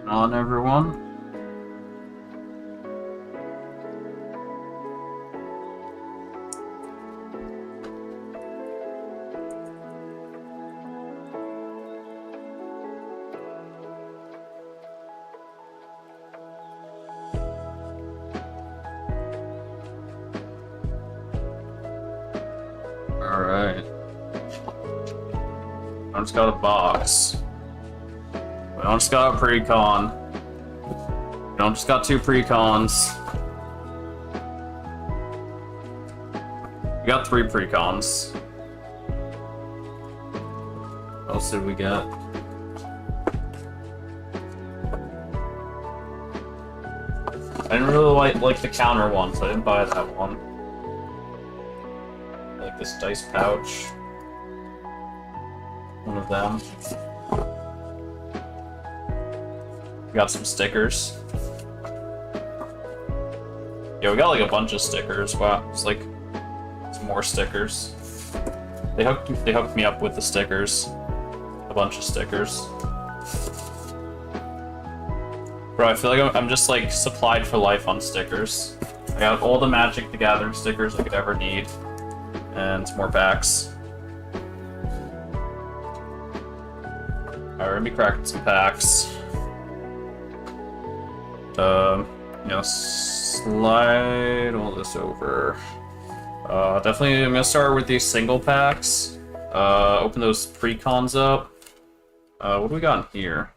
On everyone. Alright. I just got a box. We don't just got a precon. We don't just got 2 precons. We got 3 precons. What else did we get? I didn't really like the counter one, so I didn't buy that one. I like this dice pouch. One of them. We got some stickers. Yeah, we got like a bunch of stickers. Wow, it's like some more stickers. They hooked me up with the stickers. A bunch of stickers. Bro, I feel like I'm just like supplied for life on stickers. I got all the Magic the Gathering stickers I could ever need. And some more packs. Alright, we're gonna be cracking some packs. You know, slide all this over. Definitely I'm gonna start with these single packs. Open those precons up. What do we got in here?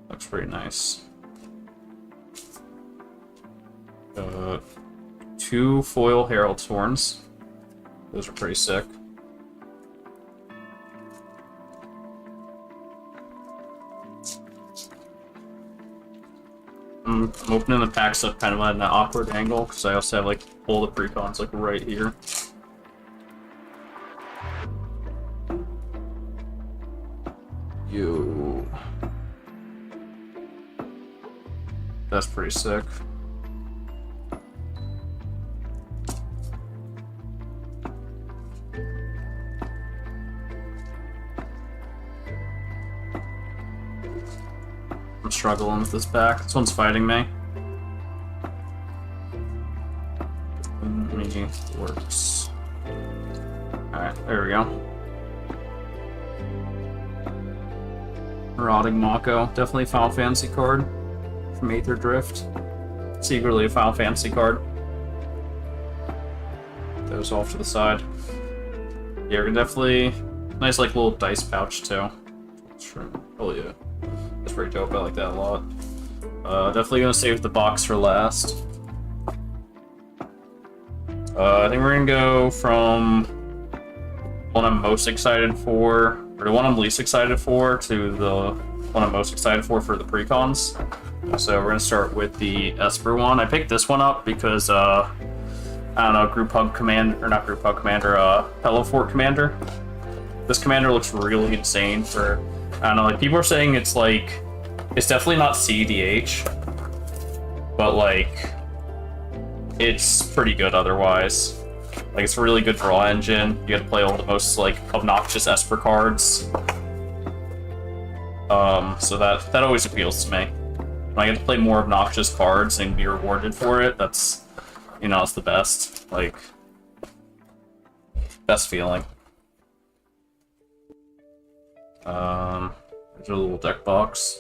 Looks pretty nice. 2 foil Herald's Horns. Those are pretty sick. I'm opening the packs up kind of at an awkward angle because I also have like all the precons like right here. Yo. That's pretty sick. I'm struggling with this pack. This one's fighting me. Works. Alright, there we go. Marauding Mako. Definitely a Final Fantasy card from Aether Drift. Secretly a Final Fantasy card. Those off to the side. Yeah, we're definitely nice like little dice pouch too. Sure. Oh yeah. That's pretty dope. I like that a lot. Definitely gonna save the box for last. I think we're gonna go from one I'm most excited for, or the one I'm least excited for, to the one I'm most excited for the precons. So we're gonna start with the Esper one. I picked this one up because I don't know, Group Hug Commander, or not Group Hug Commander, Fellow Fort Commander. This commander looks really insane for, I don't know, like people are saying it's like, it's definitely not CDH, but like, it's pretty good otherwise. Like, it's a really good draw engine. You get to play all the most, like, obnoxious Esper cards. So that always appeals to me. When I get to play more obnoxious cards and be rewarded for it, that's, you know, it's the best. Like, best feeling. There's a little deck box.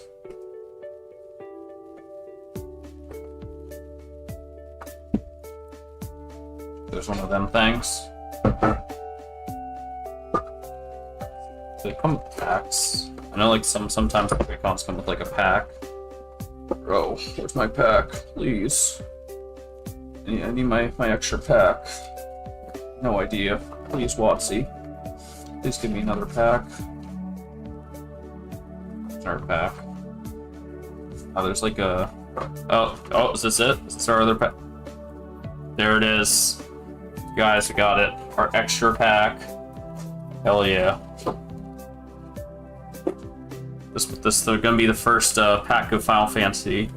There's one of them things. They come with packs. I know like sometimes the precons come with like a pack. Bro, where's my pack? Please. I need my extra pack. No idea. Please, Watsy. Please give me another pack. Another pack. Oh, there's like a... Oh, is this it? Is this our other pack? There it is. Guys, we got it. Our extra pack. Hell yeah. This is gonna be the first pack of Final Fantasy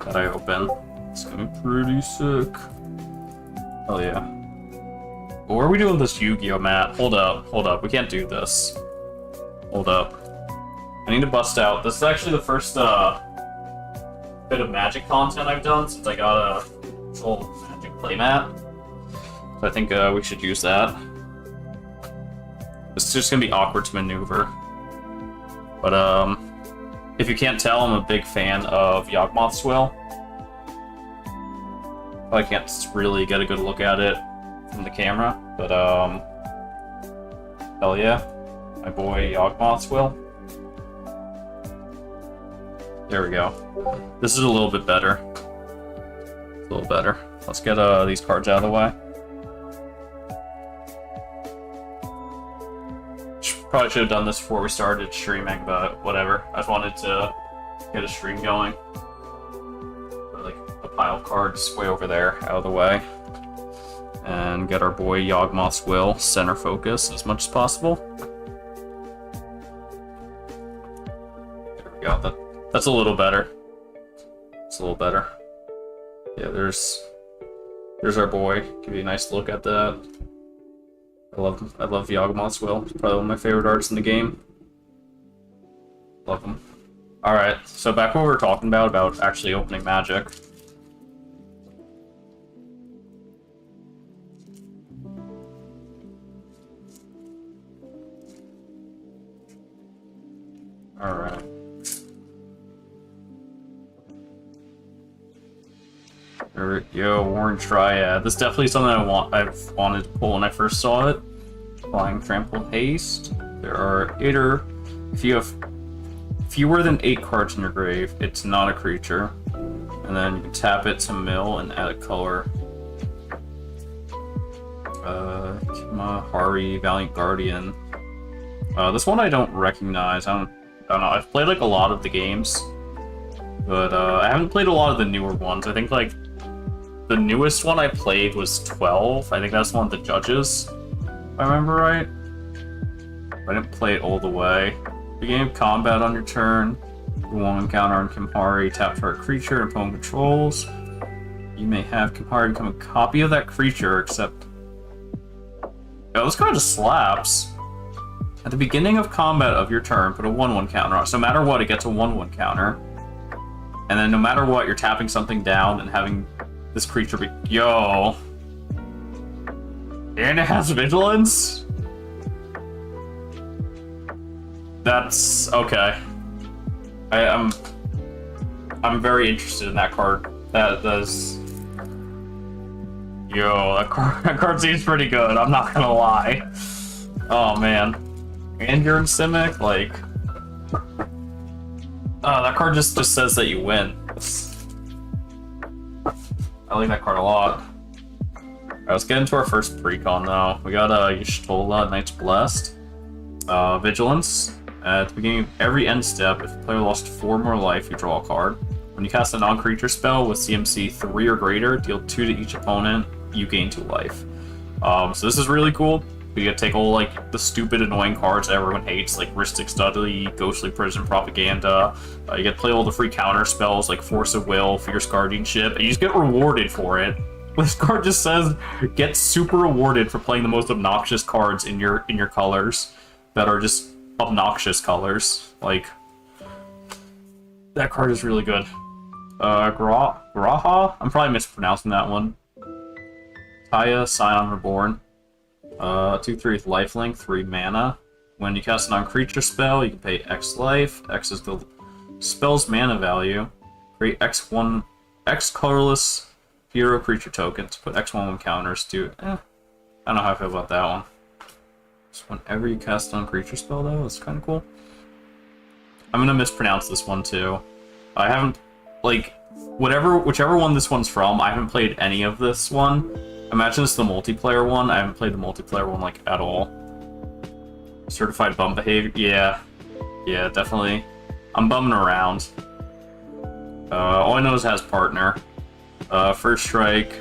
that I open. It's gonna be pretty sick. Hell yeah. Or are we doing this Yu-Gi-Oh, Matt? Hold up. We can't do this. Hold up. I need to bust out. This is actually the first bit of Magic content I've done since I got a full Magic playmat. So I think we should use that. It's just gonna be awkward to maneuver. But if you can't tell, I'm a big fan of Yawgmoth's Will. I can't really get a good look at it from the camera, but hell yeah, my boy Yawgmoth's Will. There we go. This is a little bit better. A little better. Let's get these cards out of the way. Probably should have done this before we started streaming, but whatever. I just wanted to get a stream going. Put like a pile of cards way over there, out of the way. And get our boy Yawgmoth's Will center focus as much as possible. There we go. That's a little better. It's a little better. Yeah, there's our boy. Give you a nice look at that. I love Yawgmoth's Will. It's probably one of my favorite arts in the game. Love him. Alright, so back what we were talking about actually opening Magic. Alright. There we go, Warren Triad. This is definitely something I've wanted to pull when I first saw it. Flying Trample Haste. There are if you have fewer than 8 cards in your grave, it's not a creature. And then you can tap it to mill and add a color. Kimahari, Valiant Guardian. This one I don't recognize. I don't know. I've played like a lot of the games, but I haven't played a lot of the newer ones. I think like the newest one I played was 12. I think that's one of the judges, if I remember right. I didn't play it all the way. Beginning of combat on your turn. You want to encounter on Kimahari, tap for a creature and opponent controls. You may have Kimahari become a copy of that creature, except... Oh, this card just slaps. At the beginning of combat of your turn, put a 1/1 counter on. So no matter what, it gets a 1/1 counter. And then no matter what, you're tapping something down and having this creature be... Yo! And it has Vigilance? That's... okay. I'm very interested in that card. That is... Yo, that card seems pretty good, I'm not gonna lie. Oh, man. And you're in Simic, like... Oh, that card just says that you win. I like that card a lot. Alright, let's get into our first precon, though. We got Y'shtola, Knight's Blessed. Vigilance. At the beginning of every end step, if the player lost 4 more life, you draw a card. When you cast a non-creature spell with CMC 3 or greater, deal 2 to each opponent, you gain 2 life. So this is really cool. You get to take all like the stupid, annoying cards that everyone hates, like Rhystic Study, Ghostly Prison Propaganda. You get to play all the free counter spells like Force of Will, Fierce Guardianship, and you just get rewarded for it. This card just says, get super rewarded for playing the most obnoxious cards in your colors that are just obnoxious colors. Like, that card is really good. Graha? I'm probably mispronouncing that one. Taya, Scion Reborn. 2/3 with lifelink, 3 mana. When you cast a non-creature spell, you can pay X life. X is the spell's mana value. Create X colorless hero creature tokens. Put X/1/1 counters to... I don't know how I feel about that one. Just whenever you cast a non-creature spell, though, it's kind of cool. I'm gonna mispronounce this one, too. I haven't... like, whichever one this one's from, I haven't played any of this one. Imagine it's the multiplayer one. I haven't played the multiplayer one, like, at all. Certified bum behavior. Yeah, definitely. I'm bumming around. All I know is it has partner. First strike.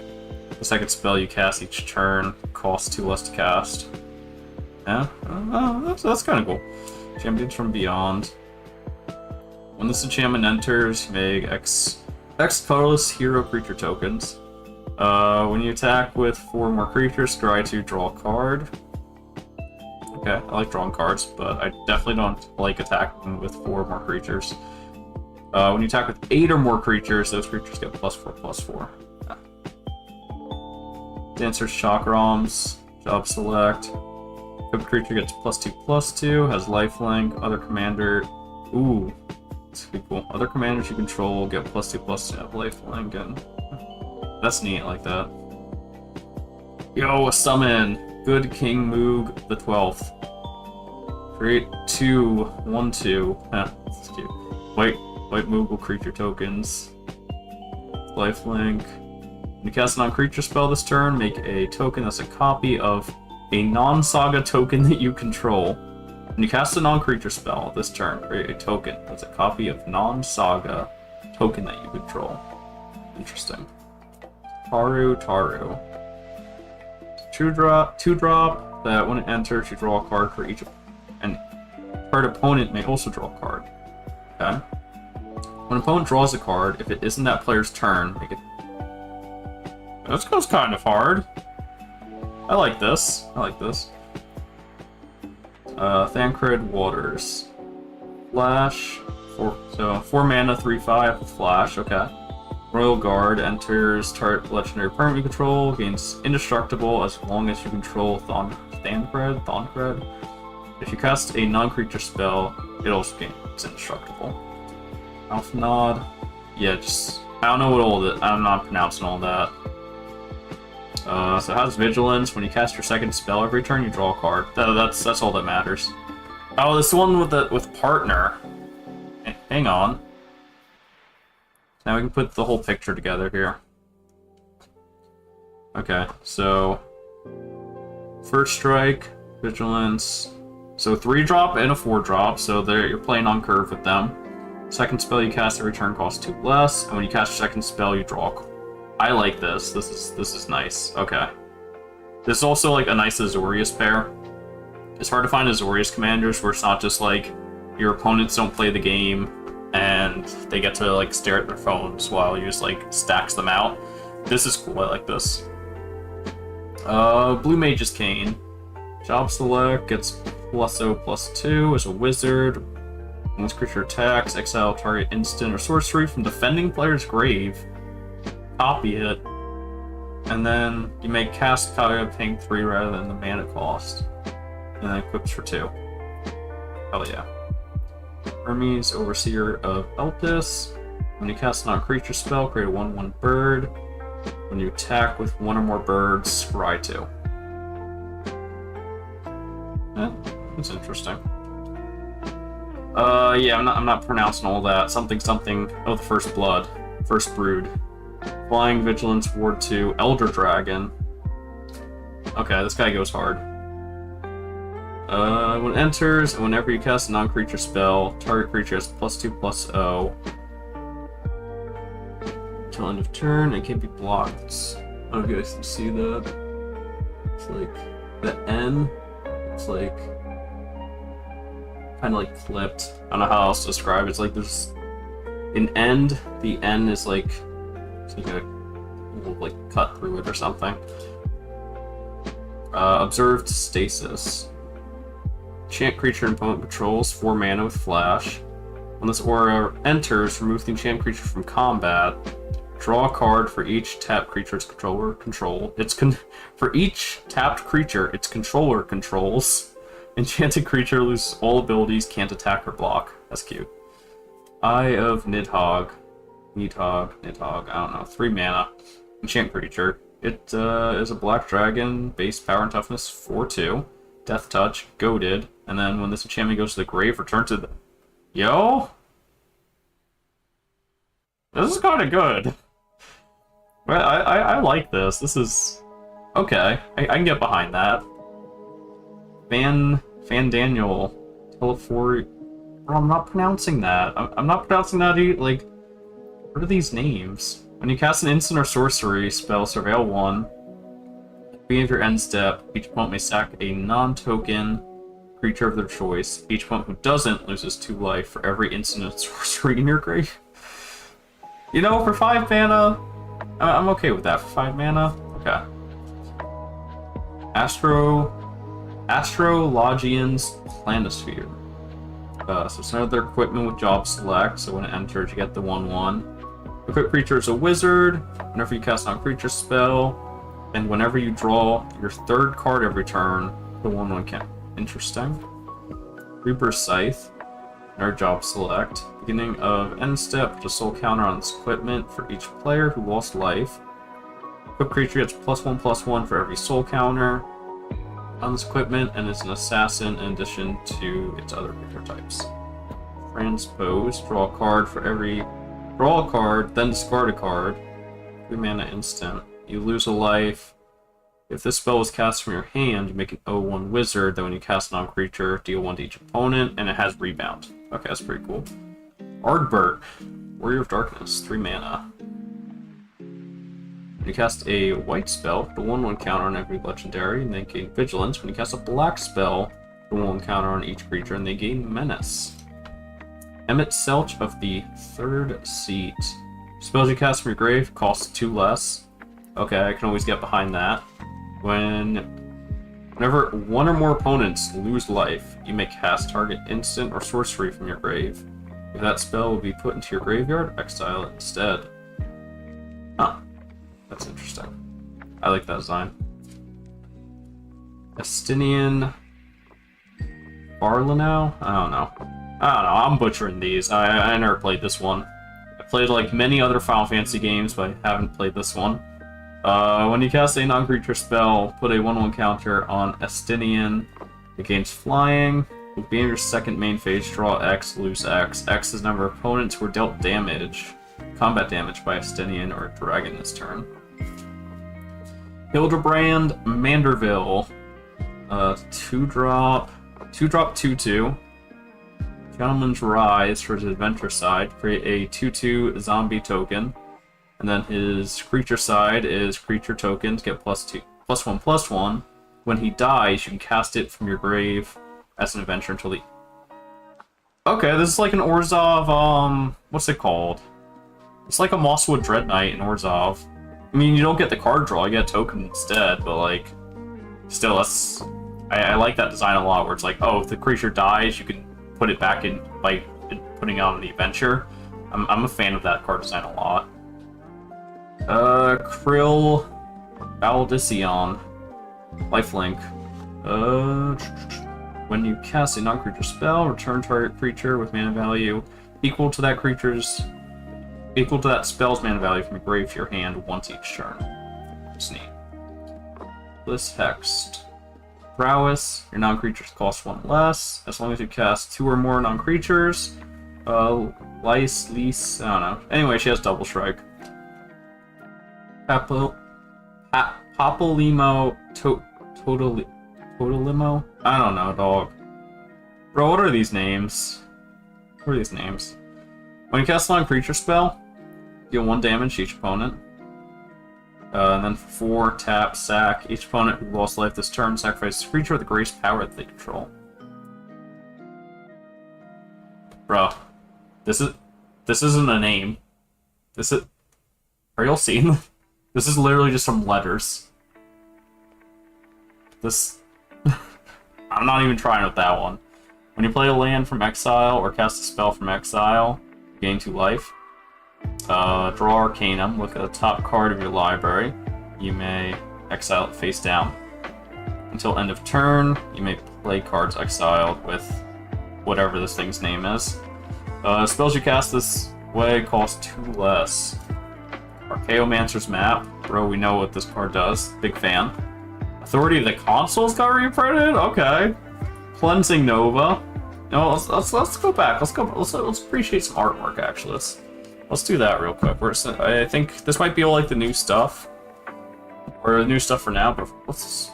The second spell you cast each turn costs 2 less to cast. Yeah, that's kind of cool. Champions from Beyond. When this enchantment enters, you make X colorless hero creature tokens. When you attack with 4 more creatures, try to draw a card. Okay, I like drawing cards, but I definitely don't like attacking with 4 or more creatures. When you attack with 8 or more creatures, those creatures get +4/+4. Yeah. Dancer's Chakrams, job select. Equipped creature gets +2/+2, has lifelink. Other commander. Ooh, that's pretty cool. Other commanders you control get +2/+2, have lifelink, and that's neat like that. Yo, a summon! Good King Moog the 12th. Create 2/1/2. That's cute. White Moogle creature tokens. Lifelink. When you cast a non-creature spell this turn, make a token that's a copy of a non-saga token that you control. When you cast a non-creature spell this turn, create a token that's a copy of non-saga token that you control. Interesting. Taru. 2-drop that when it enters, you draw a card for each, and card opponent may also draw a card. Okay. When an opponent draws a card, if it isn't that player's turn, make it. This goes kind of hard. I like this. Thancred Waters. Flash. 4 mana, 3/5 with Flash. Okay. Royal Guard enters target legendary permanent you control, gains indestructible as long as you control Thancred. If you cast a non-creature spell, it also gains indestructible. Alphanod. Yeah, I don't know what all that. I'm not pronouncing all that. So it has Vigilance. When you cast your second spell every turn, you draw a card. That's all that matters. Oh, this one with partner. Hang on. Now we can put the whole picture together here. Okay, so first strike, Vigilance. So 3-drop and a 4-drop. So there you're playing on curve with them. Second spell you cast every turn costs 2 less, and when you cast your second spell, you draw a card. I like this. This is nice. Okay. This is also like a nice Azorius pair. It's hard to find Azorius commanders where it's not just like your opponents don't play the game and they get to like stare at their phones while you just like stacks them out. This is cool. I like this. Blue Mage's Cane. Job select gets +0/+2 as a wizard. When this creature attacks, exile target instant or sorcery from defending player's grave. Copy it, and then you may cast Kaya paying 3 rather than the mana cost, and then equips for 2. Hell yeah. Hermes, Overseer of Elpis. When you cast a non-creature spell, create a 1/1 bird. When you attack with 1 or more birds, scry 2. Yeah, that's interesting. Yeah, I'm not pronouncing all that. Something. Oh, the First Blood, First Brood. Flying Vigilance, Ward 2, Elder Dragon. Okay, this guy goes hard. When it enters, and whenever you cast a non-creature spell, target creature has +2/+0. Until end of turn, it can't be blocked. I don't know if you guys can see that. It's like the N. It's like kind of like clipped. I don't know how else to describe it. It's like there's an end. The N is like. So you gotta like cut through it or something. Observed Stasis. Enchant creature and opponent patrols 4 mana with Flash. When this aura enters, remove the enchant creature from combat. Draw a card for each tapped creature its controller control. For each tapped creature its controller controls. Enchanted creature loses all abilities, can't attack or block. That's cute. Eye of Nidhogg, I don't know, 3 mana. Enchant creature. It is a black dragon, base power and toughness 4/2. Death touch, goaded, and then when this enchantment goes to the grave, return to the. Yo! This is kinda good. I like this. This is. Okay. I can get behind that. Fan Daniel. Teleport. Bro, I'm not pronouncing that. I'm not pronouncing that like. What are these names? When you cast an instant or sorcery spell, Surveil 1, at the beginning of your end step, each opponent may sack a non-token creature of their choice. Each opponent who doesn't loses 2 life for every instant or sorcery in your grave. You know, for 5 mana, I'm okay with that. For 5 mana, okay. Astro Astrologian's Planisphere. So it's another equipment with job select, so when it enters, you get the 1/1. Equip creature is a wizard. Whenever you cast on creature spell, and whenever you draw your third card every turn, the 1/1 count. Interesting. Reaper's Scythe. Another job select. Beginning of end step, put a soul counter on this equipment for each player who lost life. Equip creature gets +1/+1 for every soul counter on this equipment, and is an assassin in addition to its other creature types. Transpose. Draw a card for every. Draw a card, then discard a card. 3 mana instant. You lose a life. If this spell is cast from your hand, you make an 0/1 wizard, then when you cast it on a creature, deal 1 to each opponent, and it has rebound. Okay, that's pretty cool. Ardbert, Warrior of Darkness, 3 mana. When you cast a white spell, put a 1/1 counter on every legendary, and they gain Vigilance. When you cast a black spell, put a 1/1 counter on each creature, and they gain Menace. Emmett Selch of the Third Seat. Spells you cast from your grave cost 2 less. Okay, I can always get behind that. Whenever one or more opponents lose life, you may cast target instant or sorcery from your grave. If that spell will be put into your graveyard, exile it instead. Huh. That's interesting. I like that design. Estinian Barlanow? I don't know. I'm butchering these. I never played this one. I played like many other Final Fantasy games, but I haven't played this one. When you cast a non-creature spell, put a 1/1 counter on Estinian. It gains flying. Will be in your second main phase, draw X, lose X. X is the number of opponents who are dealt damage, combat damage by Estinian or a dragon this turn. Hildebrand Manderville. 2-drop, 2/2. Gentleman's Rise for his adventure side. Create a 2/2 zombie token. And then his creature side is creature tokens, get +1/+1. When he dies, you can cast it from your grave as an adventure until the... Okay, this is like an Orzhov, what's it called? It's like a Mosswood Dread Knight in Orzhov. I mean, you don't get the card draw, you get a token instead, but like... Still, that's... I like that design a lot, where it's like, oh, if the creature dies, you can put it back in by putting it on the adventure. I'm a fan of that card design a lot. Krill Valdision. Lifelink. When you cast a non-creature spell, return target creature with mana value equal to that spell's mana value from your grave to your hand once each turn. It's neat. Bliss Hexed. Prowess. Your non-creatures cost 1 less. As long as you cast 2 or more non-creatures. Lice, Lease, I don't know. Anyway, she has Double Strike. Papolimo Totolimo? I don't know, dog. Bro, what are these names? What are these names? When you cast a non-creature spell, deal 1 damage to each opponent. And then for 4, tap, sack. Each opponent who lost life this turn sacrifices a creature with the grace power that they control. Bro, this isn't a name. Are y'all seeing this? This is literally just some letters. I'm not even trying with that one. When you play a land from exile or cast a spell from exile, gain 2 life. Draw Arcanum, look at the top card of your library. You may exile it face down. Until end of turn, you may play cards exiled with whatever this thing's name is. Spells you cast this way cost 2 less. Archaeomancer's Map. Bro, we know what this card does. Big fan. Authority of the Consoles got reprinted? Okay. Cleansing Nova. No, let's go back. Let's appreciate some artwork, actually. Let's do that real quick. I think this might be all like the new stuff. Or the new stuff for now, but this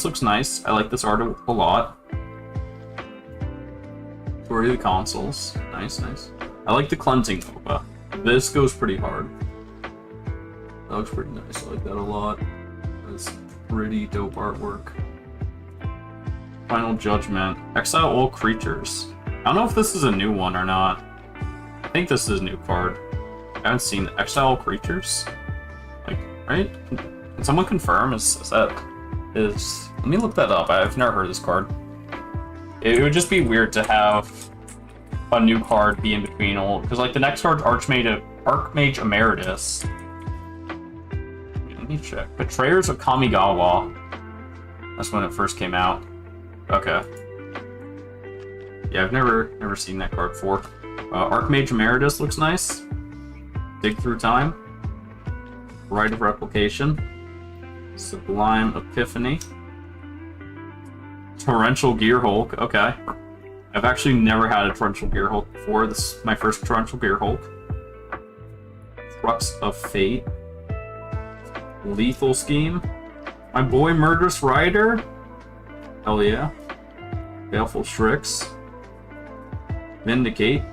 looks nice. I like this art a lot. Authority of the Consoles. Nice. I like the Cleansing Nova. This goes pretty hard. That looks pretty nice. I like that a lot. That's pretty dope artwork. Final Judgment. Exile all creatures. I don't know if this is a new one or not. I think this is a new card. I haven't seen Exile all creatures. Like, right? Can someone confirm? Is that is... Let me look that up. I've never heard of this card. It would just be weird to have a new card be in between old... Because, like, the next card's Archmage Emeritus. Let me check. Betrayers of Kamigawa. That's when it first came out. Okay. Yeah, I've never seen that card before. Archmage Emeritus looks nice. Dig Through Time. Rite of Replication. Sublime Epiphany. Torrential Gearhulk. Okay. I've actually never had a Torrential Gearhulk before. This is my first Torrential Gearhulk. Crux of Fate. Lethal Scheme. My boy Murderous Rider. Hell yeah. Baleful Strix. Vindicate.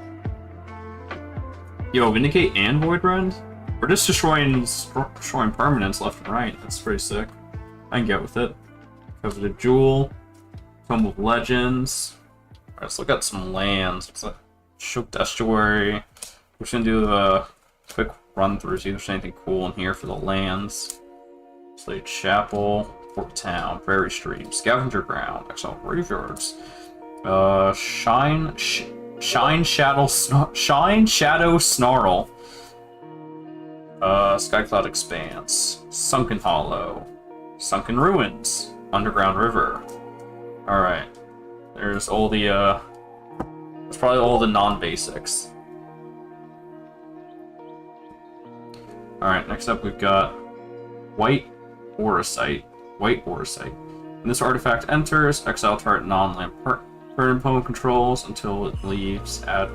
Yo, Vindicate and Voidrend? We're just destroying permanents left and right. That's pretty sick. I can get with it. Coveted Jewel. Tome of Legends. Alright, let's look at some lands. What's that? Choked Estuary. We're just gonna do a quick run through, see if there's anything cool in here for the lands. Slade Chapel. Port Town. Prairie Stream. Scavenger Ground. Exile Graveyards. Shine Shadow Snarl. Skycloud Expanse. Sunken Hollow. Sunken Ruins. Underground River. Alright. There's all the, that's probably all the non-basics. Alright, next up we've got White Orosite. White Orosite. When this artifact enters, exile target non-land opponent controls until it leaves. Add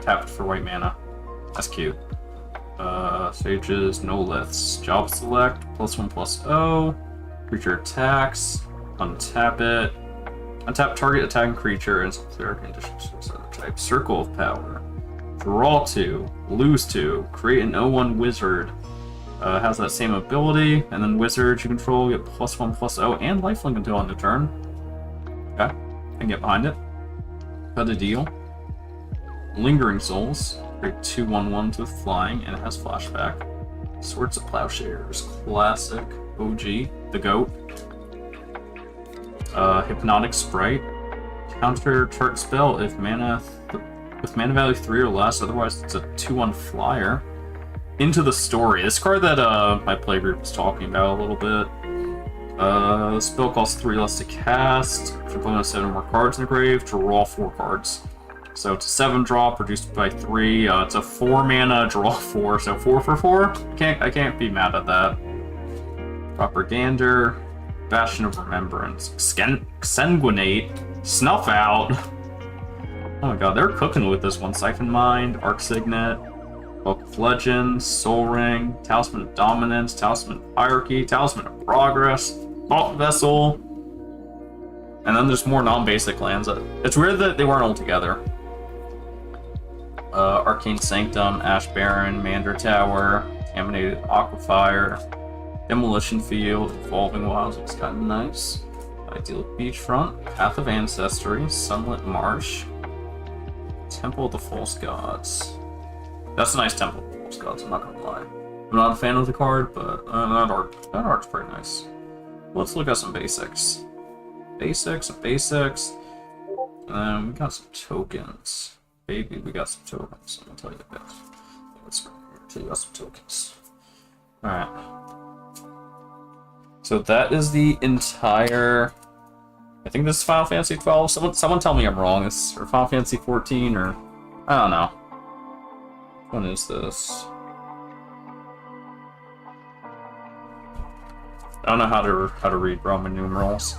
tapped for white mana. That's cute. Sages, no liths. Job select, +1/+0. Creature attacks. Untap it. Untap target attacking creature and cleric conditions to other type. Circle of Power. Draw 2. Lose 2. Create an 0/1 wizard. Has that same ability, and then wizards you control get +1/+0 and lifelink until end of turn. Okay, I can get behind it. Cut a deal. Lingering Souls. Create 2/1/1s with flying, and it has flashback. Swords of Plowshares. Classic. OG. The GOAT. Hypnotic Sprite. Counter target spell if with mana value 3 or less, otherwise it's a 2/1 flyer. Into the Story. This card that my playgroup was talking about a little bit. The spell costs 3 less to cast. If your opponent has 7 more cards in the grave, draw 4 cards. So it's a 7 drop, reduced by 3. It's a 4 mana, draw 4, so 4 for 4. I can't be mad at that. Propagander, Bastion of Remembrance, Sanguinate, Snuff Out. Oh my god, they're cooking with this one. Siphon Mind, Arc Signet, Book of Legends, Soul Ring, Talisman of Dominance, Talisman of Hierarchy, Talisman of Progress, Vault Vessel, and then there's more non-basic lands. It's weird that they weren't all together. Arcane Sanctum, Ash Baron, Mander Tower, Contaminated Aquafire, Demolition Field, Evolving Wilds looks kind of nice. Ideal Beachfront, Path of Ancestry, Sunlit Marsh, Temple of the False Gods. That's a nice Temple of the False Gods, I'm not gonna lie. I'm not a fan of the card, but that art's pretty nice. Let's look at some basics. Basics. And then we got some tokens. Baby, we got some tokens. I'm gonna tell you a bit. Let's tell you about some tokens. Alright. So that is the entire... I think this is Final Fantasy 12. Someone tell me I'm wrong. Or Final Fantasy 14, or... I don't know. What is this? I don't know how to read Roman numerals.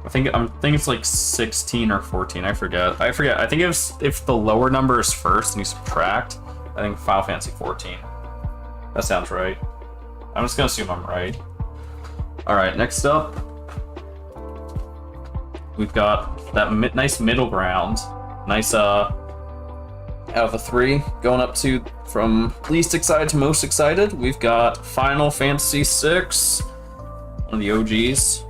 I think it's like 16 or 14. I forget. I think if the lower number is first and you subtract, I think Final Fantasy 14. That sounds right. I'm just gonna assume I'm right. All right. Next up, we've got that nice middle ground. Nice out of the 3 going up to from least excited to most excited. We've got Final Fantasy VI, one of the OGs.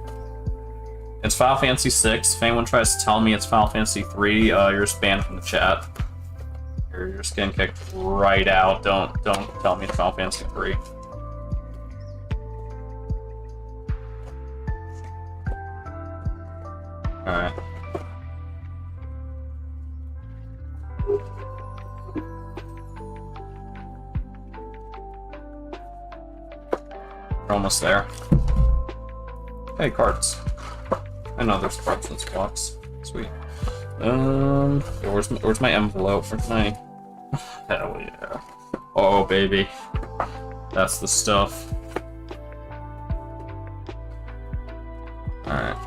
It's Final Fantasy VI. If anyone tries to tell me it's Final Fantasy III, you're just banned from the chat. You're just getting kicked right out. Don't tell me it's Final Fantasy III. Alright. We're almost there. Hey, cards. I know there's cards in this box. Sweet. Where's my envelope for tonight? Hell yeah. Oh, baby. That's the stuff. Alright.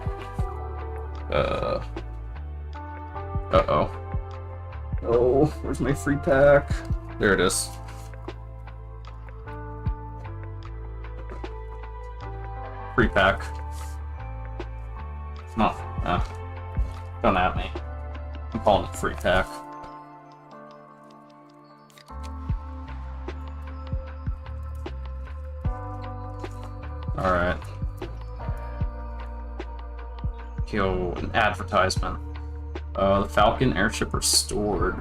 Uh-oh. Oh, where's my free pack? There it is. Free pack. No, don't at me. I'm calling it free pack. Alright. Yo, an advertisement. The Falcon airship restored.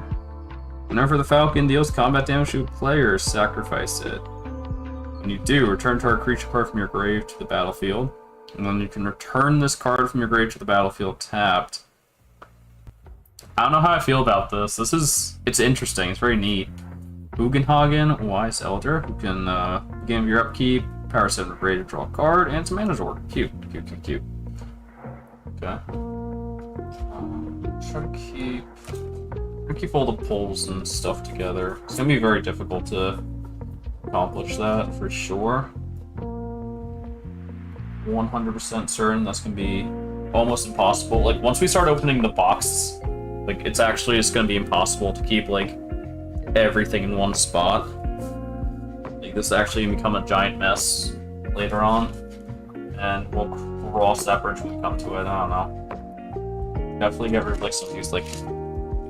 Whenever the Falcon deals combat damage to a player, sacrifice it. When you do, return target creature card from your grave to the battlefield. And then you can return this card from your grave to the battlefield tapped. I don't know how I feel about this. It's interesting. It's very neat. Bugenhagen, Wise Elder, who can, beginning of your upkeep, power 7 ready to draw a card, and some mana order. Cute. Okay. Try to keep all the polls and stuff together. It's gonna be very difficult to accomplish that for sure. 100% certain that's gonna be almost impossible. Like, once we start opening the box, like, it's actually just gonna be impossible to keep, like, everything in one spot. Like, this is actually gonna become a giant mess later on. And we'll cross that bridge when we come to it. I don't know. Definitely get rid of, like, some of these, like,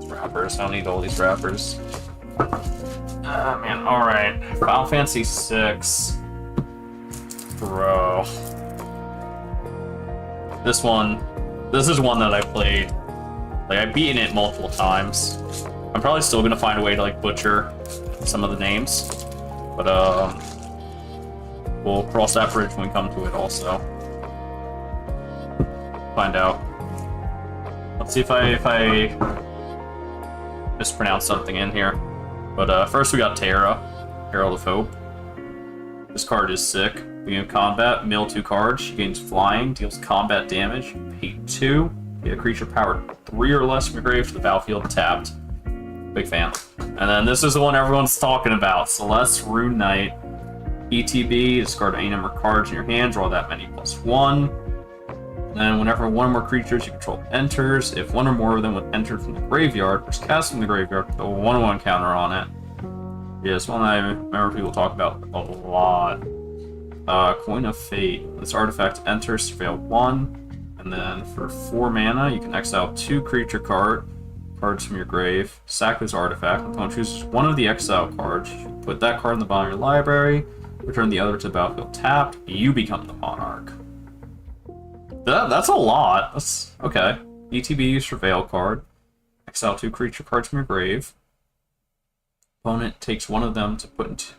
wrappers. I don't need all these wrappers. Man, alright. Final Fantasy VI. Bro. This is one that I played. Like, I've beaten it multiple times. I'm probably still gonna find a way to, like, butcher some of the names. But, we'll cross that bridge when we come to it also. Find out. Let's see if I mispronounce something in here. But, first we got Terra, Herald of Hope. This card is sick. Beginning of combat, mill 2 cards. She gains flying, deals combat damage. Pay 2. Get a creature powered 3 or less from your grave to the battlefield tapped. Big fan. And then this is the one everyone's talking about. Celeste, Rune Knight. ETB, discard any number of cards in your hand, draw that many +1. And then whenever one or more creatures you control enters, if one or more of them would enter from the graveyard, or is cast from the graveyard with a 1/1 counter on it. Yeah, it's one I remember people talk about a lot. Coin of Fate. This artifact enters, surveil 1. And then for 4 mana, you can exile 2 creature cards from your grave. Sack this artifact. The opponent chooses one of the exile cards. You put that card in the bottom of your library. Return the other to the battlefield tapped. You become the monarch. That's a lot. That's okay. ETB, surveil card. Exile 2 creature cards from your grave. Opponent takes one of them to put into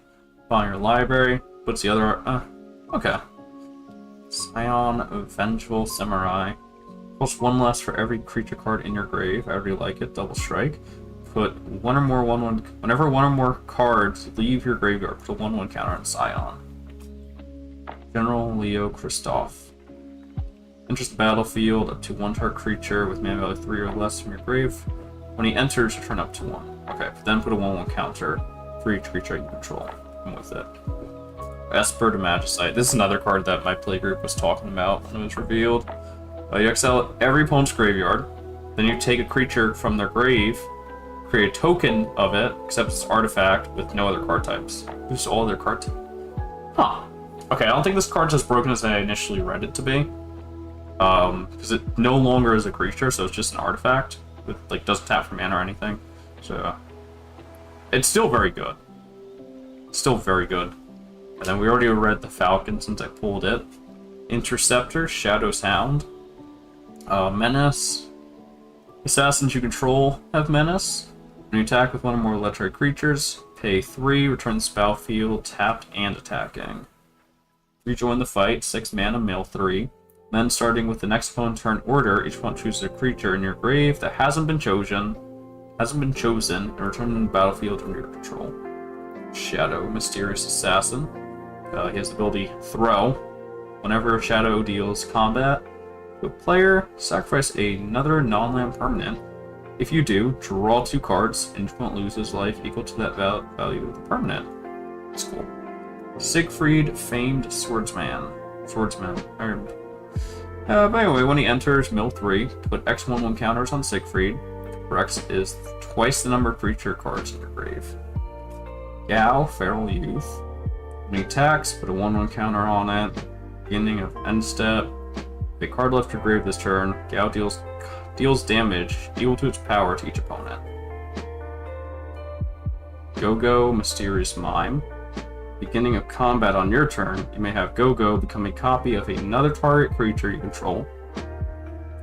bottom of your library. Puts the other. Okay. Scion, Vengeful Samurai. Plus 1 less for every creature card in your grave. However you like it. Double strike. Put one or more 1/1. Whenever one or more cards leave your graveyard, put a 1/1 counter on Scion. General Leo Christoph. Enters the battlefield up to 1 target creature with mana value 3 or less from your grave. When he enters, return up to 1. Okay, then put a 1/1 counter for each creature you control. I'm with it. Esper to Magicite. This is another card that my playgroup was talking about when it was revealed. You exile every opponent's graveyard, then you take a creature from their grave, create a token of it, except it's artifact with no other card types. Boost all their card types. Huh. Okay, I don't think this card's as broken as I initially read it to be. Because it no longer is a creature, so it's just an artifact. With, like, doesn't tap for mana or anything. So, it's still very good. Still very good. And then we already read the Falcon since I pulled it. Interceptor, Shadow's Hound. Menace. Assassins you control have Menace. When you attack with one or more electric creatures, pay 3, return this battlefield, tapped and attacking. Rejoin the fight, 6 mana, mill 3. Then, starting with the next opponent turn order, each opponent chooses a creature in your grave that hasn't been chosen, and return to the battlefield under your control. Shadow, Mysterious Assassin. He has the ability Throw. Whenever a Shadow deals combat to a player, sacrifice another non-land permanent. If you do, draw 2 cards, and each opponent loses life equal to that value of the permanent. That's cool. Siegfried, Famed Swordsman. By the way, when he enters mill 3, put X/1/1 counters on Siegfried, where X is twice the number of creature cards in your grave. Gao, Feral Youth. When he attacks, put a 1/1 counter on it. Beginning of end step. If a card left your grave this turn, Gao deals damage equal to its power to each opponent. Go-Go, Mysterious Mime. Beginning of combat on your turn, you may have Go-Go become a copy of another target creature you control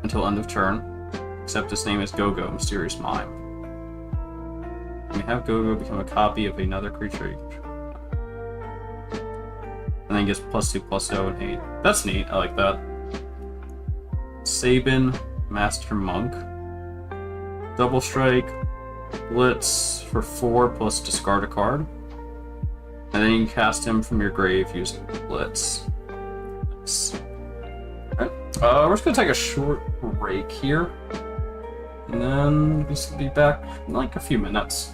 until end of turn, except its name is Go-Go, Mysterious Mime. You may have Go-Go become a copy of another creature you control. And then he gets +2/+0 and 8. That's neat, I like that. Sabin, Master Monk. Double Strike, Blitz for 4 plus discard a card. And then you can cast him from your grave using Blitz. Nice. Alright, we're just gonna take a short break here. And then we'll be back in like a few minutes.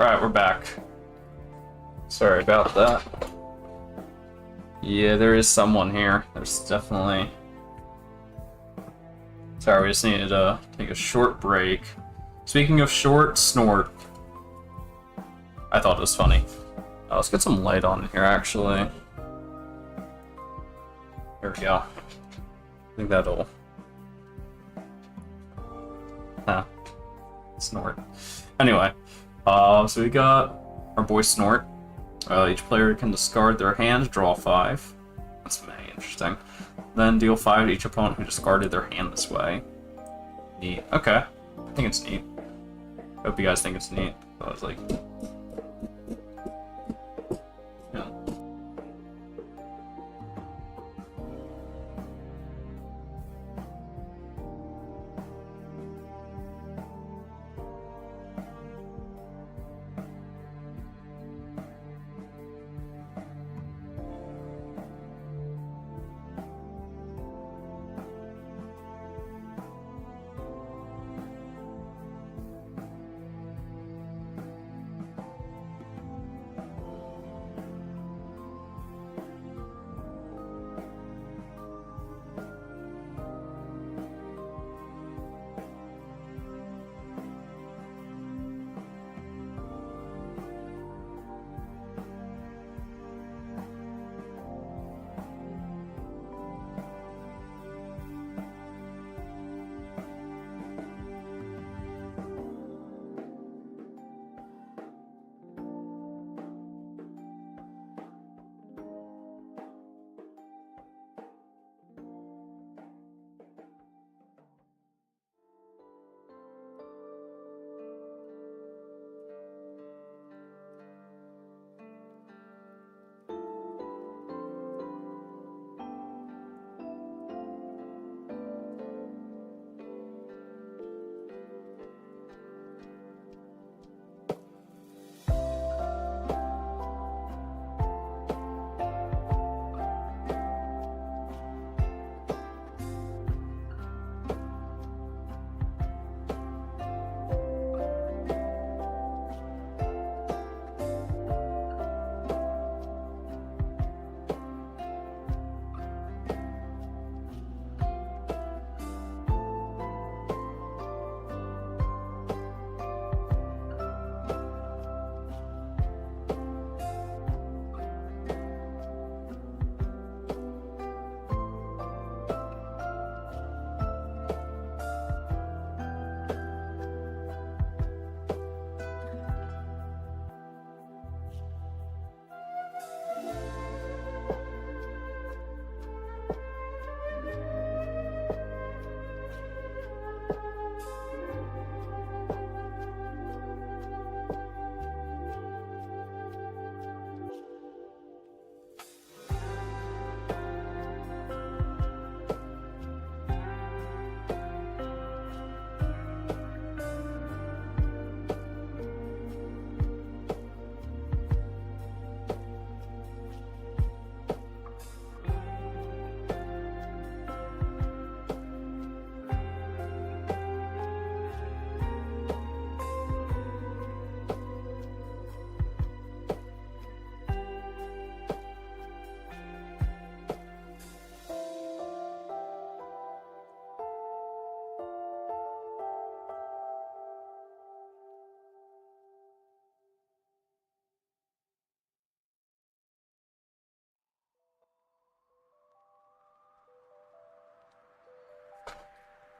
Alright, we're back. Sorry about that. Yeah, there is someone here. There's definitely... Sorry, we just needed to take a short break. Speaking of short, snort. I thought it was funny. Let's get some light on here, actually. There we go. I think that'll... Snort. Anyway, so we got our boy Snort. Each player can discard their hand, draw 5. That's very interesting. Then deal 5 to each opponent who discarded their hand this way. Neat. Okay. I think it's neat. Hope you guys think it's neat. I was like... Yeah.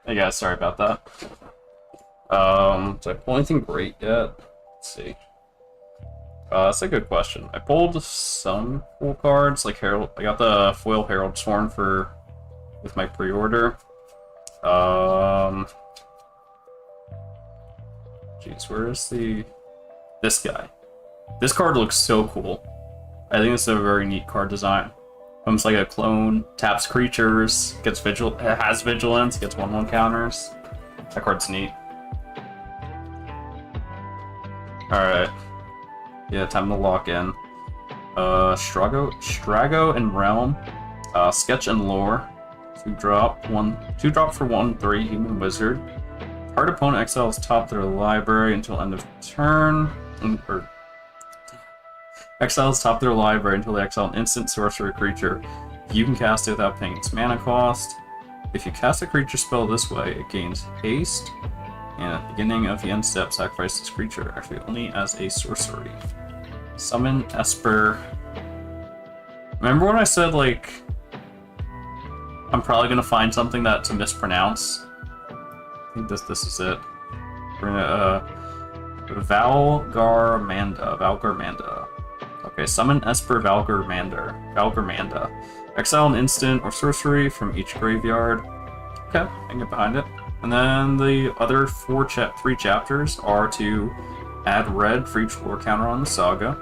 Hey guys, sorry about that. Did I pull anything great yet? Let's see. That's a good question. I pulled some cool cards, like Herald. I got the foil Herald Sworn with my pre-order. Jeez, where is this guy? This card looks so cool. I think it's a very neat card design. Almost like a clone, taps creatures, has vigilance, gets 1/1 counters. That card's neat. Alright. Yeah, time to lock in. Strago and Realm. Sketch and Lore. 2-drop for 1/3 Human Wizard. Hard opponent exiles top their library until end of turn. or exiles top of their library until they exile an instant sorcery creature. You can cast it without paying its mana cost. If you cast a creature spell this way, it gains haste, and at the beginning of the end step, sacrifice this creature, actually only as a sorcery. Summon Esper. Remember when I said, like, I'm probably gonna find something that to mispronounce? I think this is it. We're gonna, Valgarmanda. Okay, summon Esper Valgarmanda. Exile an instant or sorcery from each graveyard. Okay, I can get behind it. And then the other three chapters are to add red for each lore counter on the saga.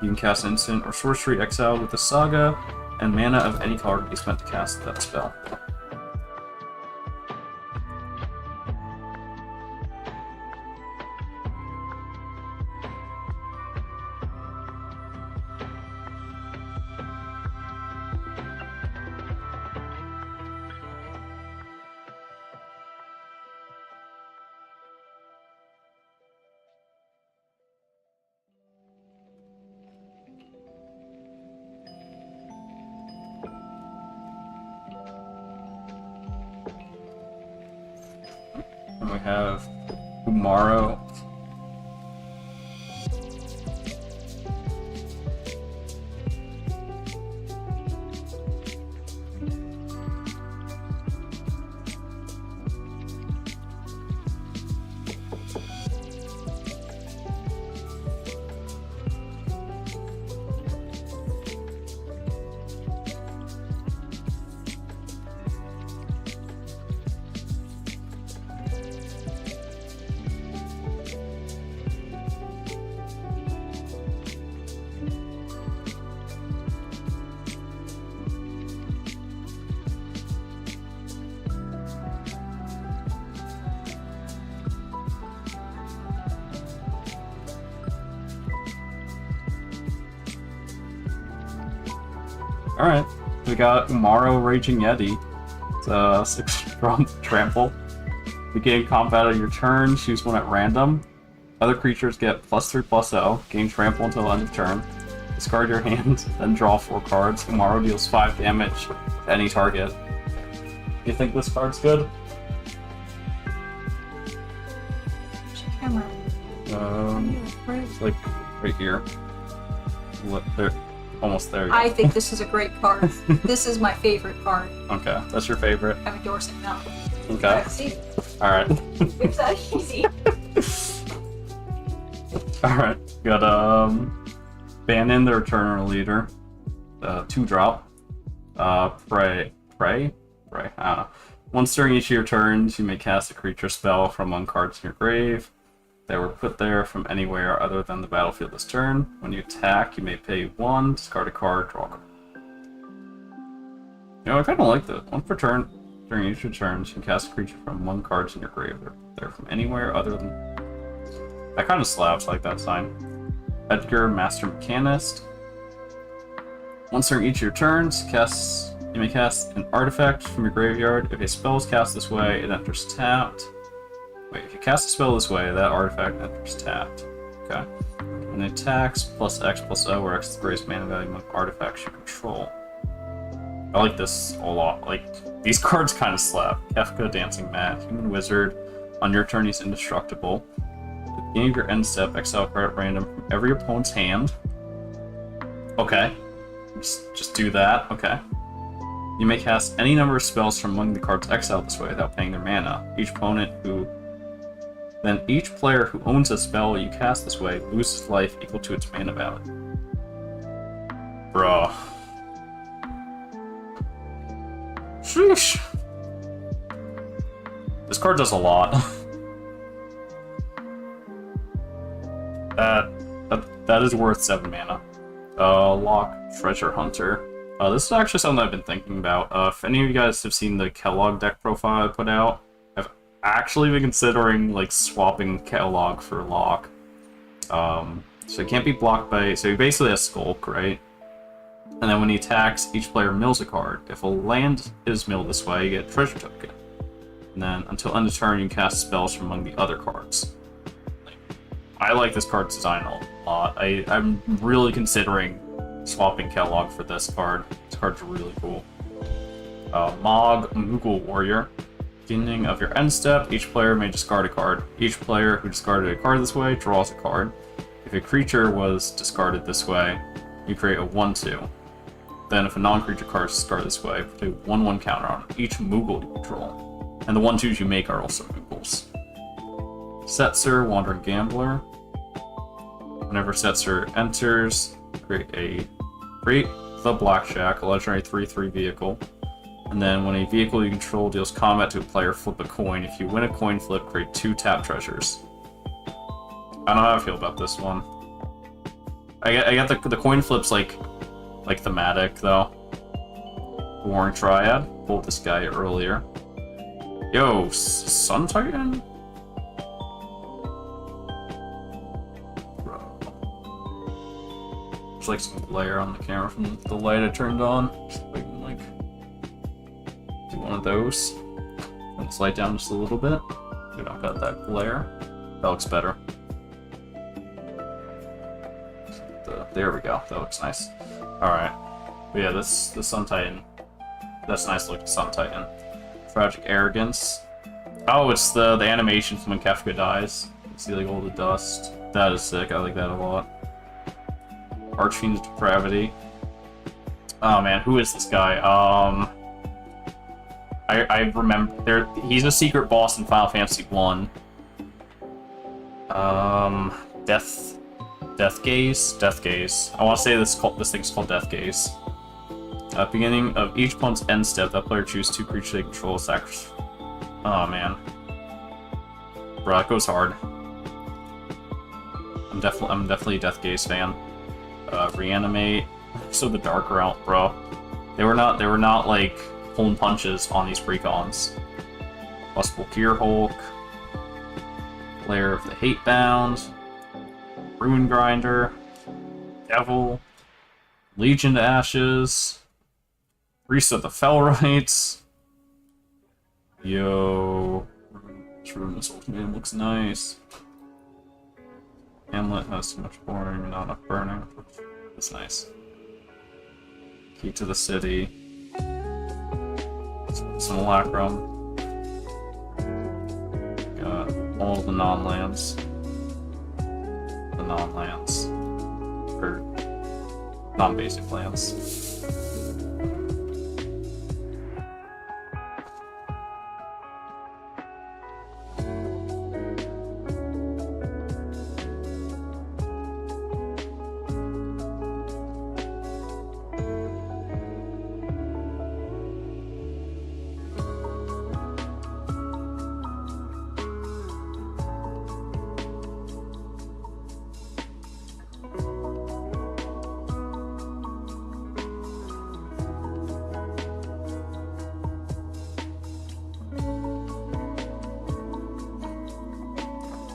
You can cast instant or sorcery exiled with the saga, and mana of any color can be spent to cast that spell. And we have Umaro. Alright, we got Umaro Raging Yeti. It's a 6 trample. Begin combat at your turn, choose one at random. Other creatures get +3/+0, gain trample until the end of turn. Discard your hand, then draw 4 cards. Umaro deals 5 damage to any target. You think this card's good? Camera. It's like right here. There. Almost there. I think this is a great card. This is my favorite card. Okay, that's your favorite. I'm endorsing now. Okay. See? Alright. It's that easy. Alright. Got Bannon, the Returner Leader. 2-drop. Pray. I don't know. Once during each of your turns, you may cast a creature spell from one card in your grave. They were put there from anywhere other than the battlefield this turn. When you attack, you may pay 1, discard a card, draw a card. You know, I kind of like that. 1 per turn. During each of your turns, you can cast a creature from 1 card in your grave. They're from anywhere other than... That kind of slaps, like that sign. Edgar, Master Mechanist. Once during each of your turns, you may cast an artifact from your graveyard. If a spell is cast this way, it enters tapped. Wait, if you cast a spell this way, that artifact enters tapped. Okay. And it attacks +X/+O, where X is the greatest mana value of artifacts you control. I like this a lot. Like, these cards kind of slap. Kefka, Dancing Mat, Human Wizard. On your turn, he's indestructible. At the beginning of your end step, exile a card at random from every opponent's hand. Okay. Just do that. Okay. You may cast any number of spells from among the cards exiled this way without paying their mana. Then each player who owns a spell you cast this way loses life equal to its mana value. Bruh. Sheesh. This card does a lot. That is worth 7 mana. Lock Treasure Hunter. This is actually something I've been thinking about. If any of you guys have seen the Kellogg deck profile I put out, I've actually been considering like swapping Kellogg for Lock. So it can't be blocked by... So he basically has Skulk, right? And then when he attacks, each player mills a card. If a land is milled this way, you get a treasure token. And then until end of turn, you can cast spells from among the other cards. I like this card design a lot. I'm really considering swapping Kellogg for this card. This card's really cool. Mog Moogle Warrior. Beginning of your end step, each player may discard a card. Each player who discarded a card this way draws a card. If a creature was discarded this way, you create a 1/2. Then if a non-creature card is discarded this way, put a 1/1 counter on each Moogle you control. And the 1/2s you make are also Moogles. Setzer, Wandering Gambler. Whenever Setzer enters, create the Blackjack, a legendary 3/3 vehicle. And then when a vehicle you control deals combat to a player, flip a coin. If you win a coin flip, create 2 tap treasures. I don't know how I feel about this one. I got the coin flips like thematic though. Warring Triad. Pulled this guy earlier. Yo, Sun Titan? There's like some glare on the camera from the light I turned on. Just so I can like do one of those. And slide down just a little bit. We don't got that glare. That looks better. There we go. That looks nice. Alright. But yeah, this Sun Titan. That's nice looking Sun Titan. Tragic Arrogance. Oh, it's the animation from when Kefka dies. You see like all the dust. That is sick. I like that a lot. Archfiend's Depravity. Oh man, who is this guy? I remember he's a secret boss in Final Fantasy 1. Death Gaze? Death Gaze. I want to say this thing's called Death Gaze. At the beginning of each opponent's end step, that player chooses 2 creatures they control, sacrifice. Oh man. Bro, that goes hard. I'm definitely a Death Gaze fan. Reanimate. So the Dark Realm, bro. They were not like pulling punches on these precons. Possible Gear Hulk. Lair of the Hatebound. Ruin Grinder, Devil, Legion to Ashes, Priest of the Fellrites. Yo, this old man looks nice. Hamlet has too much boring, not enough burning. That's nice. Key to the City. Simulacrum. Got all the non-lands. The non-lands. Or non-basic lands.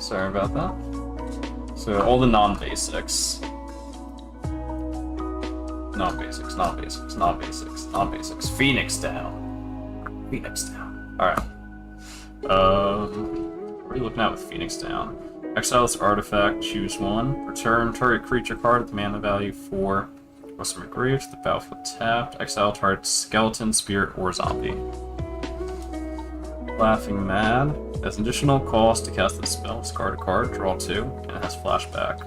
Sorry about that. So all the non-basics. Non-basics, non-basics, non-basics, non-basics. Phoenix down. Phoenix down. Alright. What are you looking at with Phoenix down? Exile this artifact, choose 1. Return target creature card at the mana value 4. Goes from your grave to the battlefield tapped. Exile target skeleton, spirit, or zombie. Laughing Mad. As an additional cost to cast this spell, discard a card, draw 2, and it has flashback.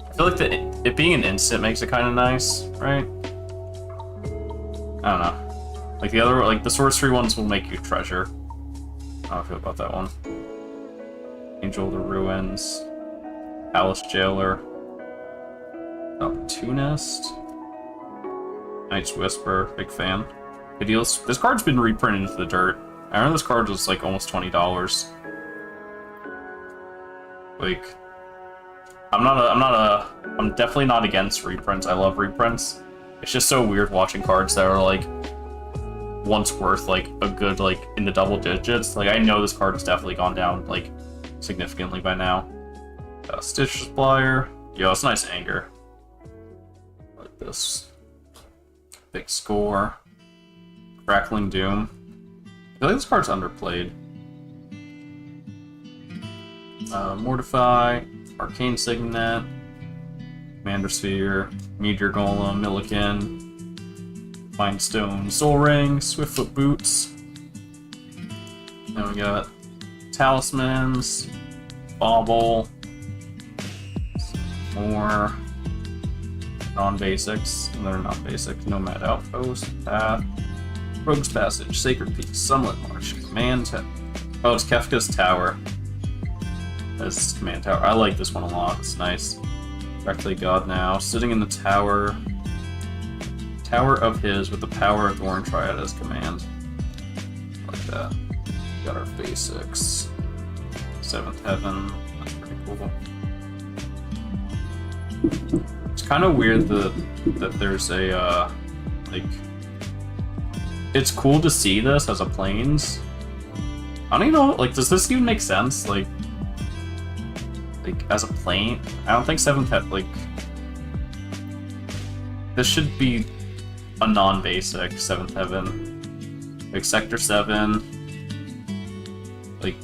I feel like it being an instant makes it kind of nice, right? I don't know. Like the sorcery ones will make you treasure. How do I feel about that one? Angel of the Ruins, Palace Jailer, Opportunist, Knight's Whisper, big fan. Ideals. This card's been reprinted into the dirt. I remember this card was like almost $20. Like, I'm definitely not against reprints. I love reprints. It's just so weird watching cards that are like once worth like a good like in the double digits. Like I know this card has definitely gone down like significantly by now. Stitch Supplier. Yo, it's nice anger. Like this. Big Score. Crackling Doom. I feel like this card's underplayed. Mortify, Arcane Signet, Commander Sphere, Meteor Golem, Milliken, Mind Stone, Soul Ring, Swiftfoot Boots. Then we got Talismans, Bauble, more non-basics. They're not basic. Nomad Outpost, Path, Rogue's Passage, Sacred Peak, Sunlit March, Command Tower. Oh, it's Kefka's Tower. That's Command Tower. I like this one a lot. It's nice. Directly God now. Sitting in the tower. Tower of his with the power of Thorn Triad as command. Like that. Got our basics. Seventh Heaven. That's pretty cool. It's kind of weird that there's a, like... It's cool to see this as a planes. I don't even know, like, does this even make sense? Like as a plane? I don't think 7th Heaven, like... This should be a non-basic 7th Heaven. Like, Sector 7... Like,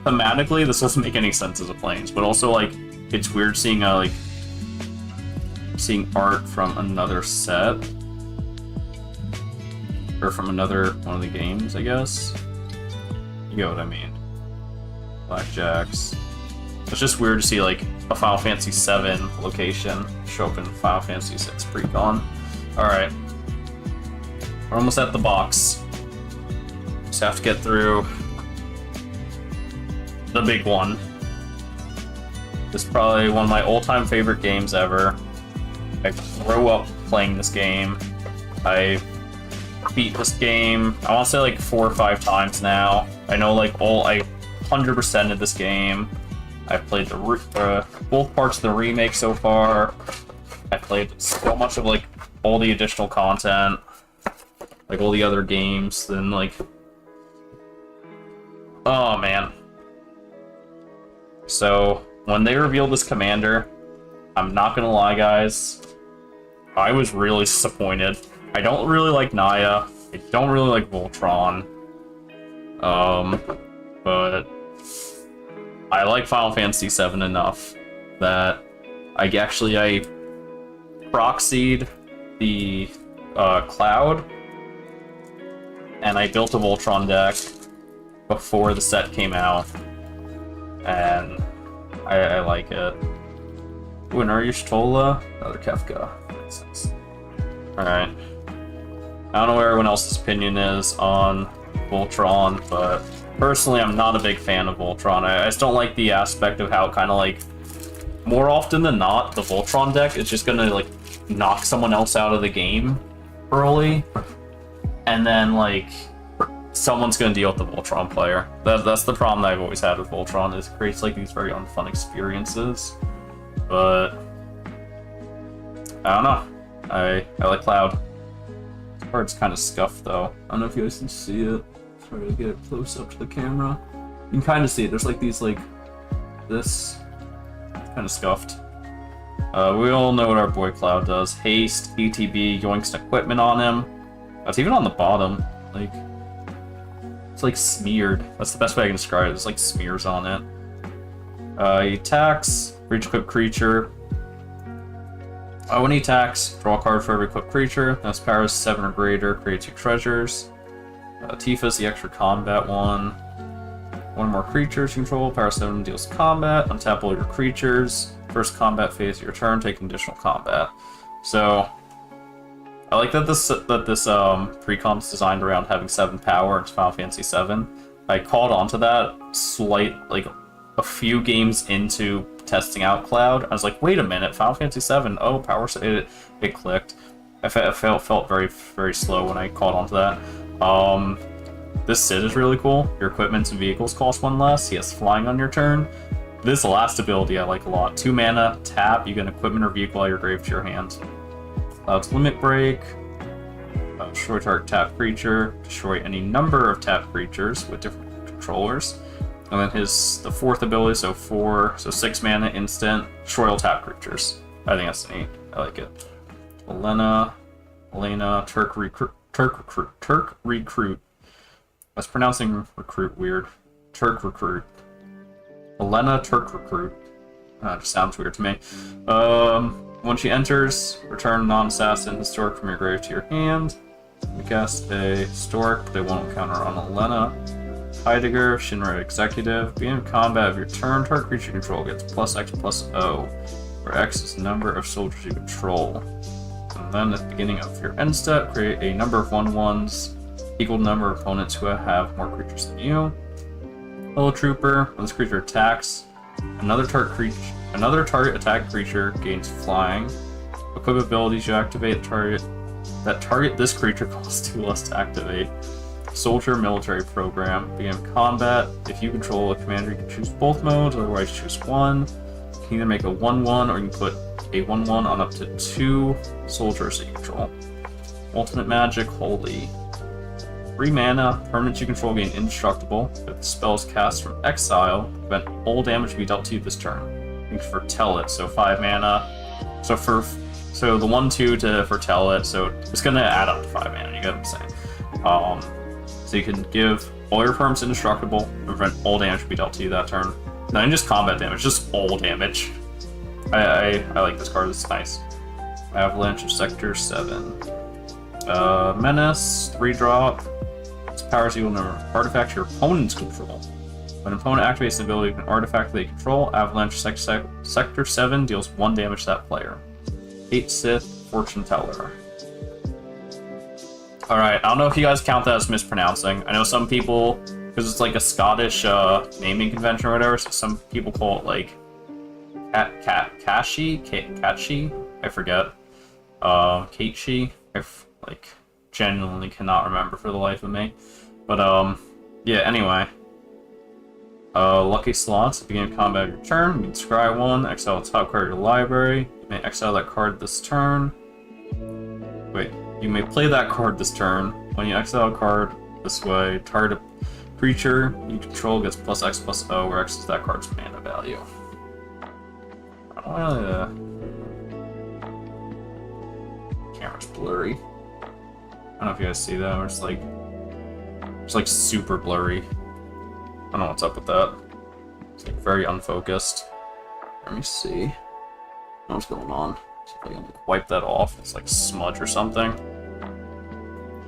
thematically, this doesn't make any sense as a planes, but also, like, it's weird seeing, seeing art from another set. Or from another one of the games, I guess. You get what I mean. Blackjacks. It's just weird to see, like, a Final Fantasy VII location show up in Final Fantasy VI Precon. Alright. We're almost at the box. Just have to get through the big one. This is probably one of my all-time favorite games ever. I grew up playing this game. I beat this game, I want to say like 4 or 5 times now. I know like I 100%ed this game. I've played both parts of the remake so far. I played so much of like all the additional content, like all the other games. Then like, oh man. So when they revealed this commander, I'm not gonna lie, guys, I was really disappointed. I don't really like Naya. I don't really like Voltron. But I like Final Fantasy VII enough that I proxied the Cloud, and I built a Voltron deck before the set came out, and I like it. Ooh, an Tola, another Kefka. Makes sense. Alright. I don't know what everyone else's opinion is on Voltron, but personally I'm not a big fan of Voltron. I just don't like the aspect of how kind of like, more often than not, the Voltron deck is just gonna like knock someone else out of the game early, and then like someone's gonna deal with the Voltron player. That's the problem that I've always had with Voltron, is it creates like these very unfun experiences. But I don't know. I like Cloud. This card's kind of scuffed though. I don't know if you guys can see it. Try to get it close up to the camera. You can kind of see it. There's like these like this kind of scuffed. We all know what our boy Cloud does. Haste, ETB, yoinks equipment on him. It's even on the bottom. Like, it's like smeared. That's the best way I can describe it. There's like smears on it. He attacks, for each equipped creature. When he attacks, draw a card for every equipped creature. That's power 7 or greater, create 2 treasures. Tifa's the extra combat one. One more creatures you control, power 7 deals combat. Untap all your creatures. First combat phase of your turn, take additional combat. So I like that this precom's designed around having 7 power in Final Fantasy VII. I caught onto that like a few games into testing out Cloud. I was like, wait a minute, Final Fantasy VII, oh, power, it clicked. I felt very, very slow when I caught onto that. This Sid is really cool. Your equipment and vehicles cost 1 less. He has flying on your turn. This last ability I like a lot. 2 mana, tap, you get an equipment or vehicle out of your grave to your hand. Cloud's Limit Break. Destroy target tap creature. Destroy any number of tap creatures with different controllers. And then the 4th ability, so 6 mana instant, destroy all tap creatures. I think that's neat. I like it. Elena, Turk Recruit. I was pronouncing recruit weird. Turk Recruit. Elena Turk Recruit. Just sounds weird to me. When she enters, return non-assassin historic from your grave to your hand. We cast a historic, but they won't encounter on Elena. Heidegger, Shinra Executive. Beginning of combat of your turn, target creature you control gets +X+O, where X is the number of soldiers you control. And then at the beginning of your end step, create a number of 1/1s, equal number of opponents who have more creatures than you. Hello Trooper, when this creature attacks, another target attack creature gains flying. Equip abilities you activate that target this creature costs 2 less to activate. Soldier military program. Begin combat. If you control a commander, you can choose both modes, otherwise choose one. You can either make a 1/1 or you can put a 1/1 on up to 2 soldiers that you control. Ultimate magic, holy. 3 mana, permanents you control gain indestructible. If the spell is cast from exile, prevent all damage to be dealt to you this turn. You can foretell it, so 5 mana. So the 1/2 to foretell it, so it's gonna add up to 5 mana, you get what I'm saying. So you can give all your perms indestructible and prevent all damage to be dealt to you that turn. Not just combat damage, just all damage. I like this card, it's nice. Avalanche of Sector 7. Menace, 3-drop. Its powers equal number of artifacts your opponents control. When an opponent activates an ability of an artifact they control, Avalanche Sector 7 deals 1 damage to that player. 8 Sith, Fortune Teller. Alright, I don't know if you guys count that as mispronouncing. I know some people, because it's like a Scottish naming convention or whatever, so some people call it like Catchy? I forget. Kateshi? I genuinely cannot remember for the life of me. But yeah, anyway. Lucky slots. At the beginning of combat of your turn, you can scry 1, exile the top card of your library. You may exile that card this turn. Wait, you may play that card this turn. When you exile a card this way, target a creature you control gets +X+O, where X is that card's mana value. I don't really, camera's blurry. I don't know if you guys see that, it's like super blurry. I don't know what's up with that. It's like very unfocused. Let me see what's going on. See if I can like wipe that off. It's like smudge or something.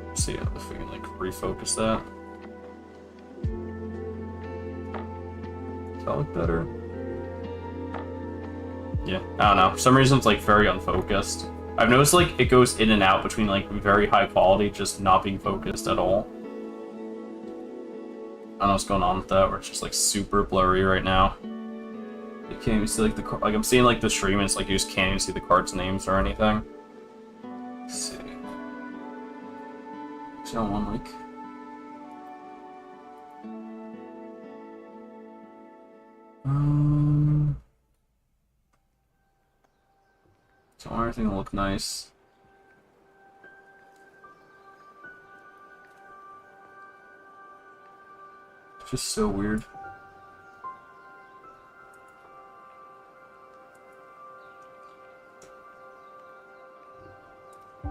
Let's see if we can like refocus that. Does that look better? Yeah, I don't know. For some reason it's like very unfocused. I've noticed like it goes in and out between like very high quality just not being focused at all. I don't know what's going on with that, where it's just like super blurry right now. You can't even see like I'm seeing like the stream and it's like you just can't even see the cards' names or anything. Let's see. Actually, I want like so I want everything to look nice. It's just so weird. I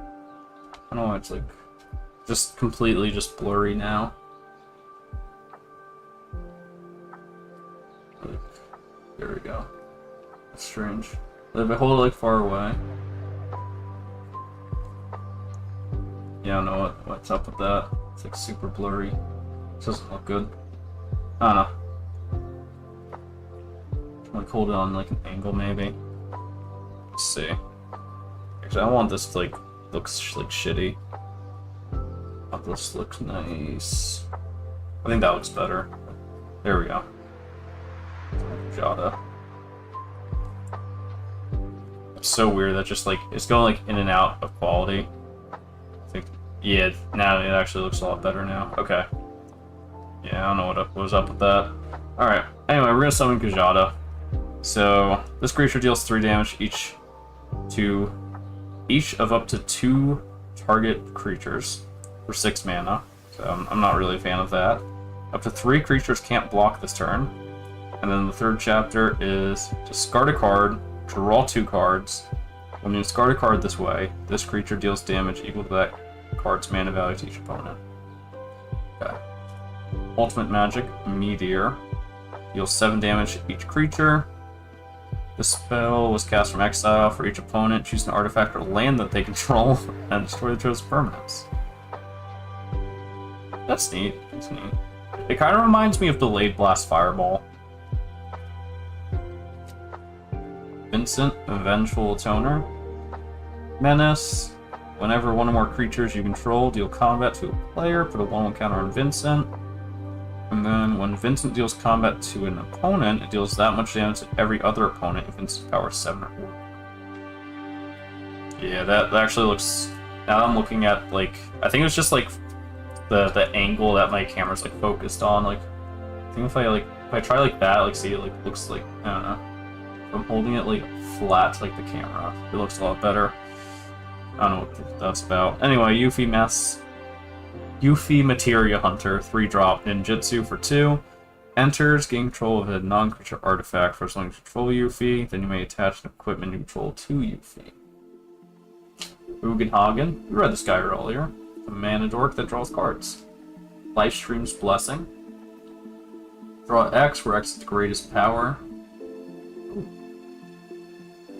don't know why it's like just completely just blurry now. Like, there we go. That's strange. If I hold it like far away. Yeah, I don't know what's up with that. It's like super blurry. It doesn't look good. I don't know. Like hold it on like an angle maybe. Let's see. Actually, I want this to like looks like shitty. Oh, this looks nice. I think that looks better. There we go. Jada. It's so weird that just like it's going like in and out of quality. I think yeah, now it actually looks a lot better now. Okay. Yeah, I don't know what was up with that. Alright, anyway, we're gonna summon Kajada. So, this creature deals 3 damage each of up to 2 target creatures for 6 mana. So, I'm not really a fan of that. Up to 3 creatures can't block this turn. And then the third chapter is discard a card, draw 2 cards. When you discard a card this way, this creature deals damage equal to that card's mana value to each opponent. Okay. Ultimate Magic, Meteor. Deals 7 damage to each creature. The spell was cast from exile. For each opponent, choose an artifact or land that they control and destroy the chosen permanents. That's neat. That's neat. It kind of reminds me of Delayed Blast Fireball. Vincent, Vengeful Atoner. Menace. Whenever one or more creatures you control deal combat to a player, put a 1/1 counter on Vincent. And then when Vincent deals combat to an opponent, it deals that much damage to every other opponent if Vincent's power is 7 or more. Yeah, that actually looks... Now I'm looking at, like... I think it's just, like, the angle that my camera's, like, focused on. Like, I think if I try like that, like, see, it, like, looks like... I don't know. If I'm holding it, like, flat, like, the camera, it looks a lot better. I don't know what that's about. Anyway, Yuffie Mess... Yuffie Materia Hunter, 3-drop ninjutsu for 2. Enters, gain control of a non-creature artifact for as long as you control Yuffie. Then you may attach an equipment you control to Yuffie. Bugenhagen, we read this guy earlier. A mana dork that draws cards. Lifestream's Blessing. Draw X, where X is the greatest power.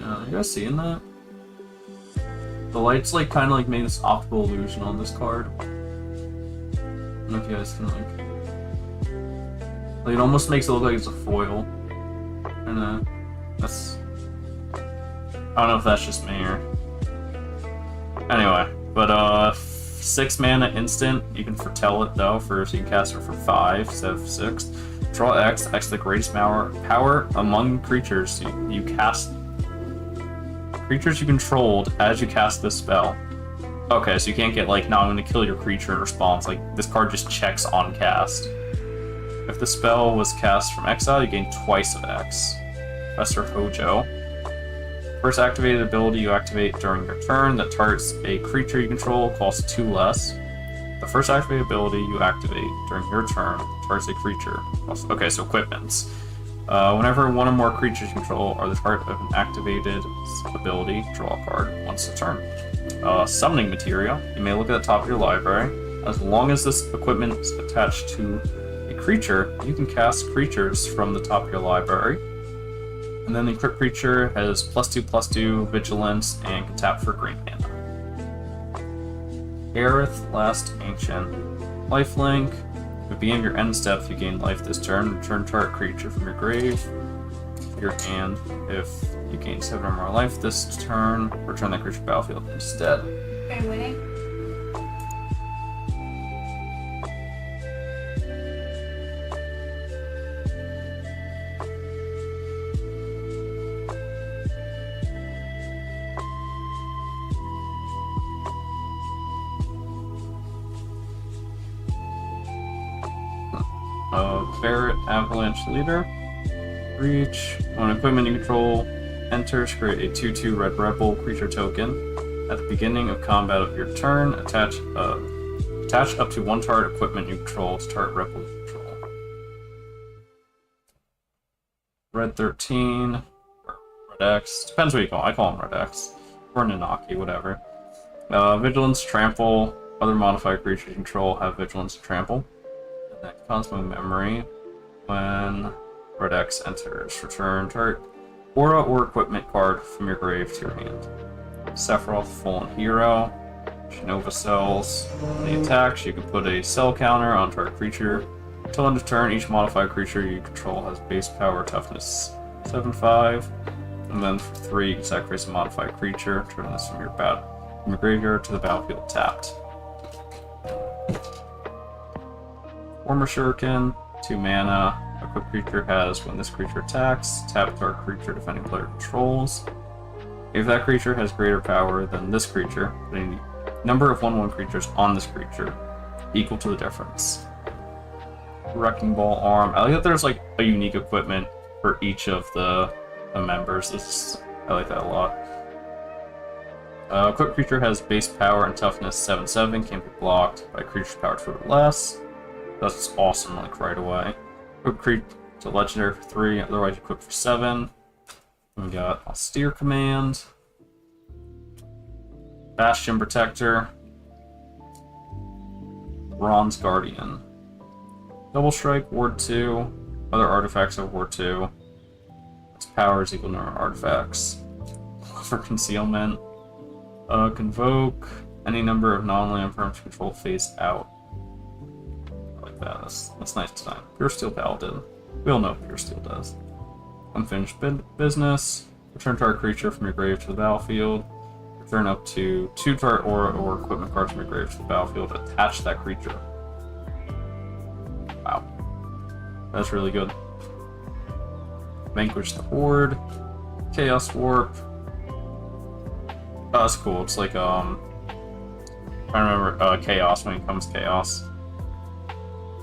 You guys seeing that? The light's like kind of like made this optical illusion on this card. I don't know if you guys can like it almost makes it look like it's a foil. And that's... I don't know if that's just me or... Anyway, but 6 mana instant, you can foretell it though, so you can cast it for 5 instead of 6. Draw X, X the greatest power among creatures you cast. Creatures you controlled as you cast this spell. Okay, so you can't get like, no, I'm going to kill your creature in response. Like, this card just checks on cast. If the spell was cast from exile, you gain twice of X. Professor Hojo. First activated ability you activate during your turn that targets a creature you control costs 2 less. The first activated ability you activate during your turn targets a creature. Okay, so equipments. Whenever one or more creatures you control are the target of an activated ability, draw a card once a turn. Summoning Materia. You may look at the top of your library. As long as this equipment is attached to a creature, you can cast creatures from the top of your library. And then the equipped creature has +2/+2 vigilance and can tap for green mana. Aerith, Last Ancient. Lifelink. At the beginning of your end step, you gain life this turn. Return target creature from your grave to your hand. If you gain 7 or more life this turn, return that creature to the battlefield instead. Okay, winning. Barret, Avalanche Leader. Reach. When equipment you control enters, create a 2/2 red rebel creature token. At the beginning of combat of your turn, attach up to 1 target equipment you control to target rebel you control. Red 13, or Red X, depends what you call it. I call him Red X, or Nanaki, whatever. Vigilance, Trample, other modified creatures you control have Vigilance and Trample. And then Cosmo Memory, when Red X enters, return target aura or equipment card from your grave to your hand. Sephiroth, Fallen Hero, Shinova Cells. When he attacks, you can put a cell counter on target creature. Until end of turn, each modified creature you control has base power toughness 7/5. And then for 3, you can sacrifice a modified creature. Turn this from your graveyard to the battlefield tapped. Former Shuriken, 2 mana. Equipped creature has, when this creature attacks, tap target creature defending player controls. If that creature has greater power than this creature, the number of 1/1 creatures on this creature equal to the difference. Wrecking Ball Arm. I like that there's like a unique equipment for each of the members. I like that a lot. Equipped creature has base power and toughness 7/7, can't be blocked by creature power 2 or less. That's awesome, like right away. Equipped creature to legendary for 3, otherwise equipped for 7. We got Austere Command, Bastion Protector, Bronze Guardian, Double Strike, Ward 2, Other artifacts of War 2. Its power is equal to number of artifacts. For concealment. Convoke any number of non-land permanents control face out. I like that. That's nice design. Pure Steel Paladin. We all know what Pure Steel does. Unfinished business. Return target creature from your grave to the battlefield. Return up to 2 target aura or equipment cards from your grave to the battlefield. Attach that creature. Wow. That's really good. Vanquish the Horde. Chaos Warp. Oh, that's cool. It's like, I remember Chaos when it comes to Chaos.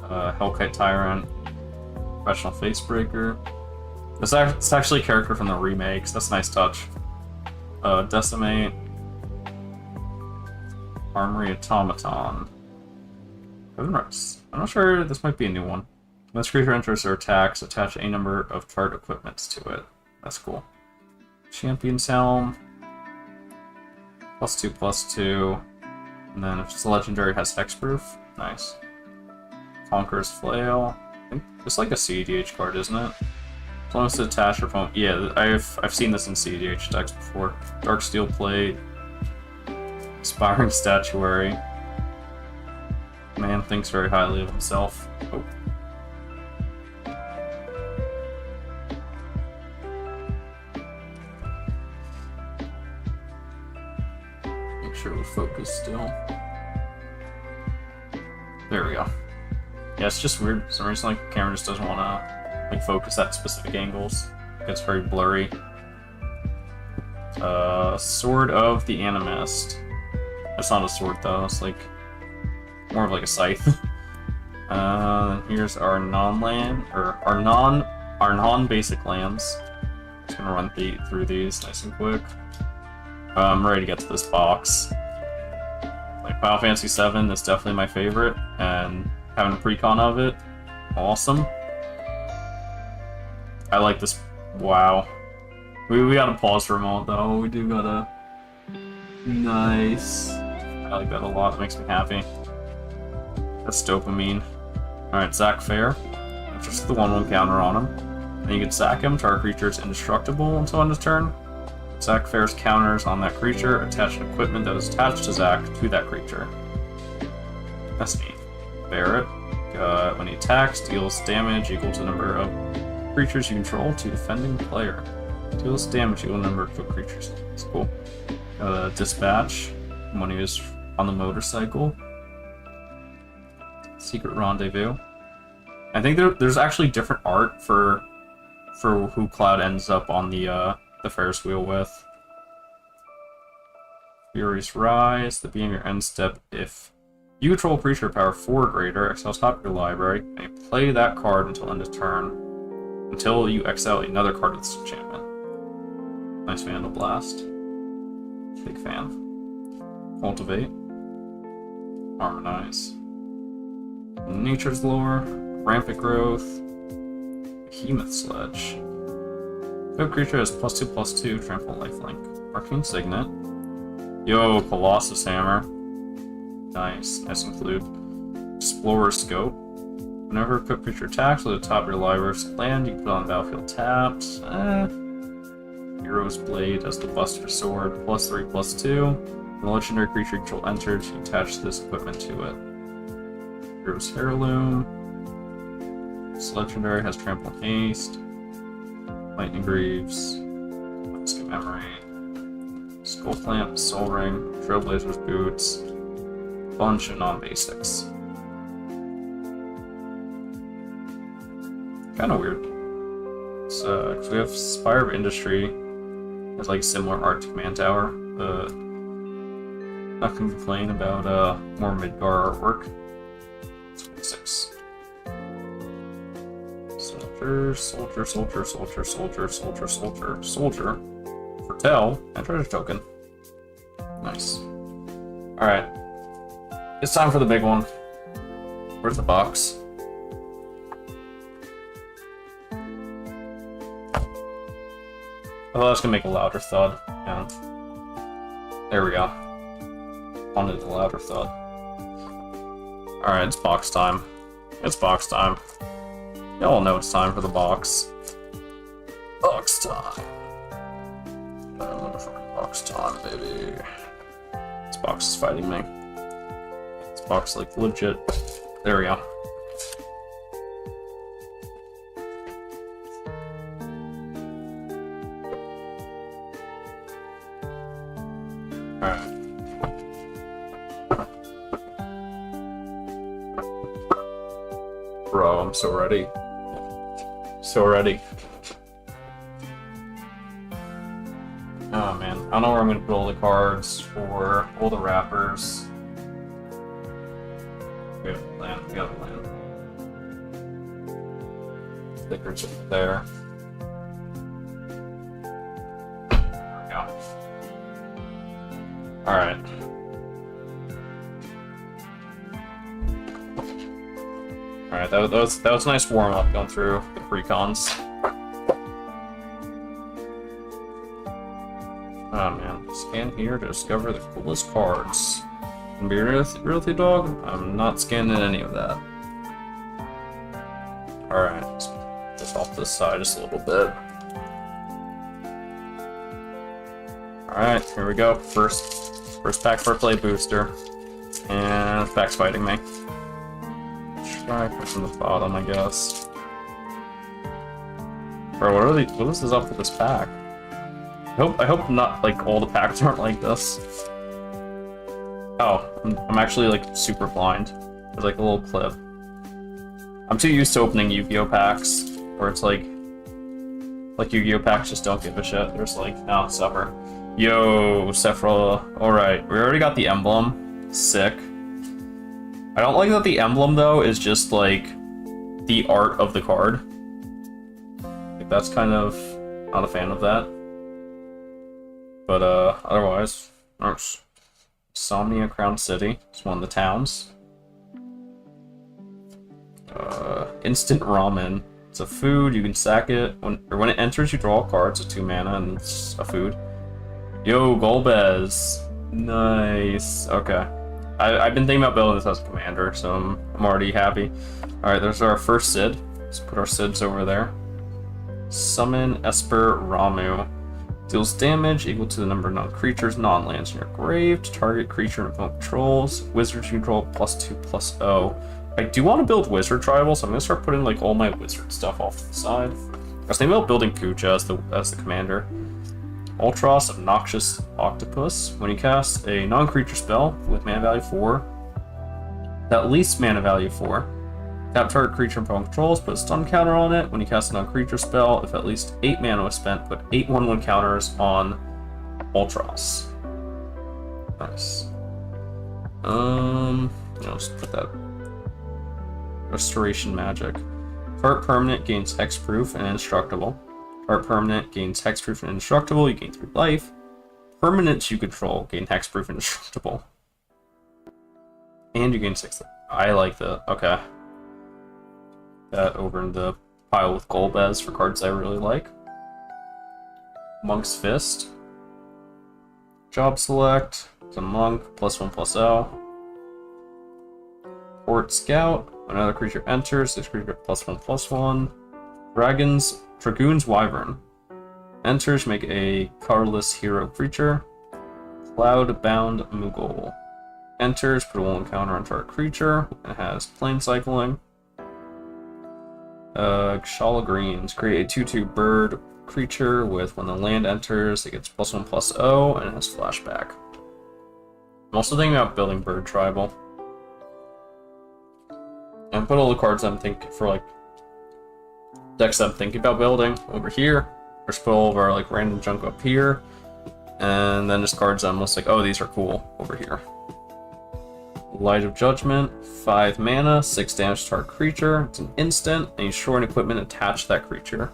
Hellkite Tyrant. Professional Facebreaker. It's actually a character from the remakes. That's a nice touch. Decimate. Armory Automaton. I'm not sure, this might be a new one. When this creature enters or attacks, attach a number of target equipments to it. That's cool. Champion's Helm. +2/+2. And then if it's a legendary, it has hexproof. Nice. Conqueror's Flail. I think it's like a CEDH card, isn't it? As long as it's attached your opponent. Yeah, I've seen this in CEDH decks before. Dark Steel Plate. Expiring Statuary. Man thinks very highly of himself. Oh. Make sure we're focused still. There we go. Yeah, it's just weird. For some reason, like, the camera just doesn't want to like focus at specific angles. It gets very blurry. Sword of the Animist. That's not a sword though. It's like more of like a scythe. Here's our non-land or our non-basic lands. Just gonna run through these nice and quick. I'm ready to get to this box. Like Final Fantasy VII is definitely my favorite, and having a precon of it, awesome. I like this. Wow. We gotta pause for a moment though. We do gotta. Nice. I like that a lot. It makes me happy. That's dopamine. Alright, Zac Fair. Just the 1/1 counter on him. And you can sack him. Target creature is indestructible until end of turn. Zac Fair's counters on that creature. Attach an equipment that is attached to Zac to that creature. That's neat. Barret. When he attacks, deals damage equal to the number of creatures you control to defending player. Deals damage equal to the number of creatures. That's cool. Dispatch. When he was on the motorcycle. Secret Rendezvous. I think there's actually different art for who Cloud ends up on the Ferris wheel with. Furious Rise. The beginning of your end step. If you control a creature power 4 or greater, exile top of your library, and you play that card until end of turn. Until you exile another card with this enchantment. Nice Vandal Blast. Big fan. Cultivate. Harmonize. Nature's Lore. Rampant Growth. Behemoth Sledge. No creature has +2/+2 trample lifelink. Arcane Signet. Yo, Colossus Hammer. Nice. Nice include. Explorer Scope. Whenever a creature attacks with the top of your library's land, you put it on the battlefield tapped. Hero's Blade as the Buster Sword. +3/+2. When a legendary creature you control enters, you attach this equipment to it. Hero's Heirloom. This legendary has Trample Haste. Lightning Greaves. Mask of Memory. Skull Clamp, Soul Ring, Trailblazer's Boots. Bunch of non-basics. Kinda weird. So, cause we have Spire of Industry. Has like similar art to Command Tower, but not gonna complain about more Midgar artwork. 6. Soldier. Foretell, and treasure token. Nice. Alright. It's time for the big one. Where's the box? Oh, that's gonna make a louder thud. Yeah. There we go. Wanted a louder thud. Alright, it's box time. It's box time. Y'all know it's time for the box. Box time. Motherfucking box time, baby. This box is fighting me. This box, like, legit. There we go. Alright. Bro, I'm so ready. So ready. Oh man, I don't know where I'm gonna put all the cards for all the wrappers. We have a plan, we got a plan. Stickers over there. There we go. Alright. Alright, that was a nice warm-up going through the precons. Oh man, scan here to discover the coolest cards. And be realty dog? I'm not scanning any of that. Alright, let's put this off to the side just a little bit. Alright, here we go. First pack for play booster. And this pack's fighting me. Try from the bottom, I guess. Bro, what is this up with this pack? I hope not, like, all the packs aren't like this. Oh, I'm actually, like, super blind. There's, like, a little clip. I'm too used to opening Yu-Gi-Oh packs, where it's, like Yu-Gi-Oh packs just don't give a shit. There's, like, no, supper. Yo, Sephra. Alright, we already got the emblem. Sick. I don't like that the emblem, though, is just, like, the art of the card. Like, that's kind of... not a fan of that. But, otherwise, nice. Somnia Crown City. It's one of the towns. Instant Ramen. It's a food, you can sack it. When it enters, you draw a card. It's a 2 mana, and it's a food. Yo, Golbez. Nice. Okay. I've been thinking about building this as a commander, so I'm already happy. Alright, there's our first Sid. Let's put our Sids over there. Summon Esper Ramu. Deals damage equal to the number of non-creatures, non-lands in your grave to target creature and opponent controls. Wizards you control +2/+0. I do want to build wizard tribal, so I'm gonna start putting like all my wizard stuff off to the side. I was thinking about building Kucha as the commander. Ultros Obnoxious Octopus. When you cast a non-creature spell with mana value 4, at least mana value 4. Tap target creature and opponent controls, put a stun counter on it. When you cast a non-creature spell, if at least 8 mana was spent, put 8 1/1 counters on Ultros. Nice. Just put that. Restoration Magic. Target permanent gains hexproof and indestructible. Target permanent gains hexproof and indestructible, you gain 3 life. Permanents you control gain hexproof and indestructible. And you gain 6 life. I like that. Okay. That over in the pile with Golbez for cards I really like. Monk's Fist. Job select. It's a monk, +1/+0. Port Scout. When another creature enters, this creature +1/+1. Dragoon's Wyvern. Enters, make a colorless hero creature. Cloudbound Moogle. Enters, put a 1 counter on target creature. It has plane cycling. Kshala Greens. Create a 2/2 bird creature with when the land enters, it gets +1/+0, and it has flashback. I'm also thinking about building bird tribal. And put all the cards I'm thinking for like decks I'm thinking about building over here. Just put all of our like random junk up here. And then just cards I'm just like, oh, these are cool over here. Light of Judgment, 5 mana, 6 damage to target creature. It's an instant, and you store an equipment attached to that creature.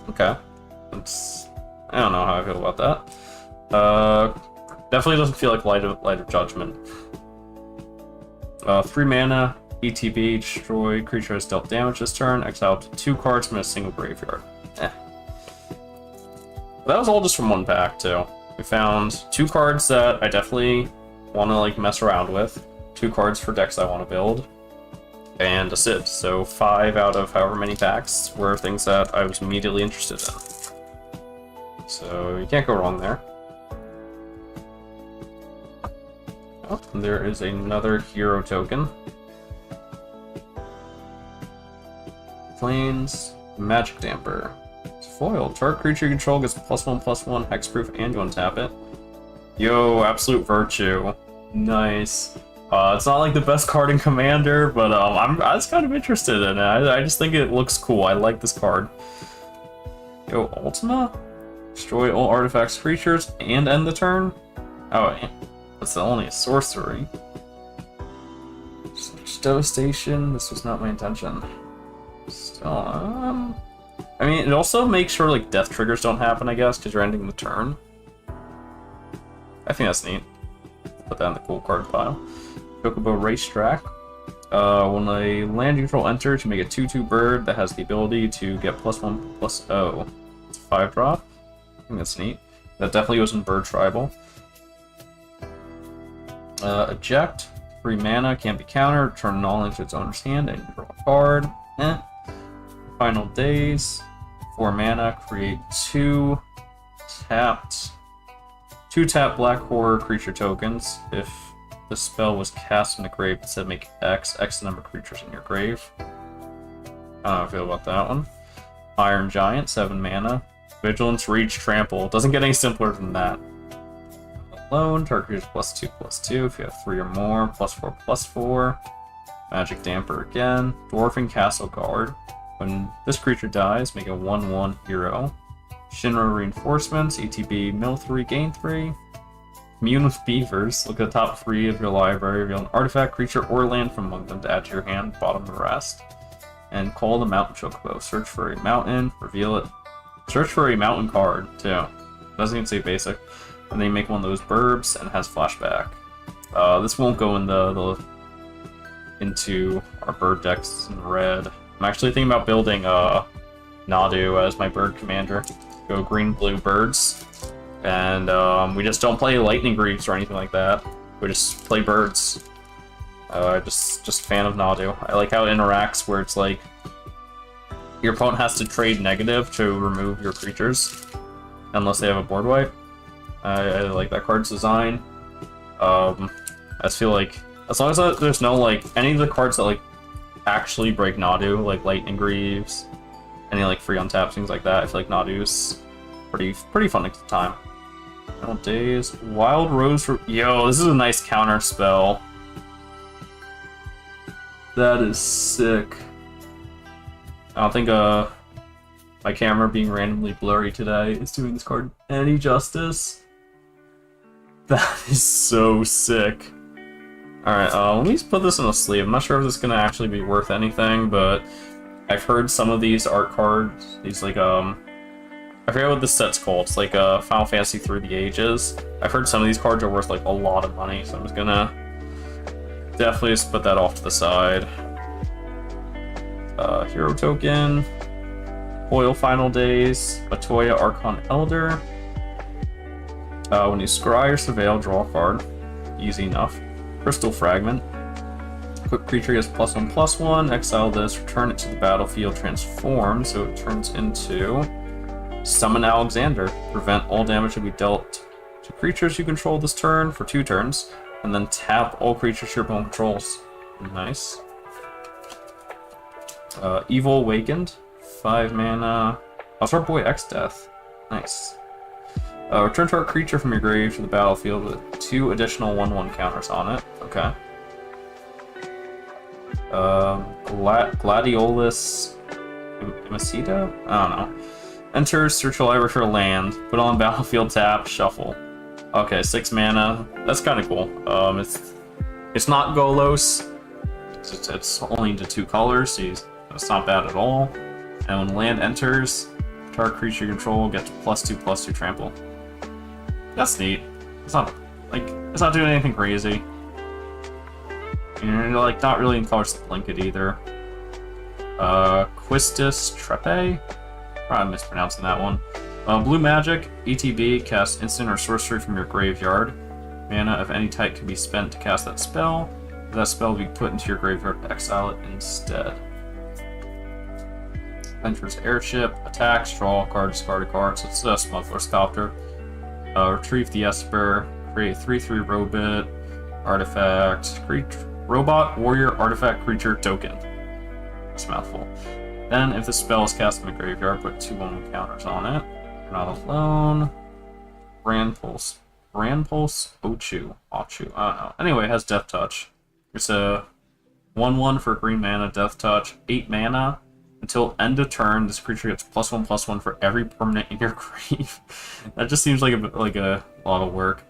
Okay. I don't know how I feel about that. Definitely doesn't feel like Light of Judgment. 3 mana, ETB, destroy creature has dealt damage this turn, exile up to 2 cards from a single graveyard. That was all just from one pack, too. We found 2 cards that I definitely want to like mess around with, 2 cards for decks I want to build, and a Sid. So 5 out of however many packs were things that I was immediately interested in. So you can't go wrong there. Oh, and there is another hero token. Plains Magic Damper. It's foil. Target creature you control gets +1/+1 hexproof and you untap it. Yo, Absolute Virtue. Nice. It's not like the best card in Commander, but I was kind of interested in it. I just think it looks cool. I like this card. Yo, Ultima? Destroy all artifacts, creatures, and end the turn? Oh, that's only a sorcery. Such devastation. This was not my intention. Still, I mean, it also makes sure like death triggers don't happen, I guess, because you're ending the turn. I think that's neat. Put that in the cool card pile. Chocobo Racetrack. When a land you control enters, you make a 2/2 bird that has the ability to get +1/+0. It's a 5-drop. I think that's neat. That definitely was in Bird Tribal. Eject. 3 mana, can't be countered. Turn null into its owner's hand and draw a card. Final Days. 4 mana, create 2 tapped 2-tap Black Horror creature tokens. If the spell was cast in the grave, it said make X the number of creatures in your grave. I don't know how I feel about that one. Iron Giant, 7 mana. Vigilance, Reach, Trample. Doesn't get any simpler than that. Alone, target creatures +2/+2. If you have 3 or more, +4/+4. Magic Damper again. Dwarfing Castle Guard. When this creature dies, make a 1/1 hero. Shinra Reinforcements, ETB, mill 3, gain 3. Commune with Beavers, look at the top 3 of your library, reveal an artifact, creature, or land from among them to add to your hand, bottom the rest. And call the Mountain Chocobo, search for a mountain, reveal it. Search for a mountain card, too. Doesn't even say basic. And then you make one of those burbs, and it has flashback. This won't go in into our bird decks in red. I'm actually thinking about building Nadu as my bird commander. Go green, blue birds. And we just don't play lightning greaves or anything like that. We just play birds. Just a fan of Nadu. I like how it interacts where it's like your opponent has to trade negative to remove your creatures unless they have a board wipe. I like that card's design. I just feel like as long as there's no like any of the cards that like actually break Nadu, like lightning greaves, any like free untaps, things like that, I feel like Nadu's pretty fun at the time. Final Days, Wild Rose. Yo, this is a nice counter spell. That is sick. I don't think my camera being randomly blurry today is doing this card any justice. That is so sick. Alright, let me just put this in a sleeve. I'm not sure if this is gonna actually be worth anything, but I've heard some of these art cards, these like I forget what this set's called. It's like Final Fantasy Through the Ages. I've heard some of these cards are worth like a lot of money, so I'm just gonna definitely just put that off to the side. Hero token, Foil Final Days, Atoya Archon Elder. When you scry or surveil, draw a card. Easy enough. Crystal Fragment. Quick creature gets +1/+1. Exile this, return it to the battlefield, transform, so it turns into Summon Alexander. Prevent all damage to be dealt to creatures you control this turn for 2 turns, and then tap all creatures your opponent controls. Nice. Evil Awakened. 5 mana. That's our boy X-Death. Nice. Return target creature from your grave to the battlefield with 2 additional 1/1 counters on it. Okay. Gladiolus Imacida? I don't know. Enters, search your library for a land, put on battlefield, tap, shuffle. Okay, 6 mana. That's kind of cool. It's not Golos. It's only into 2 colors, so it's not bad at all. And when land enters, target creature you control gets +2/+2 trample. That's neat. It's not doing anything crazy. And you're like not really in colors to blink it either. Quistis Trepe? Probably mispronouncing that one. Blue magic, ETB, cast instant or sorcery from your graveyard. Mana of any type can be spent to cast that spell. That spell will be put into your graveyard, exile it instead. Enters airship, attacks, draw a card, discard a card. So it's a Smuggler's Copter. Retrieve the Esper, create 3/3 Robot, artifact, robot, warrior, artifact, creature, token. That's a mouthful. Then, if the spell is cast in the graveyard, put 2/1 counters on it. You're not alone. Brand Pulse, Ochu, I don't know. Anyway, it has Death Touch. It's a 1/1 for green mana, Death Touch, 8 mana. Until end of turn, this creature gets +1/+1 for every permanent in your grave. That just seems like a lot of work.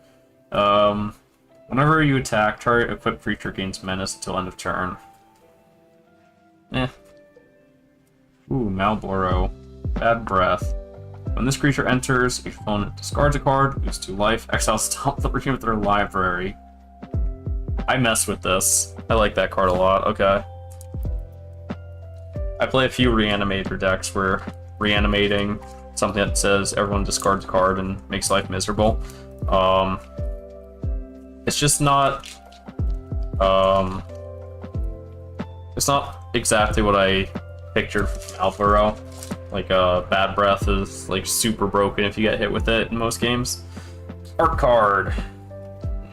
Whenever you attack, target equipped creature gains menace until end of turn. Ooh, Malboro. Bad Breath. When this creature enters, each opponent discards a card, loses 2 life, exiles top 3 of their library. I mess with this. I like that card a lot. Okay. I play a few reanimator decks where reanimating something that says everyone discards a card and makes life miserable. It's just not. It's not exactly what I pictured from Malboro. Like, Bad Breath is like super broken if you get hit with it in most games. Art card.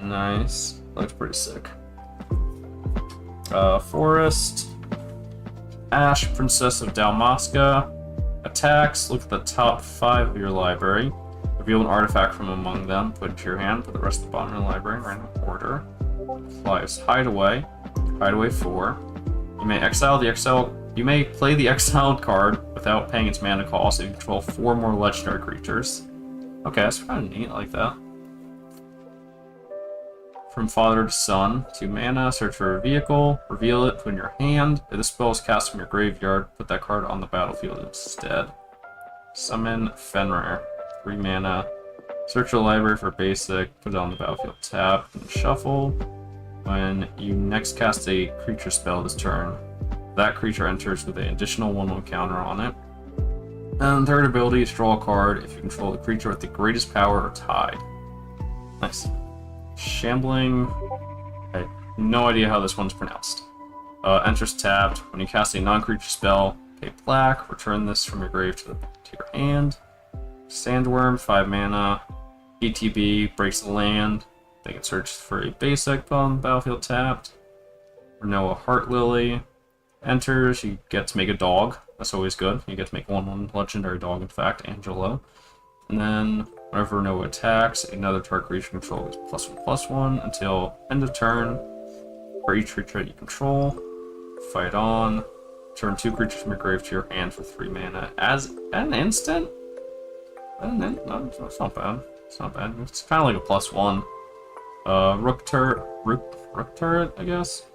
Nice. Looks pretty sick. Forest. Ash, Princess of Dalmasca. Attacks, look at the top 5 of your library. Reveal an artifact from among them, put it to your hand, put the rest of the bottom of your library in random order. Flies Hideaway. Hideaway 4. You may play the exiled card without paying its mana cost if you control 4 more legendary creatures. Okay, that's kind of neat, I like that. From Father to Son, 2 mana, search for a vehicle, reveal it, put in your hand. If the spell is cast from your graveyard, put that card on the battlefield instead. Summon Fenrir, 3 mana, search your library for basic, put it on the battlefield, tap, and shuffle. When you next cast a creature spell this turn, that creature enters with an additional 1/1 counter on it. And third ability is draw a card if you control the creature with the greatest power or tied. Nice. Shambling. I have no idea how this one's pronounced. Enters tapped. When you cast a non-creature spell, pay black. Return this from your grave to your hand. Sandworm, 5 mana. ETB breaks the land. They can search for a basic on the battlefield tapped. Renoa Heart Lily. Enters. You get to make a dog. That's always good. You get to make 1/1 legendary dog, in fact, Angelo. And then, whenever Renoa attacks, another target creature control is +1/+1 until end of turn. For each creature you control, fight on. Turn 2 creatures from your grave to your hand for 3 mana. As an instant? No, it's not bad. It's not bad. It's kind of like a +1. Rook turret, I guess?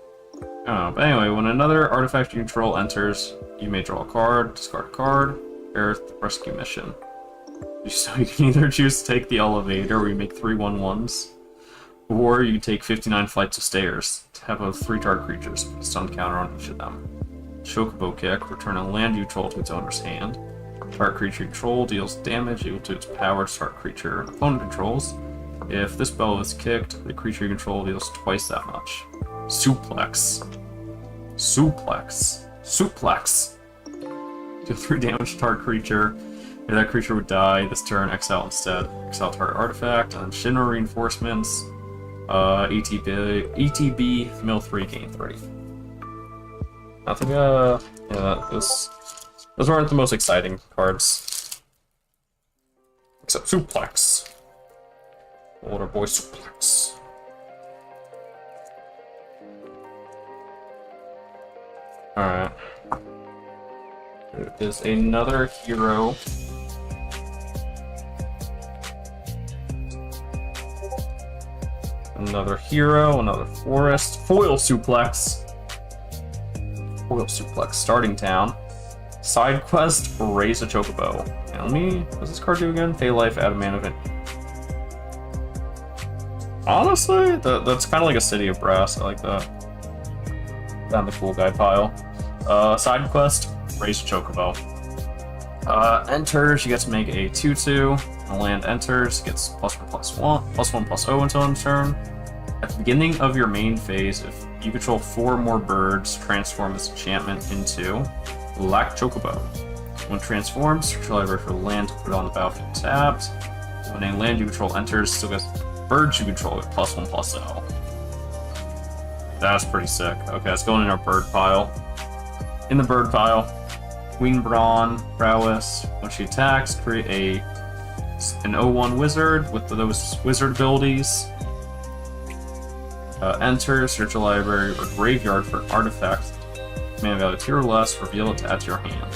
I don't know. But anyway, when another artifact you control enters, you may draw a card, discard a card, Earth Rescue Mission. So you can either choose to take the elevator where you make 3 1/1s, or you can take 59 flights of stairs to have a 3 target creatures with a stun counter on each of them. Chocobo Kick, return a land you control to its owner's hand. Target creature you control deals damage equal to its power to target creature an opponent controls. If this spell is kicked, the creature you control deals twice that much. Suplex. Deal 3 damage to target creature. If that creature would die this turn, exile instead. Exile target artifact, and then Shinra Reinforcements. ETB, mill 3, gain 3. I think, yeah, those weren't the most exciting cards. Except Suplex. Older boy Suplex. Alright. There is another hero. Another hero, another forest. Foil Suplex. Starting town. Side quest, raise a chocobo. Now let me, what does this card do again? Pay life, add a mana event. Honestly, that's kind of like a City of Brass. I like that. Down the cool guy pile. Side quest, raise a chocobo. Enters, you get to make a 2/2. The land enters, gets +1/+1, +1/+0 until end turn. At the beginning of your main phase, if You control 4 more birds. Transform this enchantment into Black Chocobo. When transformed, search your library for land to put on the battlefield tapped. When a land you control enters, still gets birds you control with +1/+0. That's pretty sick. Okay, let's go in our bird pile. In the bird pile, Queen Brawn, Prowess. When she attacks, create an 0/1 wizard with those wizard abilities. Enter, search a library or graveyard for an artifact. Mana value 2 or less, reveal it to add to your hand.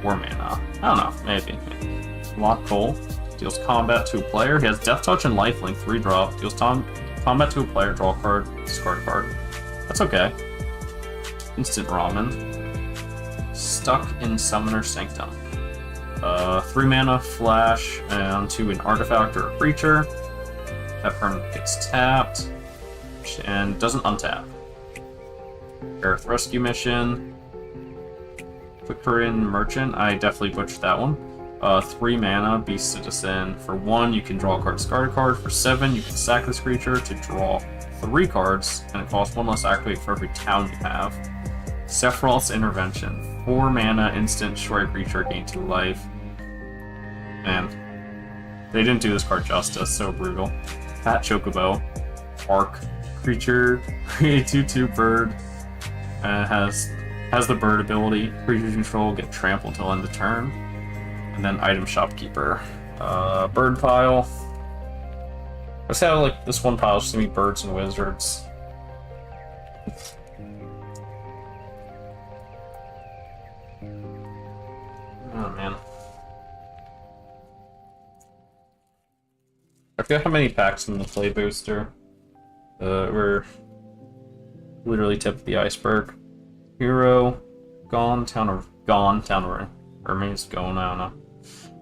4 mana. I don't know, maybe. Lock Cole. Deals combat to a player. He has Death Touch and Lifelink, 3-drop. Deals combat to a player, draw a card, discard a card. That's okay. Instant Ramen. Stuck in Summoner Sanctum. 3 mana, flash, onto an artifact or a creature. That permanent gets tapped and doesn't untap. Earth Rescue Mission. Quick Korean Merchant. I definitely butchered that one. 3 mana, Beast Citizen. For 1, you can draw a card, discard a card. For 7, you can sack this creature to draw 3 cards, and it costs 1 less activate for every town you have. Sephiroth's Intervention. 4 mana, instant, destroy a creature, gain 2 life. Man, they didn't do this card justice, so brutal. Fat Chocobo. Arc. Creature, create 2/2 bird. Has the bird ability. Creatures control get trampled until end of turn. And then item shopkeeper. Bird pile. Let's have like this one pile just to be birds and wizards. Oh man. I forget how many packs in the play booster. We're literally tip of the iceberg. Hero, gone, town of Hermes, gone, I don't know.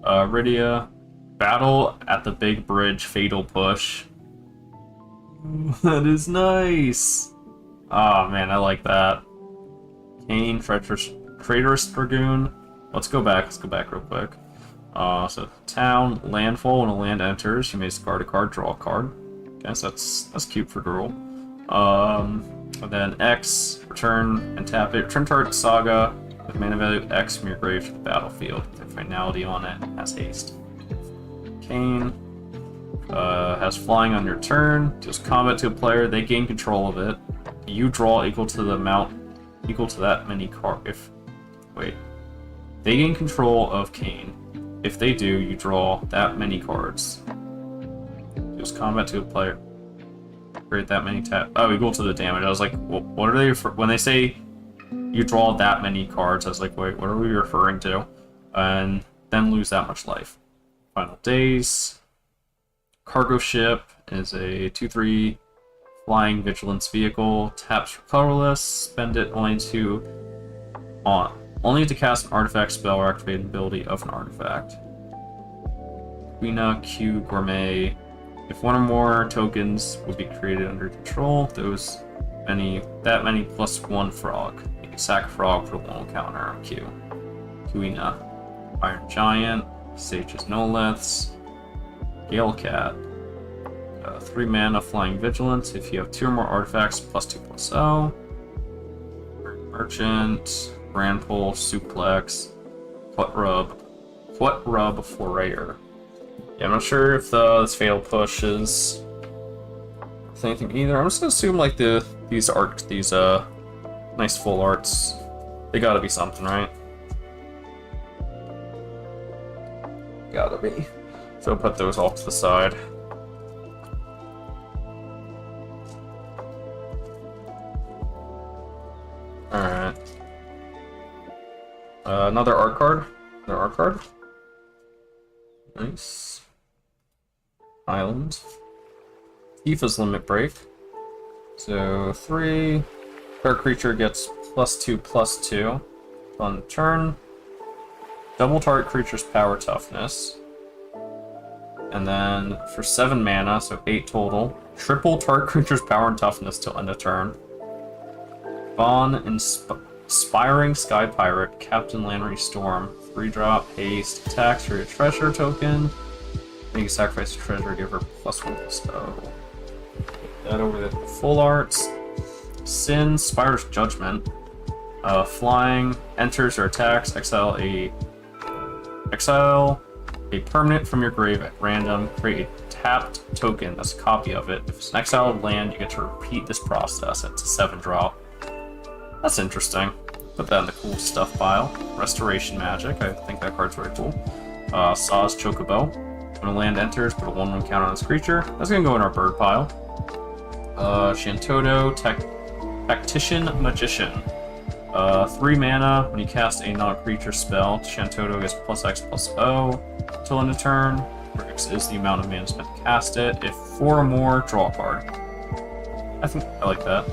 Rydia, battle at the big bridge, fatal push. Ooh, that is nice. Oh man, I like that. Kane, Traitorous Dragoon. Let's go back real quick. So town, landfall, when a land enters, you may discard a card, draw a card. Guess that's cute for girl. And then X, return and tap it. Return target saga with mana value X from your grave to the battlefield. With a finality on it, has haste. Kane has flying on your turn. Deals combat to a player. They gain control of it. You draw equal to the amount equal to that many cards. They gain control of Kane. If they do, you draw that many cards. Deals combat to a player. Create that many tap. Oh, equal to the damage. I was like, well, what are they when they say you draw that many cards? I was like, wait, what are we referring to? And then lose that much life. Final Days. Cargo Ship is a 2/3 flying vigilance vehicle. Taps for colorless. Spend it only to cast an artifact spell or activate an ability of an artifact. Quina Q Gourmet. If one or more tokens would be created under control, that many +1 frog. You can sack a frog for 1 counter on Q. Quina. Iron Giant. Sage's Noliths. Gale Cat. 3 mana Flying Vigilance. If you have 2 or more artifacts, +2/+0. Merchant. Grand Pull. Suplex. Quat Rub Forayer. Yeah, I'm not sure if this Fatal Push is anything either. I'm just gonna assume like these nice full arts, they gotta be something, right? Gotta be. So I'll put those off to the side. Alright. Another art card. Nice. Island. Tifa's Limit Break. So 3. Our creature gets +2/+2 on turn. Double target creature's power toughness. And then for 7 mana, so 8 total, triple target creature's power and toughness till end of turn. Vaughn, Inspiring Sky Pirate, Captain Landry Storm, 3-drop, haste, attacks for your treasure token. You can sacrifice a treasure, give her +1/+0. Put that over the full arts. Sin, Spire's Judgment. Flying, enters or attacks, exile a permanent from your grave at random, create a tapped token that's a copy of it. If it's an exiled land, you get to repeat this process. It's a 7-drop. That's interesting. Put that in the cool stuff pile. Restoration Magic, I think that card's very cool. Saw's Chocobo. When a land enters, put a 1/1 counter on this creature. That's gonna go in our bird pile. Shantoto, Tactician Magician. 3 mana, when you cast a non-creature spell, Shantoto gets +X/+O until end of turn. X is the amount of mana spent to cast it. If 4 or more, draw a card. I like that.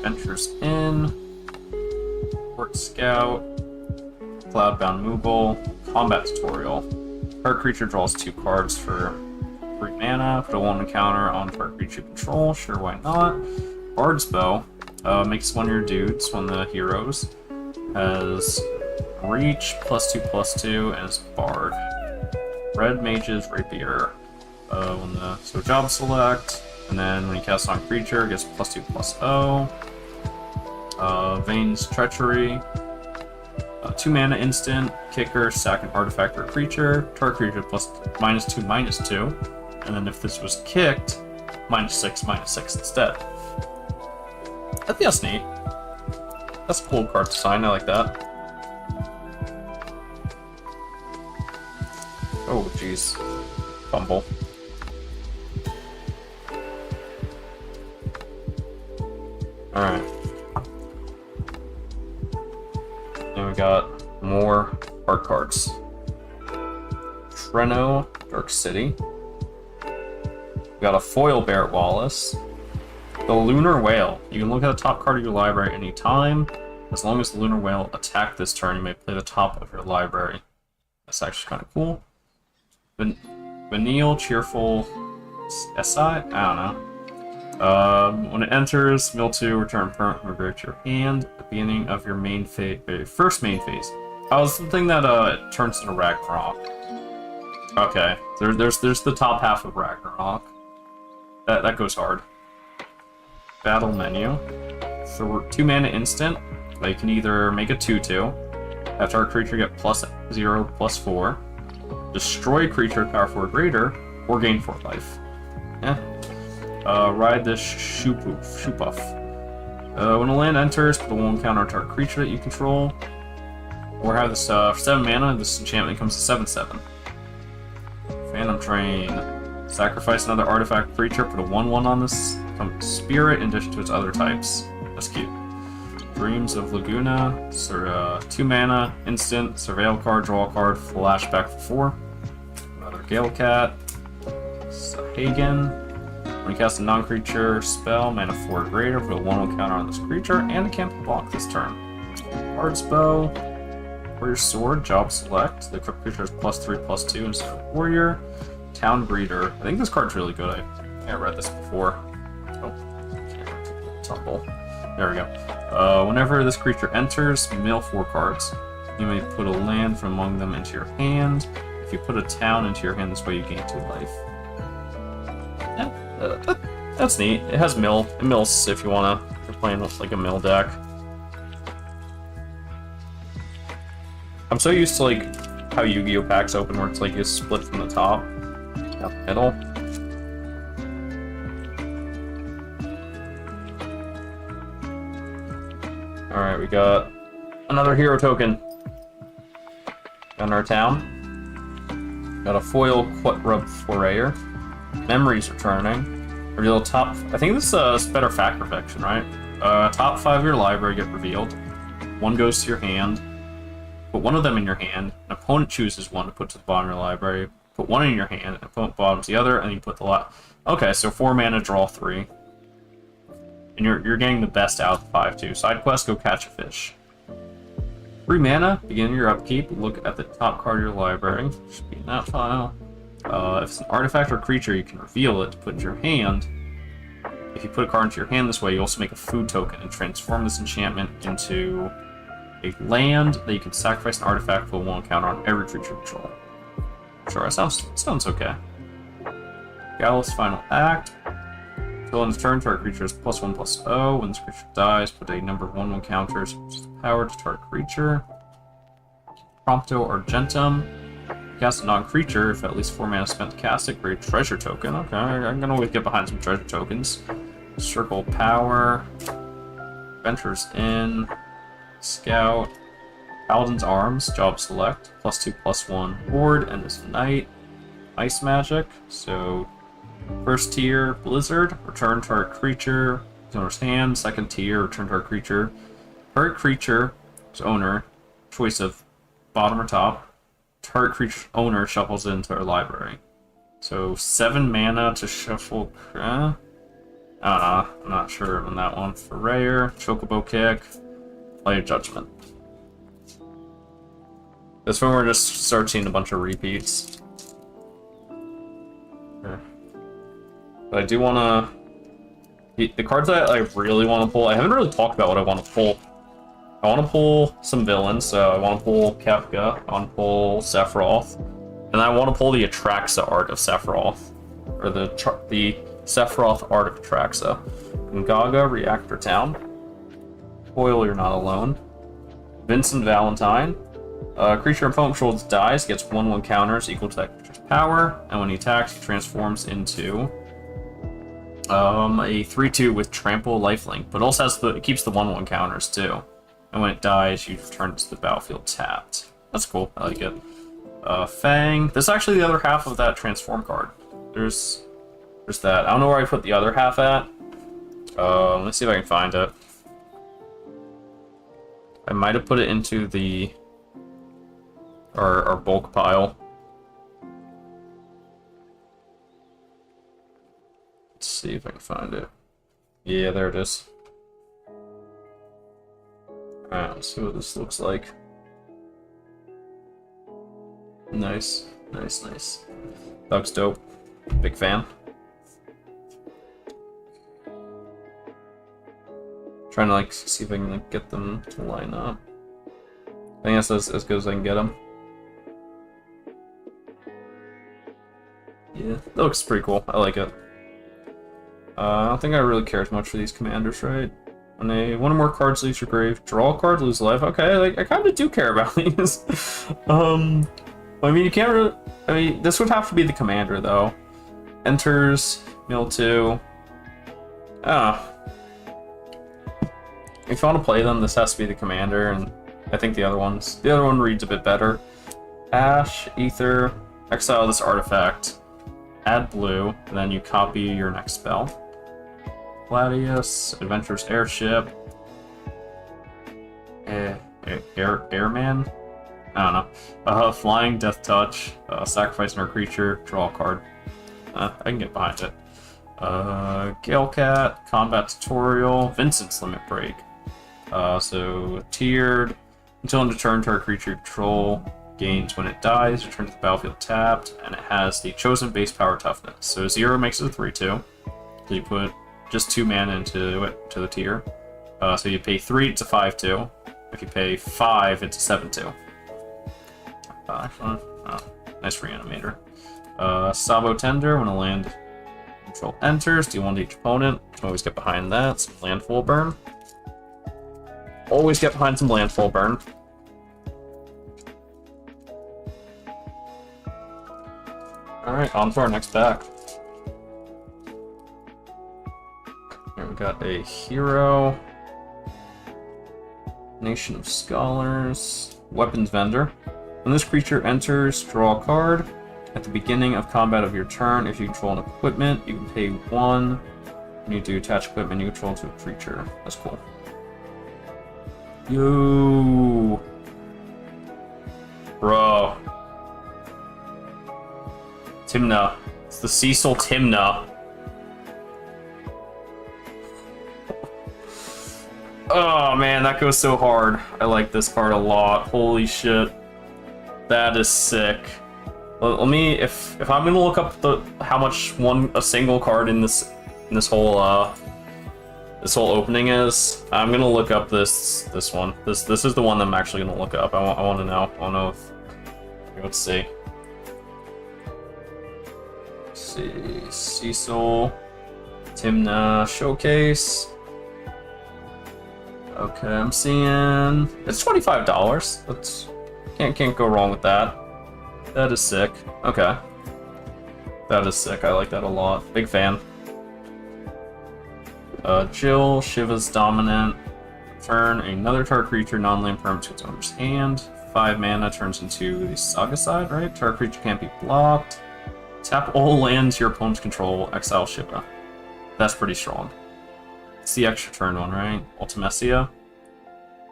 Ventures in. Port Scout. Cloudbound Moogle. Combat Tutorial. Target creature draws 2 cards for 3 mana. Put a 1 counter on target creature control. Sure, why not? Bard's Bow. Makes one of your dudes, one of the heroes, has reach +2/+2 and is bard. Red Mage's Rapier. So job select, and then when you cast on creature, it gets +2/+0. Vane's Treachery. 2 mana instant, kicker, sack an artifact or creature. Target creature +2/-2. And then if this was kicked, -6/-6 instead. I think that's neat. That's a cool card design, I like that. Oh, jeez. Fumble. Alright. And we got more art cards. Treno, Dark City. We got a foil Barrett Wallace. The Lunar Whale. You can look at the top card of your library any time. As long as the Lunar Whale attacked this turn, you may play the top of your library. That's actually kind of cool. Vanille, Cheerful SI? I don't know. When it enters, mill 2, return permanent from your grave to your hand at the beginning of your main phase, first main phase. Oh, it's the thing that it turns into Ragnarok. Okay, there's the top half of Ragnarok. That goes hard. Battle menu. So 2 mana instant. You can either make a 2/2, have our creature get +0/+4, destroy creature with power 4 or greater, or gain 4 life. Yeah. Ride this Shoopuff. When a land enters, put a 1 counter on target creature that you control, or have this 7 mana. This enchantment comes to 7/7. Phantom Train. Sacrifice another artifact creature, put a 1/1 on this spirit in addition to its other types. That's cute. Dreams of Laguna. 2 mana, instant, surveil card, draw a card, flashback for 4. Another Gale Cat. Sahagan. When you cast a non-creature spell, mana 4 or greater, put a 1/1 counter on this creature, and it can't block this turn. Bard's Bow. Warrior Sword, job select. The equipped creature is +3/+2 instead of Warrior. Town Breeder. I think this card's really good. I think I read this before. Oh, tumble. There we go. Whenever this creature enters, mill 4 cards. You may put a land from among them into your hand. If you put a town into your hand, this way you gain 2 life. Yeah, that's neat. It has mill. It mills if you wanna. If you're playing with like a mill deck. I'm so used to like how Yu-Gi-Oh packs open, where it's like you split from the top. Up middle. Alright, we got another hero token in our town. Got a foil Quatrub Forayer. Memories returning. Reveal top. I think this is better fact perfection, right? Top 5 of your library get revealed. 1 goes to your hand. Put 1 of them in your hand. An opponent chooses 1 to put to the bottom of your library. Put 1 in your hand, and opponent bottoms the other, and you put the last. Okay, so 4 mana, draw 3. And you're getting the best out of the 5 too. Side quest, go catch a fish. 3 mana, begin your upkeep. Look at the top card of your library. Should be in that file. If it's an artifact or creature, you can reveal it to put into your hand. If you put a card into your hand this way, you also make a food token and transform this enchantment into a land that you can sacrifice an artifact for a 1 counter on every creature you control. Sure, that sounds okay. Gallus Final Act. Until end of turn, target creature is +1/+0. When this creature dies, put a number of 1/1 counters, which is the power to target creature. Prompto Argentum. Cast a non-creature if at least 4 mana spent to cast it. Create a treasure token. Okay, I'm gonna always get behind some treasure tokens. Circle Power. Ventures in. Scout. Paladin's Arms. Job select. +2/+1 board. And this Knight. Ice Magic. So, first tier, Blizzard. Return target creature. Owner's hand. Second tier, return target creature. Target creature's owner. Choice of bottom or top. Target creature owner shuffles into our library. So 7 mana to shuffle. I don't know. I'm not sure on that one. For rare, Chocobo Kick, Play Judgment. This one we're just start seeing a bunch of repeats. Okay. But I do want to. The cards that I really want to pull. I haven't really talked about what I want to pull. I want to pull some villains, so I want to pull Kefka, I want to pull Sephiroth, and I want to pull the Atraxa art of Sephiroth, or the Sephiroth art of Atraxa. Gaga, Reactor Town. Foil, You're Not Alone. Vincent Valentine. Creature opponent controls dies, gets 1/1 counters equal to that creature's power, and when he attacks, he transforms into a 3/2 with Trample Lifelink, but also has it keeps the 1/1 counters too. And when it dies, you return to the battlefield tapped. That's cool. I like it. Fang. This is actually the other half of that transform card. There's that. I don't know where I put the other half at. Let's see if I can find it. I might have put it into the our bulk pile. Let's see if I can find it. Yeah, there it is. Alright, let's see what this looks like. Nice. Nice, nice. That looks dope. Big fan. Trying to like see if I can like get them to line up. I think that's as good as I can get them. Yeah, that looks pretty cool. I like it. I don't think I really care as much for these commanders, right? When one or more cards leaves your grave, draw a card, lose life. Okay, like I kind of do care about these. I mean, you can't really. I mean, this would have to be the commander though. Enters, mill 2. If you want to play them, this has to be the commander, and I think the other one reads a bit better. Ash, Ether, exile this artifact, add blue, and then you copy your next spell. Gladius, Adventurous Airship, Airman, I don't know. Flying Death Touch, sacrifice another creature, draw a card. I can get behind it. Galecat, Combat Tutorial, Vincent's Limit Break. So tiered, until end of turn, target creature you control gains when it dies, return to the battlefield tapped, and it has the chosen base power toughness. So 0 makes it a 3/2. So you put just 2 mana into it, to the tier. So you pay 3, it's a 5/2. If you pay 5, it's a 7/2. Nice reanimator. Sabo Tender, when a land control enters, do 1 to each opponent. Can always get behind that. Some landfall burn. Always get behind some landfall burn. Alright, on to our next pack. Here we got a hero. Nation of Scholars. Weapons Vendor. When this creature enters, draw a card. At the beginning of combat of your turn, if you control an equipment, you can pay 1. When you do attach equipment, you control to a creature. That's cool. Yo! Bro. Timna. It's the Cecil Timna. Oh man, that goes so hard. I like this card a lot. Holy shit. That is sick. Let me, if I'm gonna look up how much a single card in this whole opening is, I'm gonna look up this one. This is the one that I'm actually gonna look up. I want to know. I want to know if. Let's see. Let's see. Cecil Timna Showcase. Okay, I'm seeing it's $25. That's can't go wrong with that. That is sick. Okay. That is sick. I like that a lot. Big fan. Jill, Shiva's dominant. Turn another target creature, non-land permanent to its owner's hand. 5 mana turns into the Saga side, right? Target creature can't be blocked. Tap all lands your opponents control, exile Shiva. That's pretty strong. It's the extra turn one, right? Ultimecia.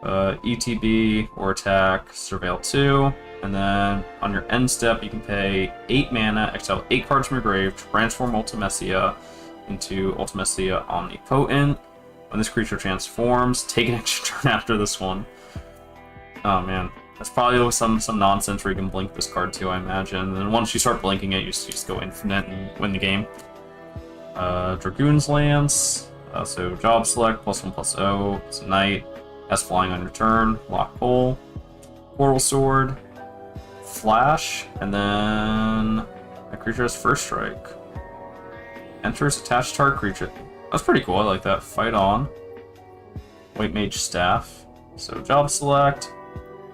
ETB or attack, Surveil 2. And then on your end step, you can pay 8 mana, exile 8 cards from your grave, transform Ultimecia into Ultimecia Omnipotent. When this creature transforms, take an extra turn after this one. Oh man, that's probably some nonsense where you can blink this card too, I imagine. And then once you start blinking it, you just go infinite and win the game. Dragoon's Lance, so job select, +1/+0, it's a knight, has flying on your turn, lock pull, Coral Sword, Flash, and then that creature has first strike. Enters attached target creature. That's pretty cool, I like that. Fight on. White Mage Staff. So job select,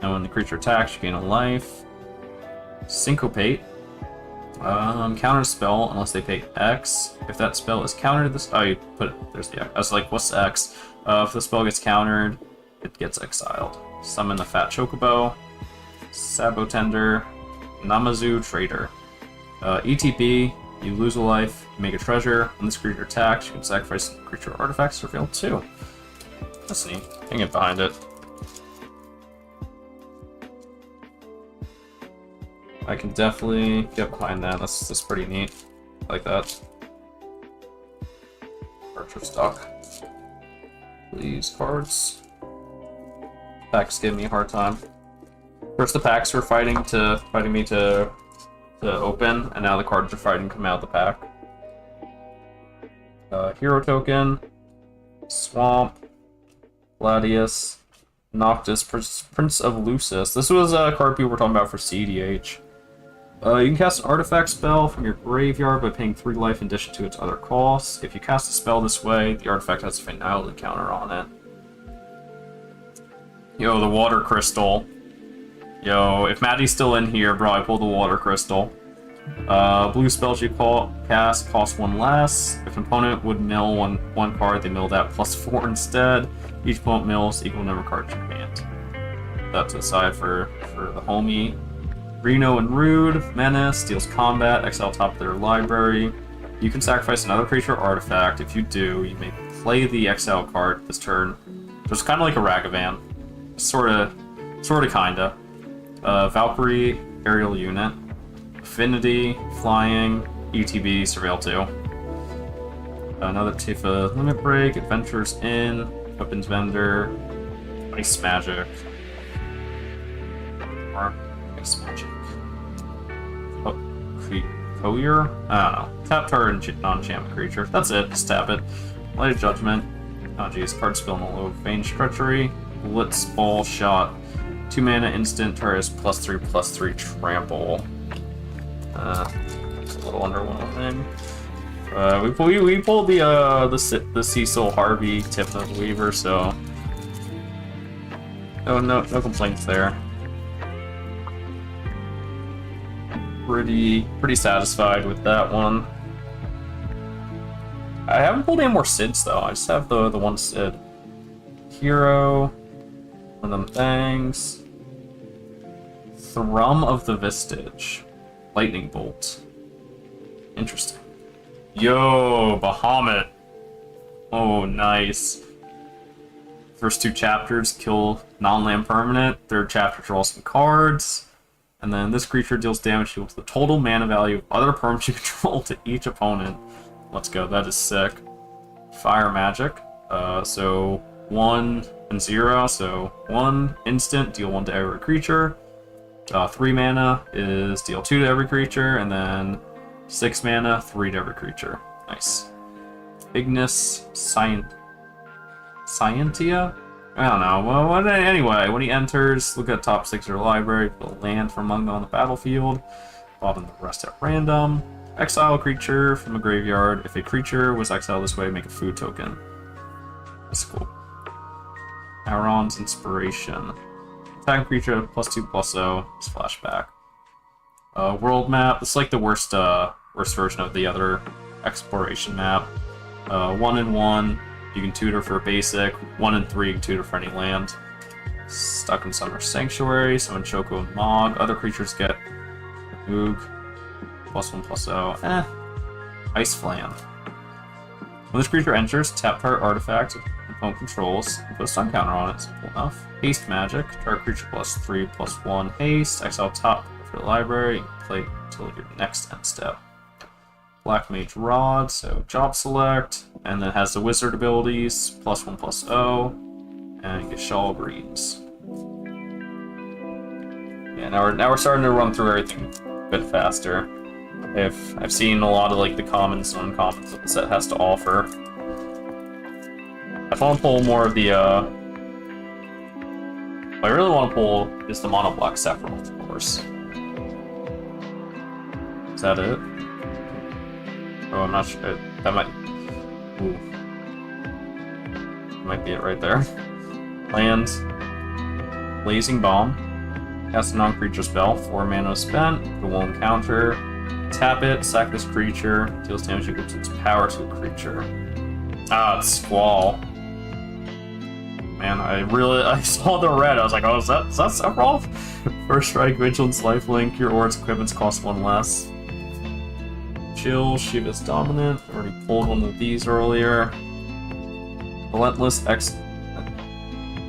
and when the creature attacks, you gain a life. Syncopate. Counter spell unless they pay X. If that spell is countered, this you put it, there's the X. I was like, what's the X? If the spell gets countered, it gets exiled. Summon the Fat Chocobo, Sabotender, Namazu Trader. ETB, you lose a life, you make a treasure. When this creature attacks, you can sacrifice creature artifacts or fail 2. That's neat. I can get behind it. I can definitely get behind that. That's pretty neat. I like that. Archer stock. Please, cards. Packs give me a hard time. First the packs were fighting me to open, and now the cards are fighting to come out of the pack. Hero token, Swamp, Gladius, Noctis, Prince of Lucis. This was a card people were talking about for CDH. You can cast an artifact spell from your graveyard by paying 3 life in addition to its other costs. If you cast a spell this way, the artifact has a finality counter on it. Yo, the Water Crystal. Yo, if Maddie's still in here, bro, I pulled the Water Crystal. Blue spells you cast cost 1 less. If an opponent would mill one card, they mill that +4 instead. Each opponent mills equal number of cards you command. That to the side for the homie. Reno and Rude, Menace, deals combat, exile top of their library. You can sacrifice another creature or artifact. If you do, you may play the exile card this turn. So it's kind of like a Ragavan. Sorta, kinda. Valkyrie, aerial unit. Affinity, flying, ETB, Surveil 2. Another Tifa Limit Break, Adventures Inn, Weapons Vendor, Ice Magic. Or Ice Magic. Courier? I don't know. Tap target non-enchantment creature. That's it. Just tap it. Light of Judgment. Oh jeez, card spell no low. Venge Treachery. Blitz Ball Shot. 2 mana instant target +3/+3 trample. It's a little underwhelming. We pulled the Cecil Harvey Tipna Weaver, so no complaints there. Pretty satisfied with that one. I haven't pulled any more Sids though. I just have the one Sid. Hero, one of them things. Thrum of the Vistage. Lightning Bolt. Interesting. Yo, Bahamut. Oh, nice. First 2 chapters kill non-land permanent. Third chapter draws some cards. And then this creature deals damage equal to the total mana value of other permanents you control to each opponent. Let's go, that is sick. Fire Magic. So 1 and 0. So 1 instant, deal 1 to every creature. 3 mana is deal 2 to every creature, and then 6 mana, 3 to every creature. Nice. Ignis Scientia? I don't know. Well, anyway, when he enters, look at top 6 of your library, put a land from among them on the battlefield, bottom the rest at random. Exile a creature from a graveyard. If a creature was exiled this way, make a food token. That's cool. Auron's Inspiration. Attack creature +2/+0. It's flashback. World map. It's like the worst version of the other exploration map. 1/1. You can tutor for a basic. 1/3. You can tutor for any land. Stuck in Summer Sanctuary. Summon Choco and Mog. Other creatures get Moog. +1/+0. Ice Flam. When this creature enters, tap target artifact opponent controls and put a stun counter on it. Simple enough. Haste magic. Target creature +3/+1 haste. Exile top of your library. And play until your next end step. Black Mage Rod, so job select, and then has the wizard abilities +1/+0, and Gashal Greens. Yeah, now we're starting to run through everything a bit faster. I've seen a lot of like the commons and uncommons that the set has to offer. I want to pull more of the. What I really want to pull is the mono black Sephiroth, of course. Is that it? Oh, I'm not sure. That might. Ooh. Might be it right there. Land. Blazing Bomb. Cast a non-creature spell. 4 mana spent. The one counter. Tap it. Sack this creature. Deals damage equal to its power to a creature. Ah, it's Squall. Man, I saw the red. I was like, oh, is that Sephiroth? First strike, Vigilance, Lifelink. Your or its equipments cost 1 less. Chill, Shiva's Dominant. Already pulled one of these earlier. Relentless X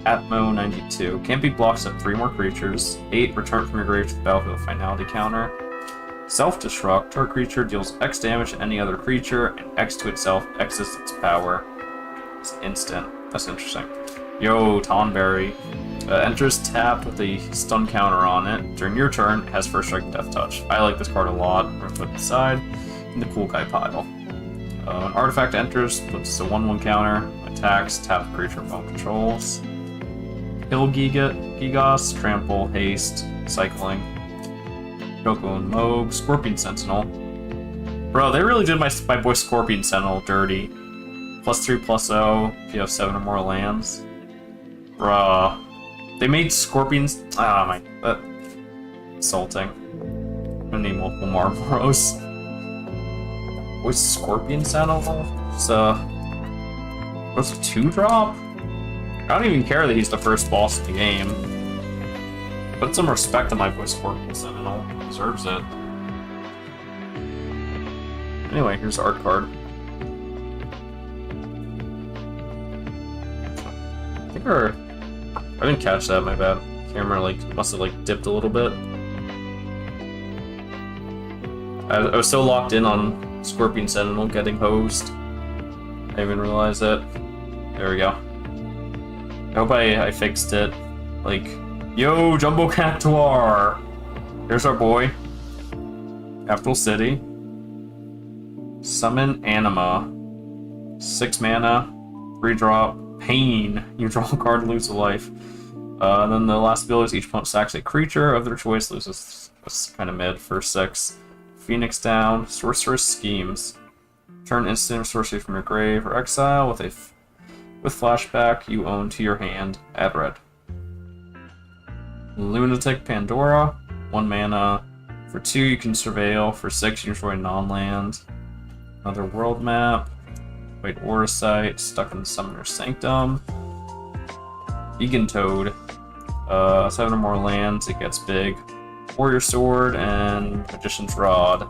Atmo 92. Can't be blocked except 3 more creatures. 8. Return from your grave to the battlefield finality counter. Self-destruct. Target creature deals X damage to any other creature, and X to itself X's its power. It's instant. That's interesting. Yo, Tonberry. Enters tapped with a stun counter on it. During your turn, it has first strike and death touch. I like this card a lot. We're gonna put it aside in the cool guy pile. An artifact enters, puts a 1/1 counter, attacks, tap the creature opponent controls. Kill Gigas, trample, haste, cycling. Choco and Moog, Scorpion Sentinel. Bro, they really did my boy Scorpion Sentinel dirty. +3/+0 if you have 7 or more lands. Bruh. They made Scorpions. Ah, my. Insulting. I'm gonna need multiple Marlboros. What's Scorpion Sentinel? It's what's a 2-drop? I don't even care that he's the first boss of the game. Put some respect on my boy Scorpion Sentinel. He deserves it. Anyway, here's the art card. I didn't catch that, my bad. Camera must have dipped a little bit. I was so locked in on Scorpion Sentinel getting hosed. I didn't even realize it. There we go. I hope I fixed it. Yo, Jumbo Cactuar! Here's our boy. Capital City. Summon Anima. 6 mana. 3-drop. Pain. You draw a card, lose a life. Then the last ability is each opponent sacks a creature of their choice, loses. That's kind of mid for 6. Phoenix down. Sorceress Schemes. Turn instant or sorcery from your grave or exile with flashback you own to your hand. Add red. Lunatic Pandora. 1 mana. For 2 you can surveil. For 6 you destroy non-land. Another world map. Wait, Aura Sight, stuck in the Summoner's Sanctum. Egan Toad. 7 or more lands, it gets big. Warrior Sword and Magician's Rod.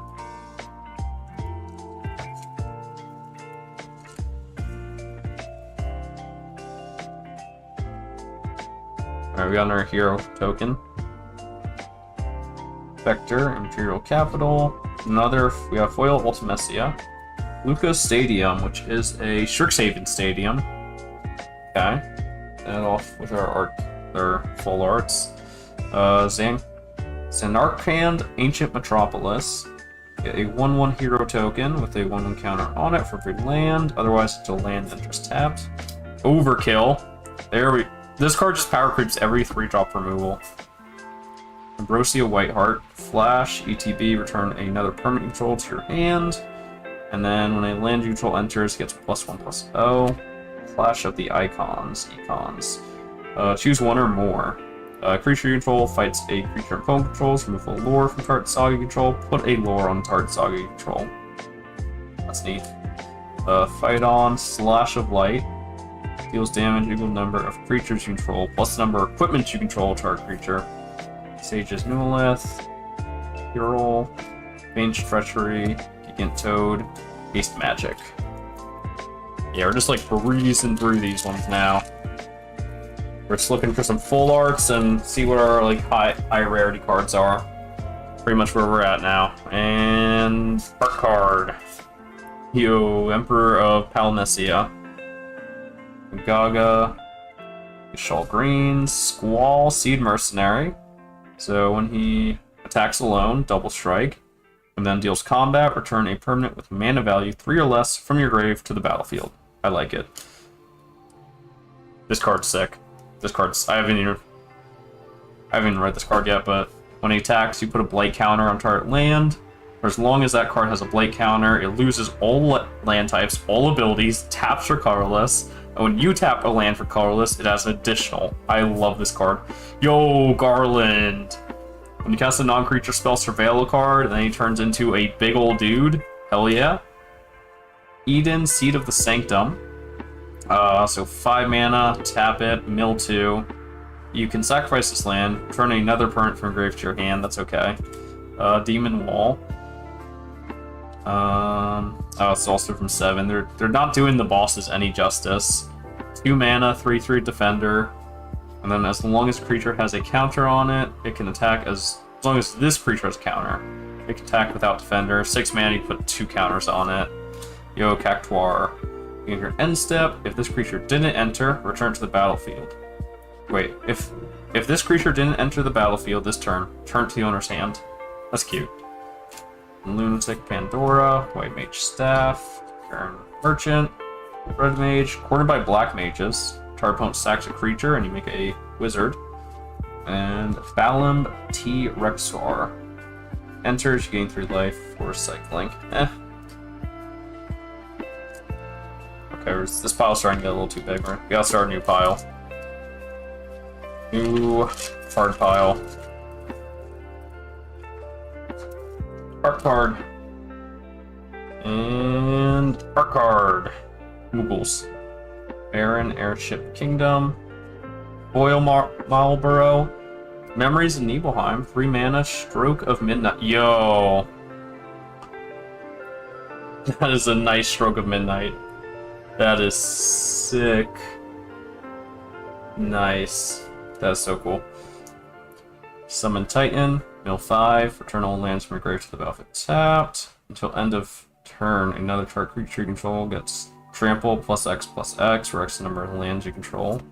Alright, we got our hero token. Vector, Imperial Capital. We have Foil Ultimecia. Lucas Stadium, which is a Strixhaven Stadium. Okay. And off with our full arts. Zanarkand, Ancient Metropolis. Get a 1/1 hero token with a 1/1 counter on it for every land. Otherwise, until land enters tapped. Overkill. This card just power creeps every 3-drop removal. Ambrosia Whiteheart, flash, ETB, return another permanent control to your hand. And then when a land you control enters, it gets +1/+0. Flash of the icons. Choose one or more. Creature you control fights a creature opponent controls. Remove a lore from target saga you control. Put a lore on target saga you control. That's neat. Fight on, Slash of Light. Deals damage equal number of creatures you control, plus the number of equipment you control target creature. Sage's Newlith. Hero. Venge Treachery. Gigant Toad. Haste Magic. Yeah, we're just like breezing through these ones now. We're just looking for some full arts and see what our like high rarity cards are. Pretty much where we're at now. And art card. Yo, Emperor of Palmacia. Gaga. Shawl Green. Squall, Seed Mercenary. So when he attacks alone, double strike, and then deals combat, return a permanent with mana value 3 or less from your grave to the battlefield. I like it. This card's sick. This card's... I haven't even read this card yet, but when he attacks, you put a blight counter on target land. For as long as that card has a blight counter, it loses all land types, all abilities, taps for colorless, and when you tap a land for colorless, it has an additional. I love this card. Yo, Garland! When you cast a non-creature spell, surveil a card, and then he turns into a big old dude. Hell yeah. Eden, Seed of the Sanctum. So 5 mana, tap it, mill 2. You can sacrifice this land, turn another permanent from grave to your hand, that's okay. Demon Wall. Oh, it's also from 7. They're not doing the bosses any justice. 2 mana, 3/3 defender. And then as long as a creature has a counter on it, it can attack as long as this creature has a counter. It can attack without defender. 6 mana, you put 2 counters on it. Yo, Cactuar. In your end step, if this creature didn't enter, return to the battlefield. Wait, if this creature didn't enter the battlefield this turn, turn to the owner's hand. That's cute. Lunatic Pandora, White Mage Staff, Karen Merchant, Red Mage, cornered by Black Mages. Target opponent sacks a creature and you make a wizard. And Balim T. Rexar. Enters, you gain 3 life for cycling. Okay, this pile's starting to get a little too big. We gotta start a new pile. New card pile. Art card. And art card. Moogles. Baron, Airship Kingdom. Boyle Marlborough. Memories of Nibelheim. 3 mana, Stroke of Midnight. Yo! That is a nice Stroke of Midnight. That is sick. Nice. That's so cool. Summon Titan. Mill 5. Return all lands from your grave to the battlefield tapped. Until end of turn, another target creature you control gets trample +X/+X, where X is the number of lands you control.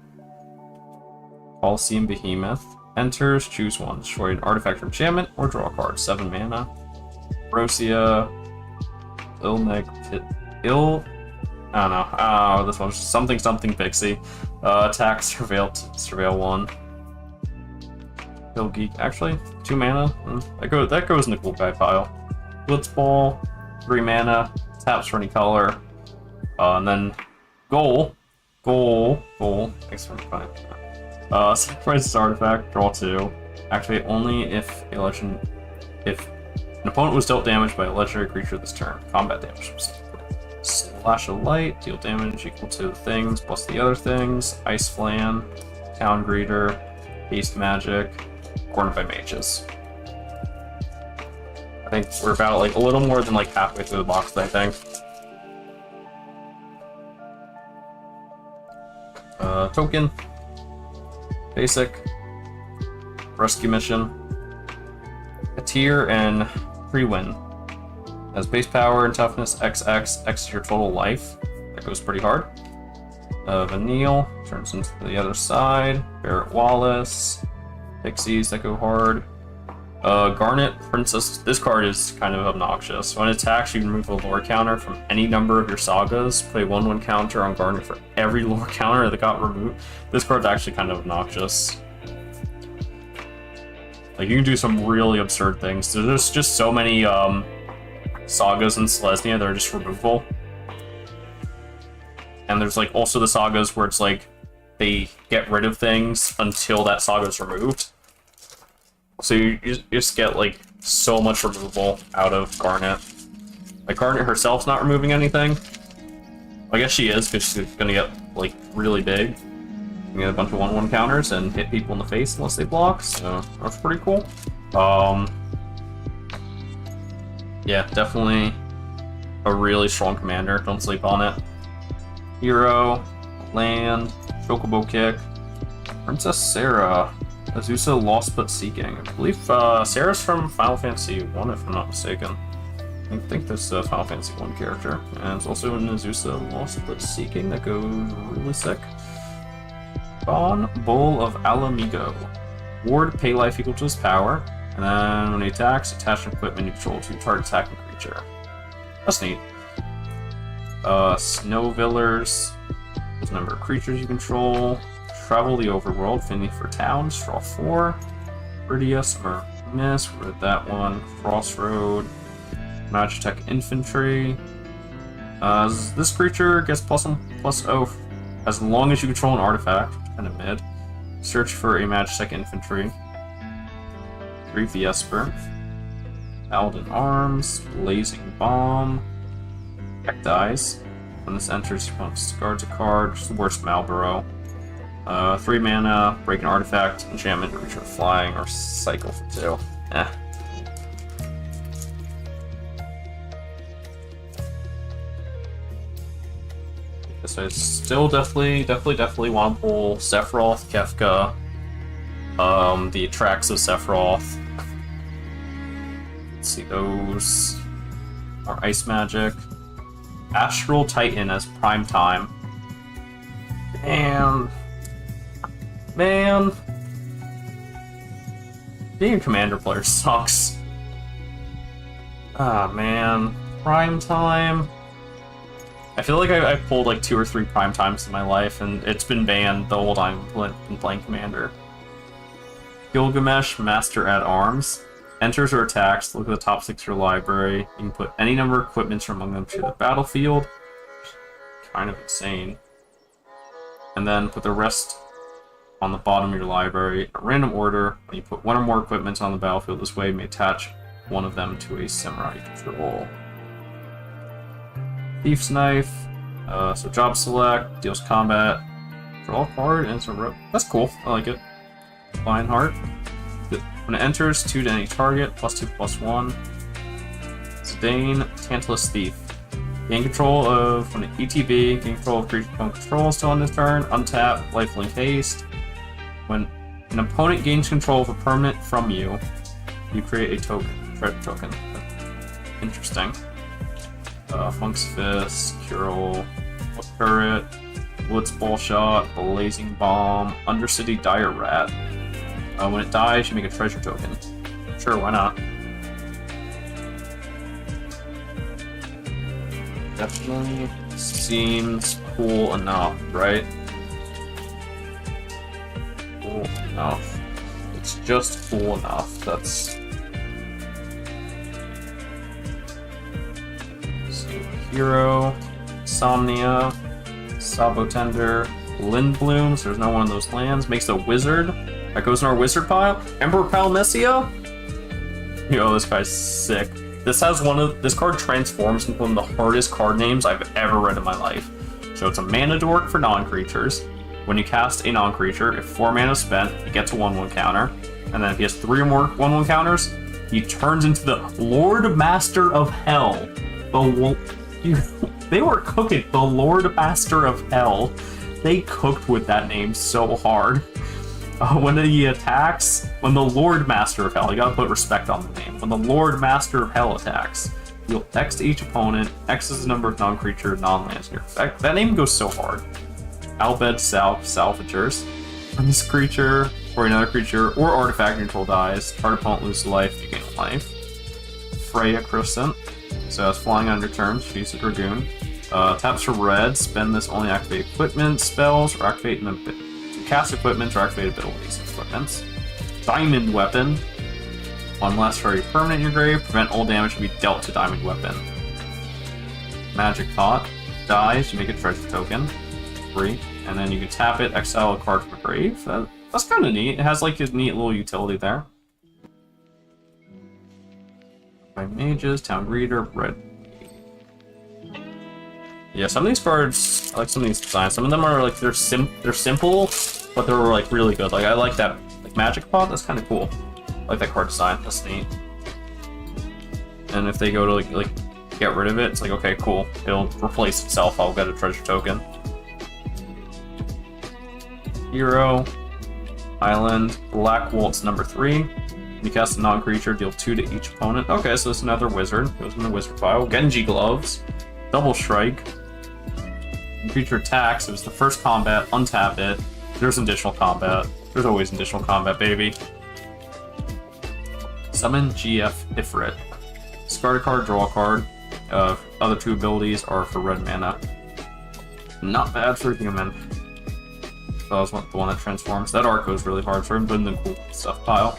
Coliseum Behemoth. Enters, choose one. Destroy an artifact or enchantment, or draw a card. 7 mana. Rosia. I don't know. Oh, this one's something Pixie. Attack, Surveil 1. Hill Geek. Actually, 2 mana. That goes in the cool guy pile. Blitzball, 3 mana. Taps for any color. And then Goal. Thanks for fine. Sacrifice this artifact, draw 2. Activate only if an opponent was dealt damage by a legendary creature this turn. Combat damage. Slash of Light, deal damage equal to the things plus the other things. Ice Flan, Town Greeter, Haste Magic, cornered by mages. I think we're about like a little more than like halfway through the box, I think. Token. Basic. Rescue Mission. A tier and pre-win. Has base power and toughness XX, X is your total life. That goes pretty hard. Vanille turns into the other side. Barrett Wallace. Pixies that go hard. Garnet Princess. This card is kind of obnoxious. When it attacks, you can remove a lore counter from any number of your sagas. Play 1/1 counter on Garnet for every lore counter that got removed. This card's actually kind of obnoxious. Like, you can do some really absurd things. There's just so many sagas in Selesnya that are just removable. And there's like also the sagas where it's like they get rid of things until that saga is removed. So you just get like so much removal out of Garnet. Like Garnet herself's not removing anything. I guess she is, because she's gonna get like really big. You get a bunch of 1/1 counters and hit people in the face unless they block, so that's pretty cool. Yeah, definitely a really strong commander. Don't sleep on it. Hero, land, Chocobo Kick, Princess Sarah, Azusa Lost But Seeking. I believe Sarah's from Final Fantasy 1, if I'm not mistaken. I think this is a Final Fantasy 1 character. And it's also an Azusa Lost But Seeking that goes really sick. Bon Bowl of Alamigo. Ward pay life equal to his power. And then when he attacks, attach an equipment you control to target attacking creature. That's neat. Snow Villers. There's a number of creatures you control. Travel the overworld, affinity for towns, draw 4. Viridia, Summer Miss, we read that one. Crossroad. Magitech Infantry. This creature gets +1/+0 as long as you control an artifact, kind of mid. Search for a Magitech Infantry. 3 Vesper. Paladin Arms. Blazing Bomb. Deck dies. When this enters, your opponent discards a card. Just the worst Malboro. 3 mana, break an artifact, enchantment, creature flying, or cycle for 2. Eh. So it's still definitely want to pull Sephiroth, Kefka, the Atraxa Sephiroth. Let's see, those are Ice Magic. Astral Titan as Prime Time. And man, being a commander player sucks. Ah man, Prime Time. I feel like I've pulled like 2 or 3 Prime Times in my life, and it's been banned the whole time I've been playing Commander. Gilgamesh, Master at Arms. Enters or attacks, look at the top 6 of your library. You can put any number of equipments from among them to the battlefield. Kind of insane. And then put the rest on the bottom of your library in a random order. When you put 1 or more equipments on the battlefield this way, you may attach one of them to a samurai control. Thief's Knife. So job select, deals combat, draw a card, and it's a rope. That's cool. I like it. Lionheart. When it enters, 2 to any target, +2/+1. Zidane, Tantalus Thief. Gain control of, when an ETB, gain control of creature opponent controls till on this turn, untap, lifelink haste. When an opponent gains control of a permanent from you, you create a token, treasure token. Interesting. Funk's Fist, Curl, Turret, Blitz Ball Shot, Blazing Bomb, Undercity Dire Rat. When it dies, you make a treasure token. Sure, why not? Definitely seems cool enough, right? Cool enough. It's just cool enough. That's... Hero, Somnia, Sabotender, Lindblooms. There's no one of those lands. Makes a wizard. That goes in our wizard pile. Emperor Palmesia. Yo, this guy's sick. This has this card transforms into one of the hardest card names I've ever read in my life. So it's a mana dork for non-creatures. When you cast a non-creature, if 4 mana is spent, he gets a 1/1 counter. And then if he has 3 or more 1/1 counters, he turns into the Lord Master of Hell. They were cooking. The Lord Master of Hell. They cooked with that name so hard. When he attacks, when the Lord Master of Hell, you gotta put respect on the name. When the Lord Master of Hell attacks, you'll X to each opponent. X is the number of non-creature, non-lands in your effect. That name goes so hard. Albed Salvagers. When this creature, or another creature, or artifact control dies, target opponent loses life, you gain life. Freya Crescent. So it's flying on your turn, she's a Dragoon. Taps for red, spend this only activate equipment, spells, or activate cast equipment or activate abilities and equipments. Diamond Weapon. One last for a permanent in your grave. Prevent all damage to be dealt to diamond weapon. Magic Pot. Dies, you make a treasure token. 3. And then you can tap it, exile a card from the grave. That's kind of neat. It has like a neat little utility there. By mages, town greeter, red. Yeah, some of these cards, I like some of these designs. Some of them are like they're simple, but they're like really good. Like I like that like Magic Pot. That's kind of cool. I like that card design. That's neat. And if they go to like get rid of it, it's like okay, cool. It'll replace itself. I'll get a treasure token. Hero, Island, Black Waltz number 3. You cast a non-creature, deal 2 to each opponent. Okay, so it's another wizard. Goes in the wizard file. Genji Gloves, Double Strike. When creature attacks, it was the first combat, untap it. There's additional combat. There's always additional combat, baby. Summon GF Ifrit. Discard a card, draw a card. Other 2 abilities are for red mana. Not bad for human. That was the one that transforms. That arc goes really hard for him, but in the cool stuff pile.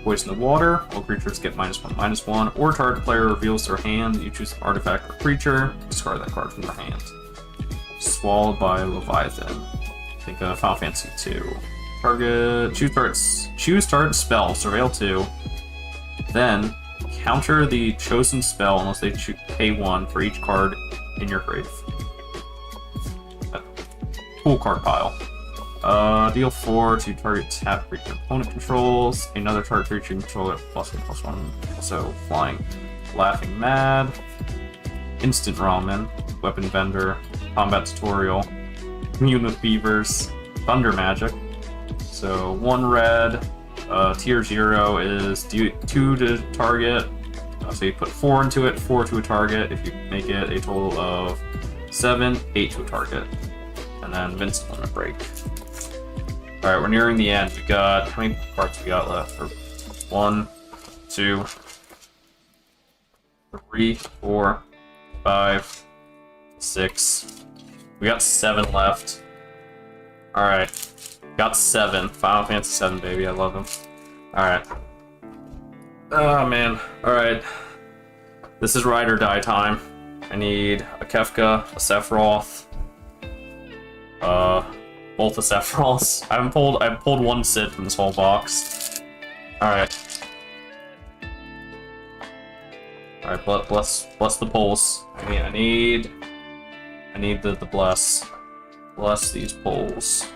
Poison the water. All creatures get -1/-1, or target player reveals their hand. You choose an artifact or creature. Discard that card from their hand. Swallowed by Leviathan. Think of Final Fantasy 2. Choose target spell. Surveil 2. Then counter the chosen spell unless they pay 1 for each card in your grave. Cool card pile. Deal 4 to target tap creature opponent controls. Another target creature controller +1/+1. Also flying. Laughing Mad. Instant Ramen. Weapon Vendor. Combat Tutorial. Immune with Beavers. Thunder Magic. So 1 red. Tier 0 is 2 to target. So you put 4 into it, 4 to a target. If you make it a total of 7, 8 to a target. And then Vincent Limit Break. Alright, we're nearing the end. We got, how many cards we got left? 1, 2, 3, 4, 5, 6. We got 7 left. Alright. Got 7. Final Fantasy 7, baby. I love them. Alright. Oh, man. Alright. This is ride or die time. I need a Kefka, a Sephiroth, both the Sephiroths. I've pulled 1 Sid from this whole box. Alright. Alright, bless the pulls. I need the bless. Bless these pulls.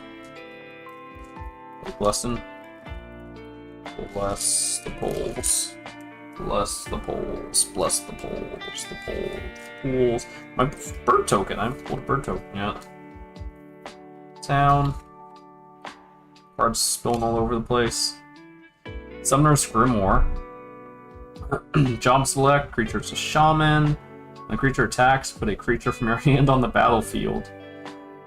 Blessing. Bless the pulls. Bless the pulls. Bless the pulls. The pulls. My bird token. I haven't pulled a bird token yet. Town. Cards spilling all over the place. Summoner's Grimoire. Job select. Creature's a shaman. When a creature attacks, put a creature from your hand on the battlefield.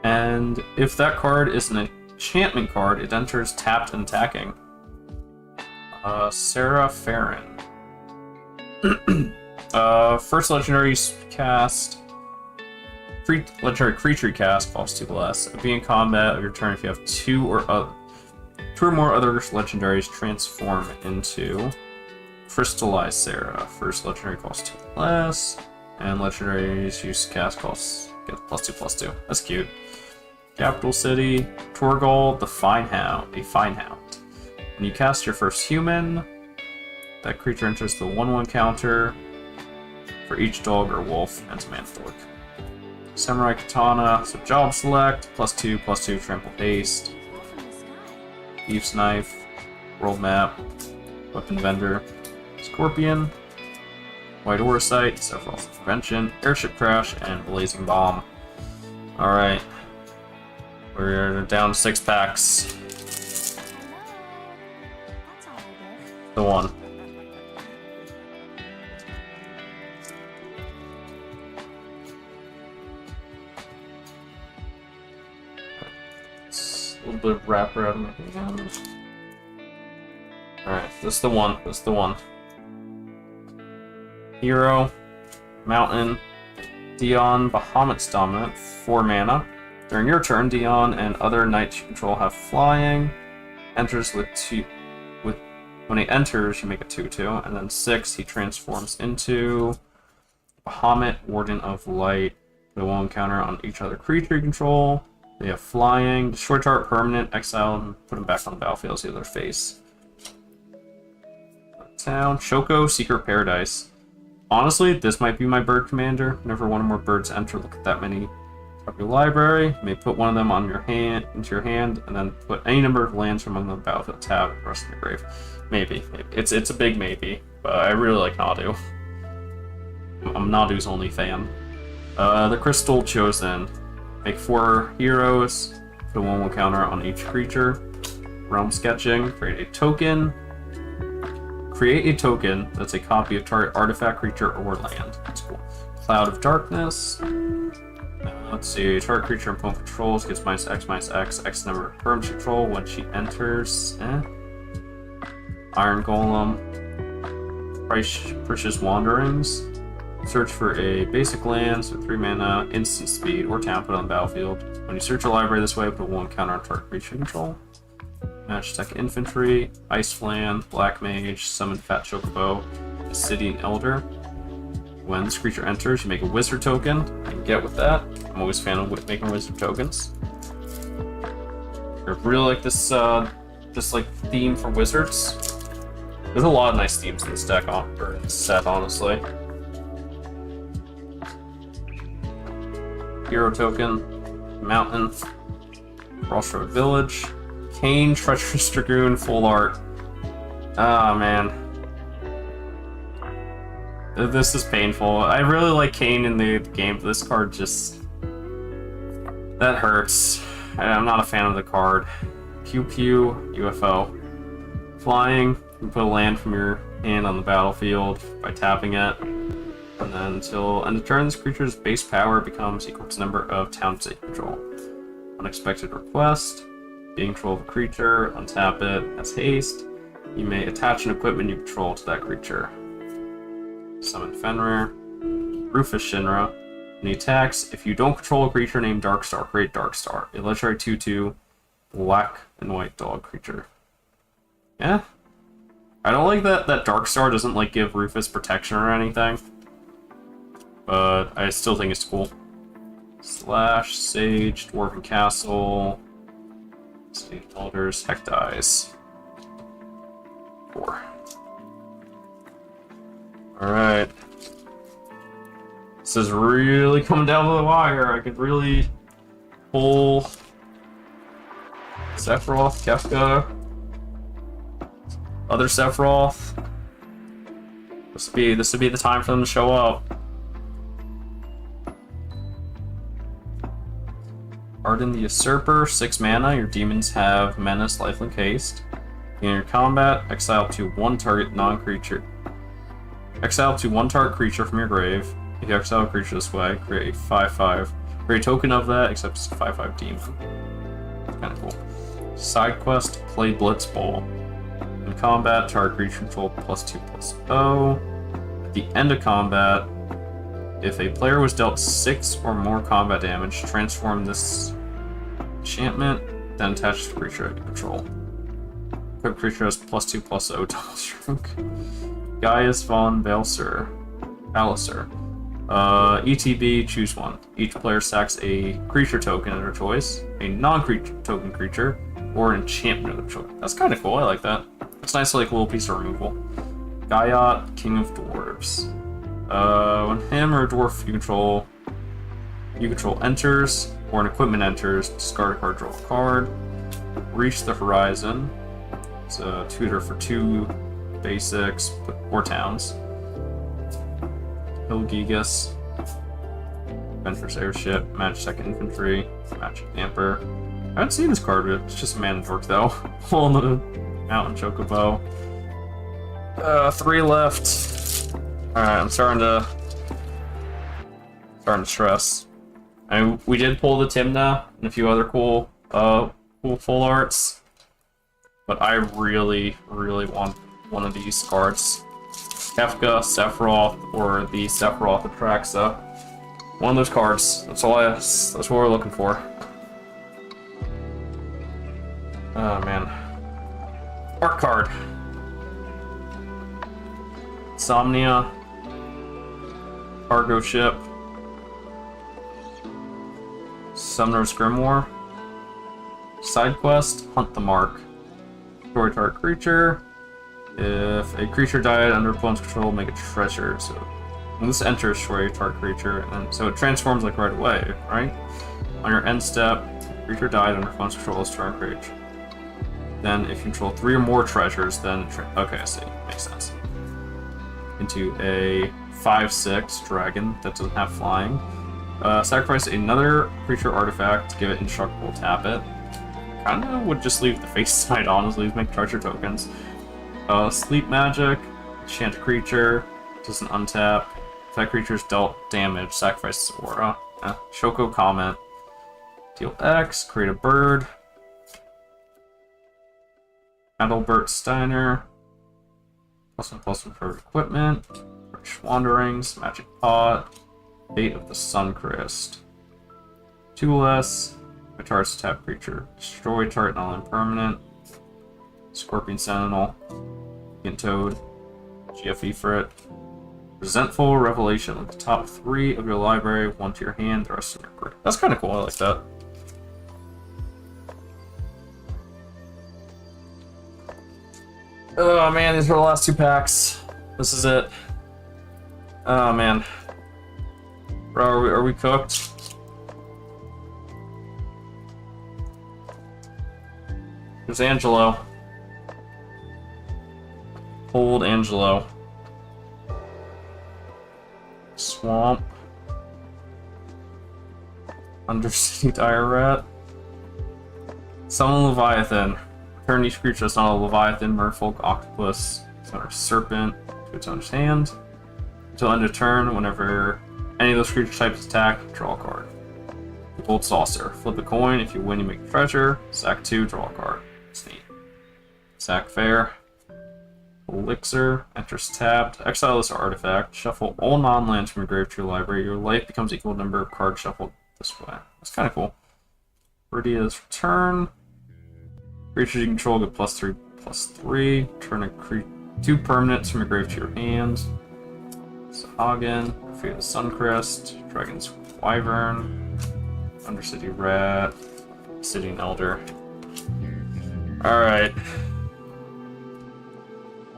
And if that card is an enchantment card, it enters tapped and attacking. Sarah Farron. First legendary cast. Legendary creature cast costs 2 less. Be in combat of your turn if you have 2 or more other legendaries transform into Crystallized Sarah. First legendary costs 2 less. And legendaries use cast costs get +2/+2. That's cute. Capital City, Torgal, the Fine Hound, a Fine Hound. When you cast your first human, that creature enters the 1/1 counter for each dog or wolf and to Manthork. Samurai Katana, so job select, +2/+2 trample haste. Thief's Knife, World Map, Weapon Vendor, Scorpion, White Orsite, Sephiroth's Prevention, Airship Crash, and Blazing Bomb. Alright. We're down 6 packs. The one. A little bit of wrapper out of my hands. Alright, this is the one. This is the one. Hero, Mountain, Dion, Bahamut's Dominant, 4 mana. During your turn, Dion and other knights you control have flying. Enters with When he enters, you make a 2/2, and then 6, he transforms into Bahamut, Warden of Light. They will encounter on each other creature you control. They have flying, destroy target permanent, exile, and put them back on the battlefield, see their face. Town, Choco, Secret Paradise. Honestly, this might be my bird commander. Whenever one or more birds enter, look at that many of your library. You may put one of them on your hand, into your hand, and then put any number of lands from among the battlefield tab and the rest of your grave. Maybe. It's a big maybe, but I really like Nadu. I'm Nadu's only fan. The Crystal Chosen. Make 4 heroes. Put 1 counter on each creature. Realm Sketching. Create a token. Create a token that's a copy of target artifact, creature, or land. That's cool. Cloud of Darkness. Let's see. Target creature and opponent controls gets -X, X number of perms control when she enters. Iron Golem. Precious Wanderings. Search for a basic lands with 3 mana, instant speed, or town put on the battlefield. When you search a library this way, put 1 counter on target creature control. Match Tech Infantry, Ice Flan, Black Mage, Summon Fat Chocobo, Obsidian Elder. When this creature enters, you make a wizard token. I can get with that. I'm always a fan of making wizard tokens. I really like this like theme for wizards. There's a lot of nice themes in this deck, or this set, honestly. Hero token, Mountain, Crossroad Village, Kane, Treacherous Dragoon, full art. Ah, man. This is painful. I really like Kane in the game, but this card just... that hurts. I'm not a fan of the card. Pew Pew, UFO. Flying, you put a land from your hand on the battlefield by tapping it. And then until end of turn, this creature's base power becomes equal to the number of towns they control. Unexpected request. Gain control of a creature, untap it as haste. You may attach an equipment you control to that creature. Summon Fenrir. Rufus Shinra. When he attacks, if you don't control a creature named Darkstar, create Darkstar. A legendary 2/2 black and white dog creature. Yeah. I don't like that Darkstar doesn't like give Rufus protection or anything. But I still think it's cool. Slash, Sage, Dwarven Castle, Sage Elders, Heck Dies. 4. Alright. This is really coming down to the wire. I could really pull Sephiroth, Kefka, other Sephiroth. This would be the time for them to show up. Arden the Usurper, 6 mana. Your demons have Menace, Lifelink, Haste. In your combat, exile to 1 target non-creature. Exile to 1 target creature from your grave. If you exile a creature this way, create a 5/5. Create a token of that, except it's a 5/5 demon. It's kind of cool. Side quest, play Blitzball. In combat, target creature control +2/+0. At the end of combat, if a player was dealt 6 or more combat damage, transform this enchantment, then attach the creature you control. Equipped creature has +2/+0 double shrink. Gaius von Valser. ETB, choose 1. Each player sacks a creature token of their choice, a non-creature token creature, or an enchantment of their choice. That's kind of cool, I like that. It's nice, like, a little piece of removal. Gaiot, King of Dwarves. When him or a dwarf you control enters, or an equipment enters, discard a card, draw a card. Reach the Horizon. It's a tutor for 2 basics, or towns. Hilgigas. Venturous Airship, Magic Tech Infantry, Magic Damper. I haven't seen this card, but it's just a mana dork though. Hole in the Mountain Chocobo. 3 left. Alright, I'm starting to stress. I mean, we did pull the Timna and a few other cool full arts, but I really want one of these cards. Kefka, Sephiroth, or the Sephiroth Atraxa. One of those cards. That's what we're looking for. Oh man. Art card. Insomnia, Cargo Ship, Summoner's Grimoire, Side Quest, Hunt the Mark, destroy target creature. If a creature died under opponent's control, make a treasure. So when this enters, destroy target creature, and so it transforms like right away, right? On your end step, creature died under opponent's control, destroy creature. Then if you control 3 or more treasures, then okay, I see, makes sense. Into a 5/6 dragon that doesn't have flying. Sacrifice another creature artifact, give it indestructible, tap it. Kinda would just leave the face side, honestly, make treasure tokens. Sleep magic, enchant a creature, doesn't untap. If that creature's dealt damage, sacrifice its aura. Shoko comment. Deal X, create a bird. Adalbert Steiner. +1/+1 for equipment. British Wanderings, Magic Pot. Fate of the Suncrist. 2 less. My target's tap creature. Destroy target non-permanent. Scorpion Sentinel. Toad. GFE for it. Resentful Revelation. Look the top 3 of your library, 1 to your hand, the rest of your grid. That's kind of cool, I like that. Oh man, these are the last 2 packs. This is it. Oh man. Bro, are we cooked? There's Angelo. Old Angelo. Swamp. Undercity Dire Rat. Summon Leviathan. Return each creature that's not a Leviathan, Merfolk, Octopus, or Serpent to its owner's hand. Until end of turn, whenever any of those creature types attack, draw a card. Gold Saucer. Flip a coin. If you win, you make a treasure. Sack 2, draw a card. It's neat. Sack Fair. Elixir. Enters tapped. Exile this artifact. Shuffle all non-lands from your grave to your library. Your life becomes equal to number of cards shuffled this way. That's kind of cool. Viridia's Return. Creatures you control get +3/+3. Turn a 2 permanents from your grave to your hand. Sahagin. Fate of the Suncrist. Dragon's Wyvern. Undercity Rat. Obsidian Elder. Alright.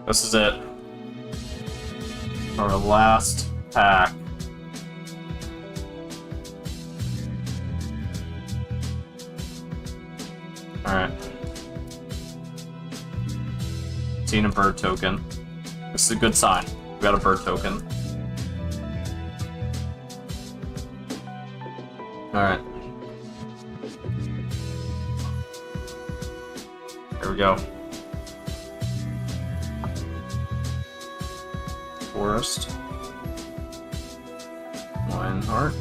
This is it. Our last pack. Alright. Seen a bird token. This is a good sign. We got a bird token. Alright. Here we go. Forest. Lionheart.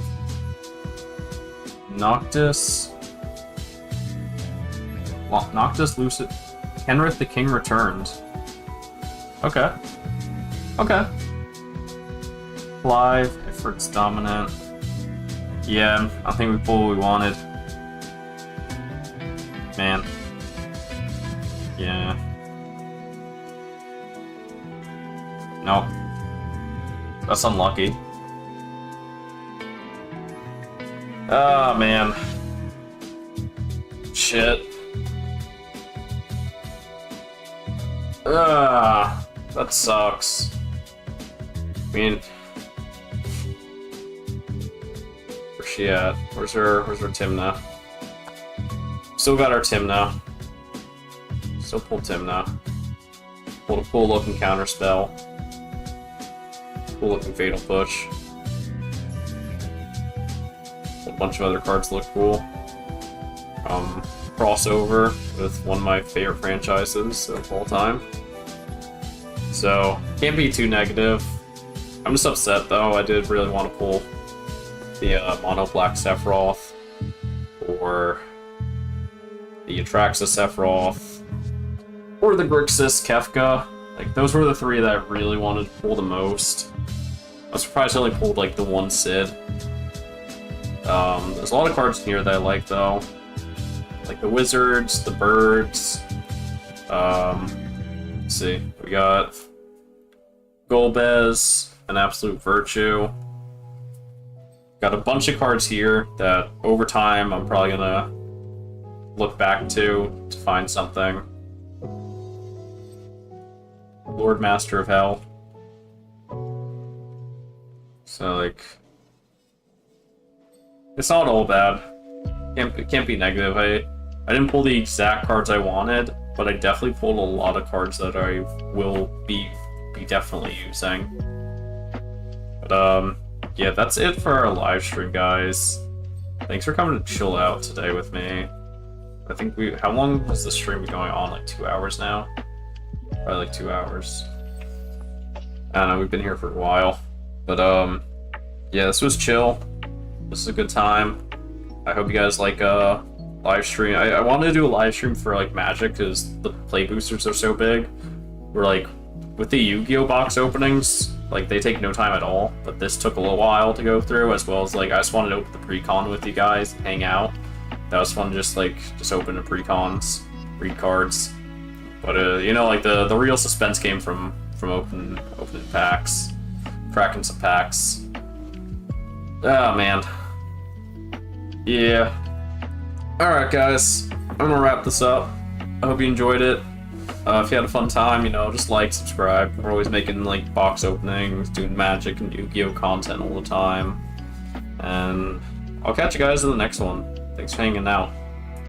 Noctis. Noctis Lucid. Kenrith the King returned. Okay. Okay. Clive, Ifrit's dominant. Yeah, I think we pulled what we wanted. Man. Yeah. Nope. That's unlucky. Oh, man. Shit. That sucks. I mean, where's she at? Where's her Timna? Still got our Timna. Still pulled Timna. Pulled a cool looking counter spell. Cool looking Fatal Push. A bunch of other cards look cool. Crossover with one of my favorite franchises of all time. So, can't be too negative. I'm just upset though, I did really want to pull the Mono Black Sephiroth, or the Atraxa Sephiroth, or the Grixis Kefka. Like, those were the 3 that I really wanted to pull the most. I was surprised I only pulled like the 1 Sid. There's a lot of cards in here that I like though. Like the Wizards, the Birds. Let's see, we got Golbez, an Absolute Virtue. Got a bunch of cards here that over time I'm probably gonna look back to find something. Lord Master of Hell. So like, it's not all bad. It can't be negative. I didn't pull the exact cards I wanted, but I definitely pulled a lot of cards that I will be definitely using. But yeah, that's it for our live stream, guys. Thanks for coming to chill out today with me. I think how long has the stream been going on? Like 2 hours now? Probably like 2 hours. I don't know, we've been here for a while. But yeah, this was chill. This is a good time. I hope you guys like live stream. I wanted to do a live stream for like Magic because the play boosters are so big. We're like, with the Yu-Gi-Oh box openings, like they take no time at all, but this took a little while to go through, as well as like I just wanted to open the pre-con with you guys, hang out. That was fun, just open the pre-cons, read cards. But you know, like the real suspense came from opening packs, cracking some packs. Oh man. Yeah. Alright guys, I'm gonna wrap this up. I hope you enjoyed it. If you had a fun time, you know, just like, subscribe. We're always making like box openings, doing Magic and Yu-Gi-Oh content all the time. And I'll catch you guys in the next one. Thanks for hanging out.